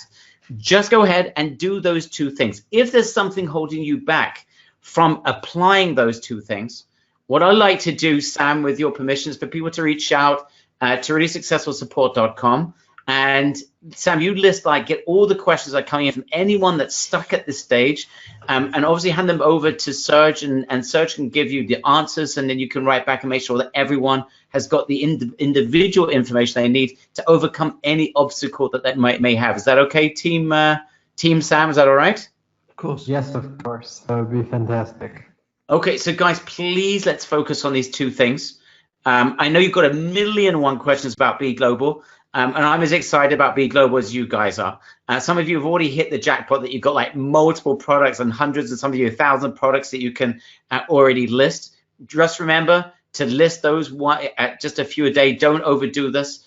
Just go ahead and do those 2 things. If there's something holding you back from applying those 2 things, what I like to do, Sam, with your permission, is for people to reach out to reallysuccessfulsupport.com. And Sam, you list, get all the questions that are coming in from anyone that's stuck at this stage, and obviously hand them over to Serge, and Serge can give you the answers, and then you can write back and make sure that everyone has got the individual information they need to overcome any obstacle that they may have. Is that okay, Team Sam? Is that all right? Of course. Yes, of course. That would be fantastic. Okay, so guys, please let's focus on these 2 things. I know you've got 1,000,001 questions about Be Global, and I'm as excited about Be Global as you guys are. Some of you have already hit the jackpot that you've got multiple products and hundreds, and some of you 1,000 products that you can already list. Just remember to list those at just a few a day. Don't overdo this.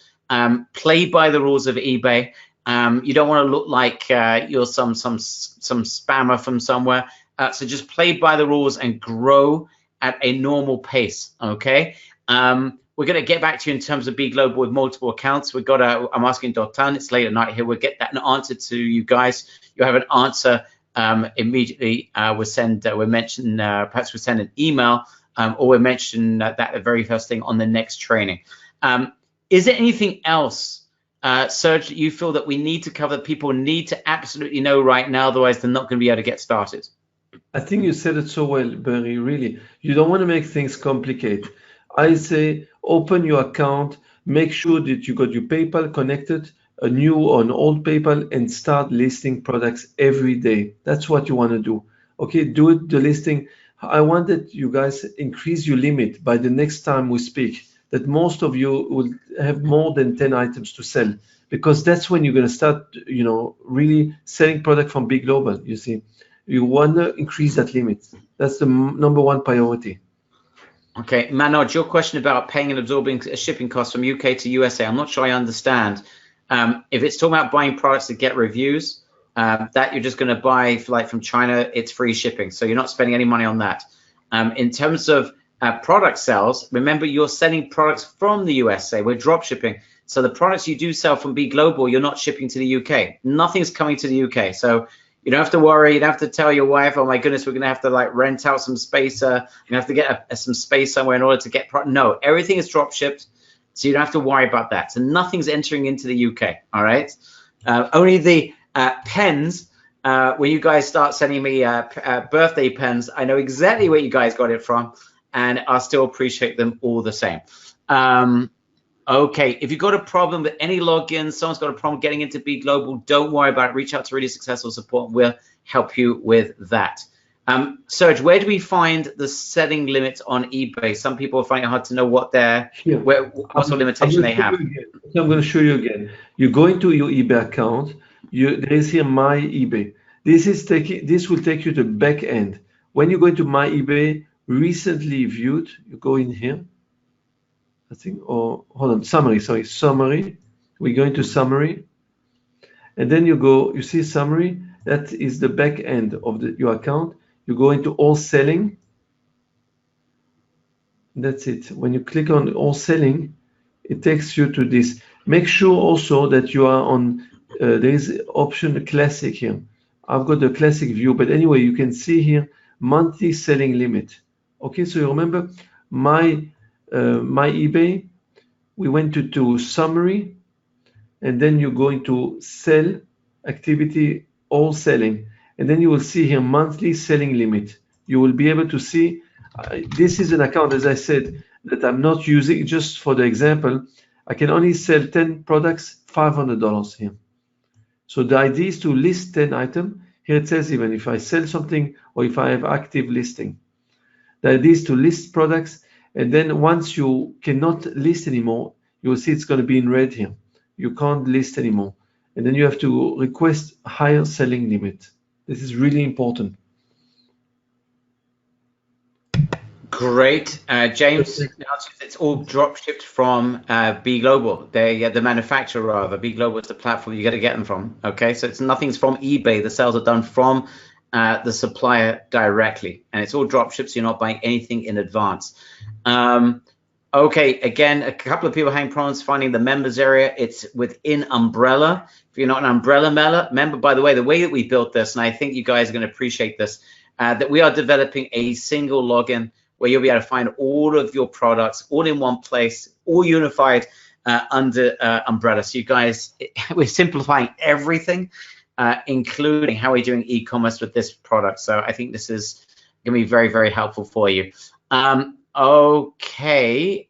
Play by the rules of eBay. You don't want to look like you're some spammer from somewhere. So just play by the rules and grow at a normal pace, okay? We're going to get back to you in terms of Be Global with multiple accounts. We've got I'm asking Dotan. It's late at night here. We'll get that an answer to you guys. You'll have an answer immediately. We'll mention, perhaps we'll send an email, or we'll mention that the very first thing on the next training. Is there anything else, Serge, that you feel that we need to cover, that people need to absolutely know right now, otherwise they're not going to be able to get started? I think you said it so well, Barry, really. You don't want to make things complicated. I say open your account, make sure that you got your PayPal connected, a new or an old PayPal, and start listing products every day. That's what you want to do. Okay, do it, the listing. I want that you guys increase your limit by the next time we speak, that most of you will have more than 10 items to sell, because that's when you're going to start, really selling product from Big Global. You see, you want to increase that limit. That's the number one priority. Okay, Manoj, your question about paying and absorbing shipping costs from UK to USA, I'm not sure I understand. If it's talking about buying products to get reviews, that you're just going to buy like from China, it's free shipping, so you're not spending any money on that. In terms of product sales, remember you're selling products from the USA. We're drop shipping, so the products you do sell from B Global, you're not shipping to the UK. Nothing's coming to the UK, so you don't have to worry. You don't have to tell your wife, oh my goodness, we're going to have to like rent out some space. You're going to have to get some space somewhere in order to get product. No, everything is drop shipped, so you don't have to worry about that. So nothing's entering into the UK, all right? Only the pens, when you guys start sending me birthday pens, I know exactly where you guys got it from, and I still appreciate them all the same. Okay, if you've got a problem with any login, someone's got a problem getting into B Global, don't worry about it. Reach out to Really Successful Support. We'll help you with that. Serge, where do we find the setting limits on eBay? Some people find it hard to know what their what sort of limitation they have. So I'm going to show you again. You go into your eBay account. There is here My eBay. This will take you to the back end. When you go into My eBay, recently viewed, you go in here. I think, or hold on, summary. We go into summary, and then you see summary. That is the back end of your account. You go into all selling. That's it. When you click on all selling, it takes you to this. Make sure also that you are on. There is option classic here. I've got the classic view, but anyway, you can see here monthly selling limit. Okay, so you remember My eBay, we went to summary, and then you go into sell activity, all selling, and then you will see here monthly selling limit. You will be able to see this is an account, as I said, that I'm not using. Just for the example, I can only sell 10 products, $500 here. So the idea is to list 10 items. Here it says even if I sell something or if I have active listing. The idea is to list products. And then once you cannot list anymore, you will see it's going to be in red here. You can't list anymore. And then you have to request a higher selling limit. This is really important. Great. James, it's all drop shipped from B Global. The manufacturer rather. B Global is the platform you got to get them from. Okay, so nothing's from eBay. The sales are done from the supplier directly, and it's all drop shipped, so you're not buying anything in advance. Okay, again, a couple of people having problems finding the members area. It's within Umbrella. If you're not an Umbrella member, by the way that we built this, and I think you guys are going to appreciate this, that we are developing a single login where you'll be able to find all of your products all in one place, all unified under Umbrella. So you guys, we're simplifying everything, including how we're doing e-commerce with this product. So I think this is going to be very, very helpful for you. Okay,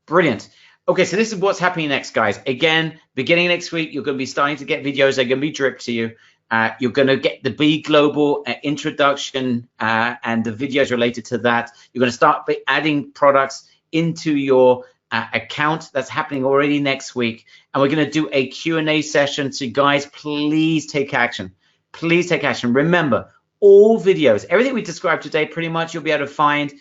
brilliant. Okay, so this is what's happening next, guys. Again, beginning next week, you're going to be starting to get videos. They're going to be dripped to you. You're going to get the B Global introduction and the videos related to that. You're going to start adding products into your account. That's happening already next week. And we're going to do a Q&A session. So guys, please take action. Please take action. Remember, all videos, everything we described today, pretty much you'll be able to find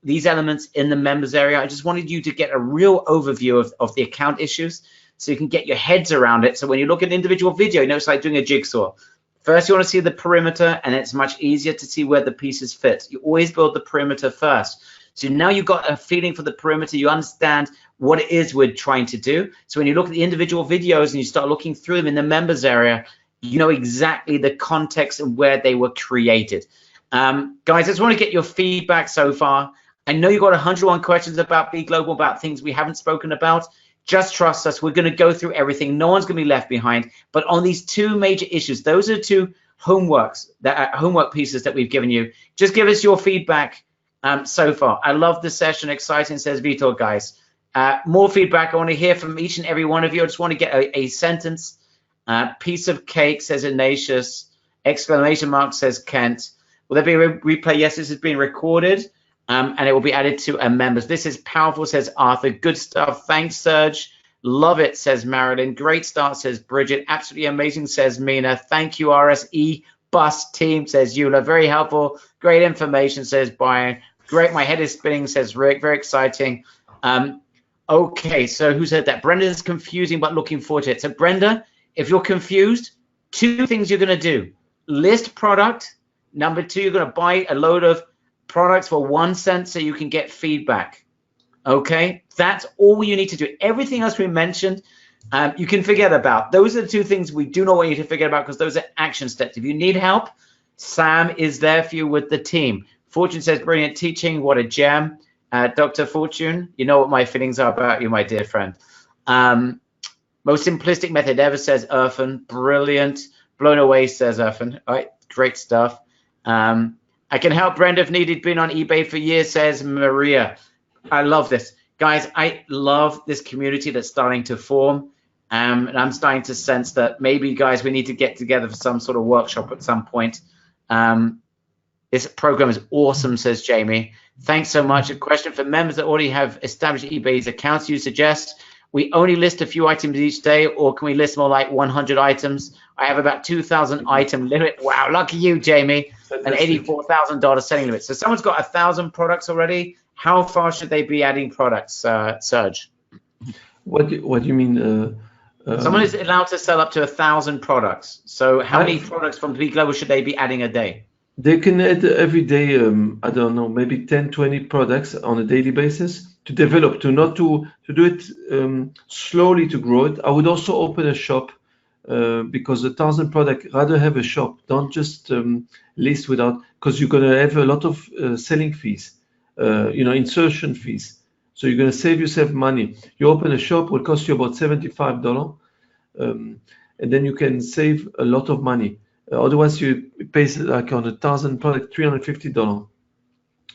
these elements in the members area. I just wanted you to get a real overview of the account issues so you can get your heads around it. So when you look at an individual video, you know, it's like doing a jigsaw. First, you want to see the perimeter, and it's much easier to see where the pieces fit. You always build the perimeter first. So now you've got a feeling for the perimeter. You understand what it is we're trying to do. So when you look at the individual videos and you start looking through them in the members area, you know exactly the context and where they were created. Guys, I just want to get your feedback so far. I know you've got 101 questions about B Global, about things we haven't spoken about. Just trust us. We're going to go through everything. No one's going to be left behind. But on these two major issues, those are two homework pieces that we've given you. Just give us your feedback so far. I love the session. Exciting, says Vitor, guys. More feedback. I want to hear from each and every one of you. I just want to get a sentence. Piece of cake, says Ignatius. Exclamation mark, says Kent. Will there be a replay? Yes, this has been recorded, and it will be added to a members. This is powerful, says Arthur. Good stuff. Thanks, Serge. Love it, says Marilyn. Great start, says Bridget. Absolutely amazing, says Mina. Thank you, RSE Bus team, says Eula. Very helpful. Great information, says Brian. Great. My head is spinning, says Rick. Very exciting. Okay, so who said that? Brenda's confusing, but looking forward to it. So Brenda, if you're confused, 2 things you're going to do. List product. Number 2, you're going to buy a load of products for 1 cent so you can get feedback. Okay, that's all you need to do. Everything else we mentioned, you can forget about. Those are the 2 things we do not want you to forget about, because those are action steps. If you need help, Sam is there for you with the team. Fortune says, brilliant teaching. What a gem. Dr. Fortune, you know what my feelings are about you, my dear friend. Most simplistic method ever, says Irfan. Brilliant. Blown away, says Irfan. All right, great stuff. I can help Brenda if needed. Been on eBay for years, says Maria. I love this. Guys, I love this community that's starting to form. And I'm starting to sense that maybe, guys, we need to get together for some sort of workshop at some point. This program is awesome, says Jamie. Thanks so much. A question for members that already have established eBay's accounts. You suggest we only list a few items each day, or can we list more like 100 items? I have about 2,000 item limit. Wow, lucky you, Jamie. An $84,000 selling limit. So someone's got 1,000 products already. How far should they be adding products, Serge? What do you mean? Someone is allowed to sell up to 1,000 products. So how many products from Be Global should they be adding a day? They can add every day, I don't know, maybe 10, 20 products on a daily basis to develop, to do it slowly, to grow it. I would also open a shop because 1,000 products, rather have a shop. Don't just list without, because you're going to have a lot of selling fees, insertion fees. So you're going to save yourself money. You open a shop, will cost you about $75, and then you can save a lot of money. Otherwise, you pay like on 1,000 product, $350.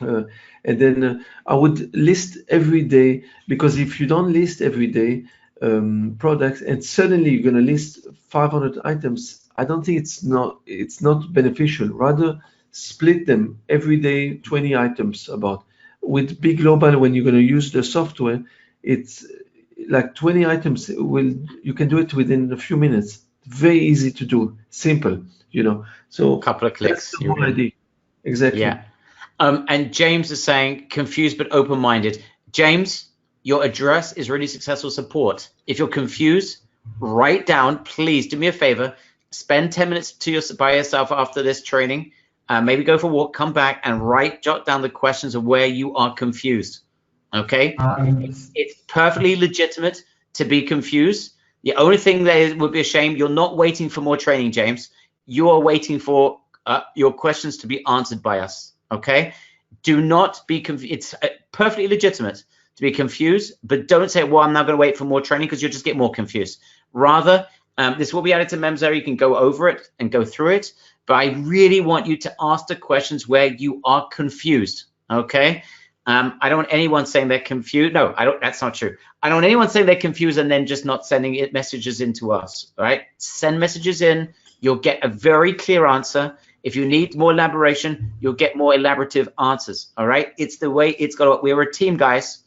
And then I would list every day, because if you don't list every day products and suddenly you're going to list 500 items, I don't think it's not beneficial. Rather split them every day, 20 items about. With Be Global, when you're going to use the software, it's like 20 items. You can do it within a few minutes. Very easy to do, simple. So a couple of clicks. That's the whole idea. Exactly. Yeah. And James is saying confused but open-minded. James, your address is Really Successful Support. If you're confused, write down. Please do me a favor. Spend 10 minutes by yourself after this training. Maybe go for a walk, come back, and jot down the questions of where you are confused. Okay? It's perfectly legitimate to be confused. The only thing that would be a shame, you're not waiting for more training, James. You are waiting for your questions to be answered by us. Okay? Do not be confused. It's perfectly legitimate to be confused, but don't say, well, I'm not going to wait for more training, because you'll just get more confused. Rather, this will be added to members area. You can go over it and go through it. But I really want you to ask the questions where you are confused, okay? I don't want anyone saying they're confused. No, I don't. That's not true. I don't want anyone saying they're confused and then just not sending messages in to us, all right? Send messages in. You'll get a very clear answer. If you need more elaboration, you'll get more elaborative answers, all right? It's the way it's got to work. We're a team, guys.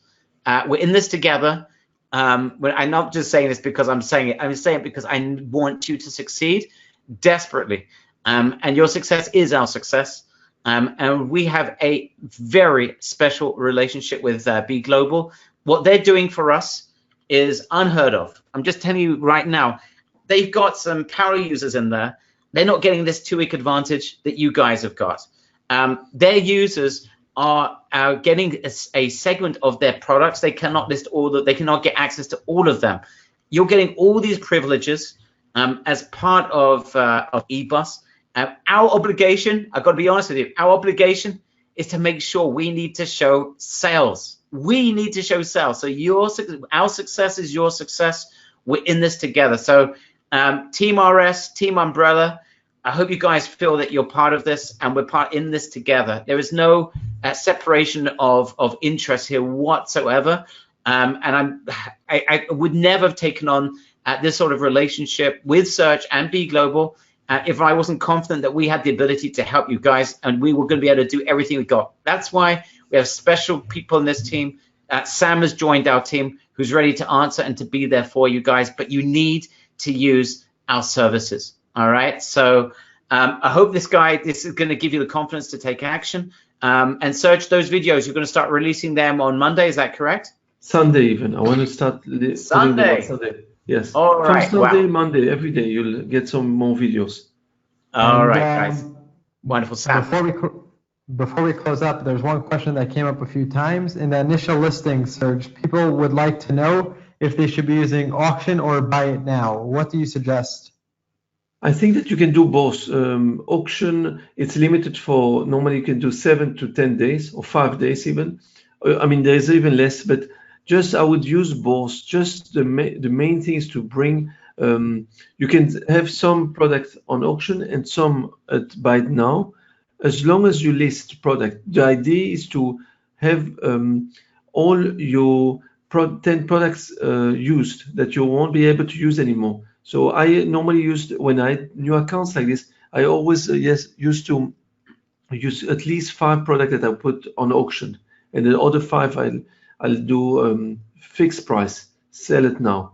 We're in this together. I'm not just saying this because I'm saying it. I'm saying it because I want you to succeed desperately. And your success is our success. And we have a very special relationship with Be Global. What they're doing for us is unheard of. I'm just telling you right now, they've got some power users in there. They're not getting this 2-week advantage that you guys have got. Their users are getting a segment of their products. They cannot list they cannot get access to all of them. You're getting all these privileges as part of eBus. Our obligation, I've got to be honest with you, our obligation is to make sure we need to show sales. We need to show sales. So our success is your success. We're in this together. So Team RS, Team Umbrella, I hope you guys feel that you're part of this and we're part in this together. There is no separation of interest here whatsoever. And I would never have taken on this sort of relationship with Search and Be Global if I wasn't confident that we had the ability to help you guys and we were going to be able to do everything we got. That's why we have special people in this team. Sam has joined our team, who's ready to answer and to be there for you guys, but you need to use our services. All right. So I hope this is going to give you the confidence to take action and search those videos. You're going to start releasing them on Monday. Is that correct? Sunday even. I want to start Sunday. Yes. All right. From Sunday, Monday, every day you'll get some more videos. All right, guys. Wonderful, Sam. Before we close up, there's one question that came up a few times. In the initial listing search, people would like to know if they should be using auction or buy it now. What do you suggest? I think that you can do both. Auction, it's limited for, normally you can do 7 to 10 days or 5 days even. I mean, there's even less, but just I would use both. Just the main thing is to bring, you can have some products on auction and some at buy it now. As long as you list product, the idea is to have all your 10 products used that you won't be able to use anymore. So I normally used, when I had new accounts like this, I always used to use at least 5 products that I put on auction, and the other 5 I'll do fixed price, sell it now.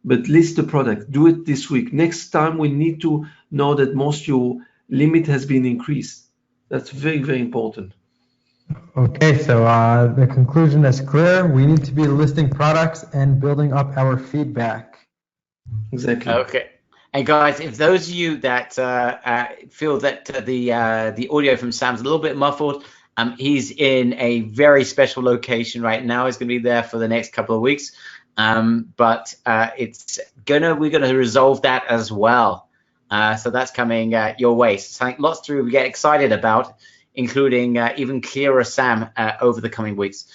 But list the product, do it this week. Next time we need to know that most your limit has been increased. That's very, very important. Okay, so the conclusion is clear. We need to be listing products and building up our feedback. Exactly. Okay. And guys, if those of you that feel that the audio from Sam's a little bit muffled, he's in a very special location right now. He's going to be there for the next couple of weeks, but we're gonna resolve that as well. So that's coming your way. So lots to get excited about, including even clearer Sam over the coming weeks.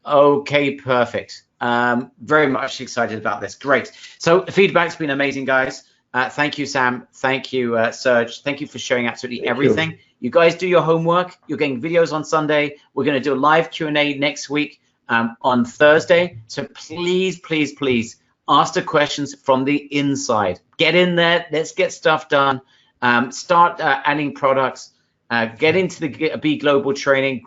Okay, perfect. Very much excited about this. Great. So the feedback's been amazing, guys. Thank you, Sam. Thank you, Serge. Thank you for sharing absolutely everything. You guys do your homework. You're getting videos on Sunday. We're going to do a live Q&A next week on Thursday. So please, please, please ask the questions from the inside. Get in there. Let's get stuff done. Start adding products. Get into the Be Global training.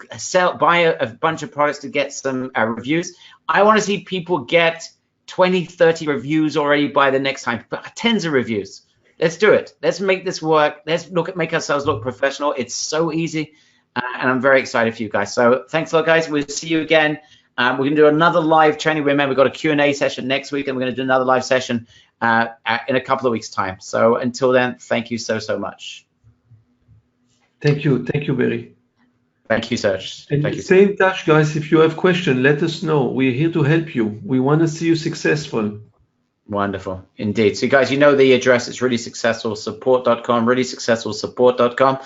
Buy a bunch of products to get some reviews. I want to see people get 20, 30 reviews already by the next time. Tens of reviews. Let's do it. Let's make this work. Let's make ourselves look professional. It's so easy, and I'm very excited for you guys. So thanks a lot, guys. We'll see you again. We're going to do another live training. Remember, we've got a Q&A session next week, and we're going to do another live session in a couple of weeks' time. So until then, thank you so, so much. Thank you. Thank you, Barry. Thank you, Serge. And Thank you. Stay in touch, guys. If you have questions, let us know. We're here to help you. We want to see you successful. Wonderful. Indeed. So, guys, you know the address. It's reallysuccessfulsupport.com, reallysuccessfulsupport.com.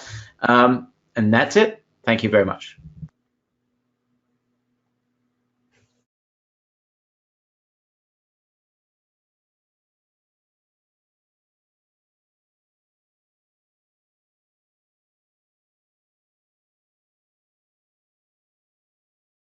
And that's it. Thank you very much.